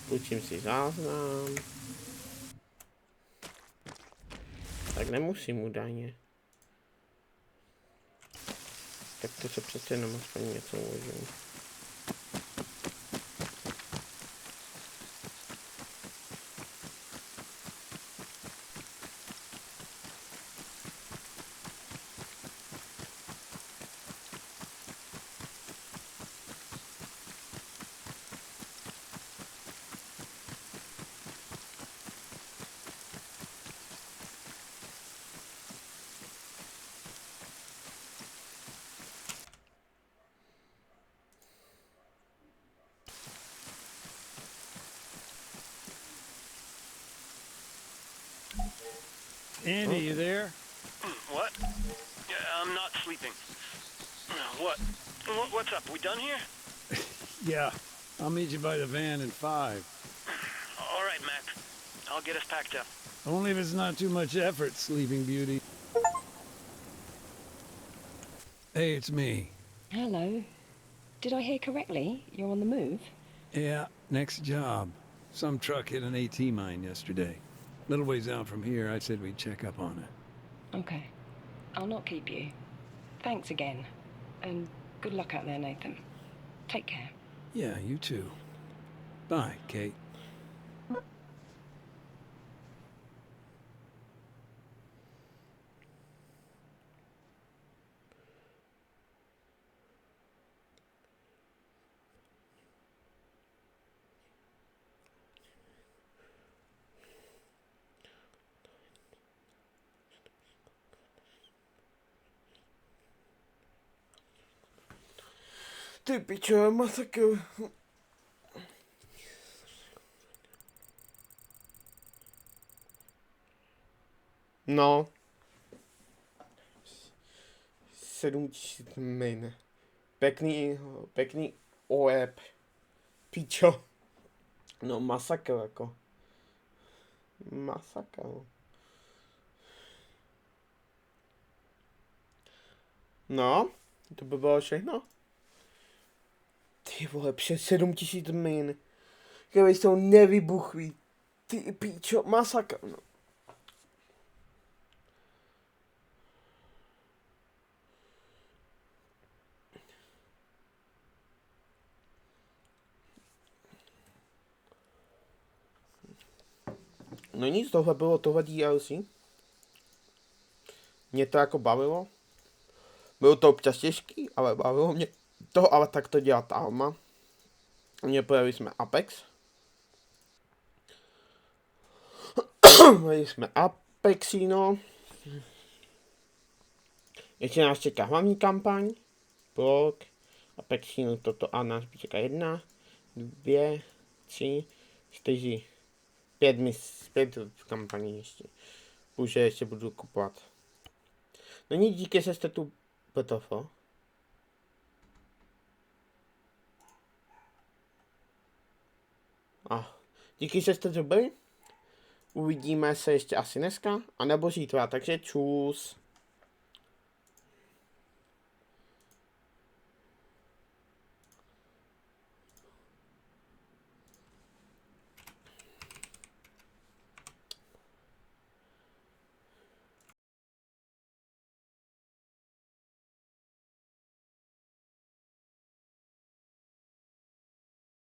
Půjčím si záznam. Tak nemusím údajně. Tak to se přece jenom aspoň něco můžu. Andy, you there? What? Yeah, I'm not sleeping. What's up? We done here? Yeah. I'll meet you by the van in 5. All right, Mac. I'll get us packed up. Only if it's not too much effort, Sleeping Beauty. Hey, it's me. Hello. Did I hear correctly? You're on the move? Yeah, next job. Some truck hit an AT mine yesterday. Little ways out from here, I said we'd check up on it. Okay. I'll not keep you. Thanks again. And good luck out there, Nathan. Take care. Yeah, you too. Bye, Kate. Ty pičo, masakr. No. 7000 min. Pěkný OEP. Pičo. No masakr jako. Masakr. No, to by bylo všechno. Ty vole, přes 7000 min. Kdyby jsou nevybuchlí. Ty píčo, masakr. No. No nic, tohle DLC. Mě to jako bavilo. Bylo to občas těžký, ale bavilo mě to, ale tak to dělat Alma. Mě pojeli jsme Apex. Pojeli jsme Apexino. Ještě nás čeká hlavní kampaň. Blok. Apexino toto a nás čeká 1, 2, 3, 4, 5 kampaní ještě. Už ještě budu kupovat. No nic, díky, že jste tu BTF. Díky, že jste to byli. Uvidíme se ještě asi dneska, anebo zítra, takže čus.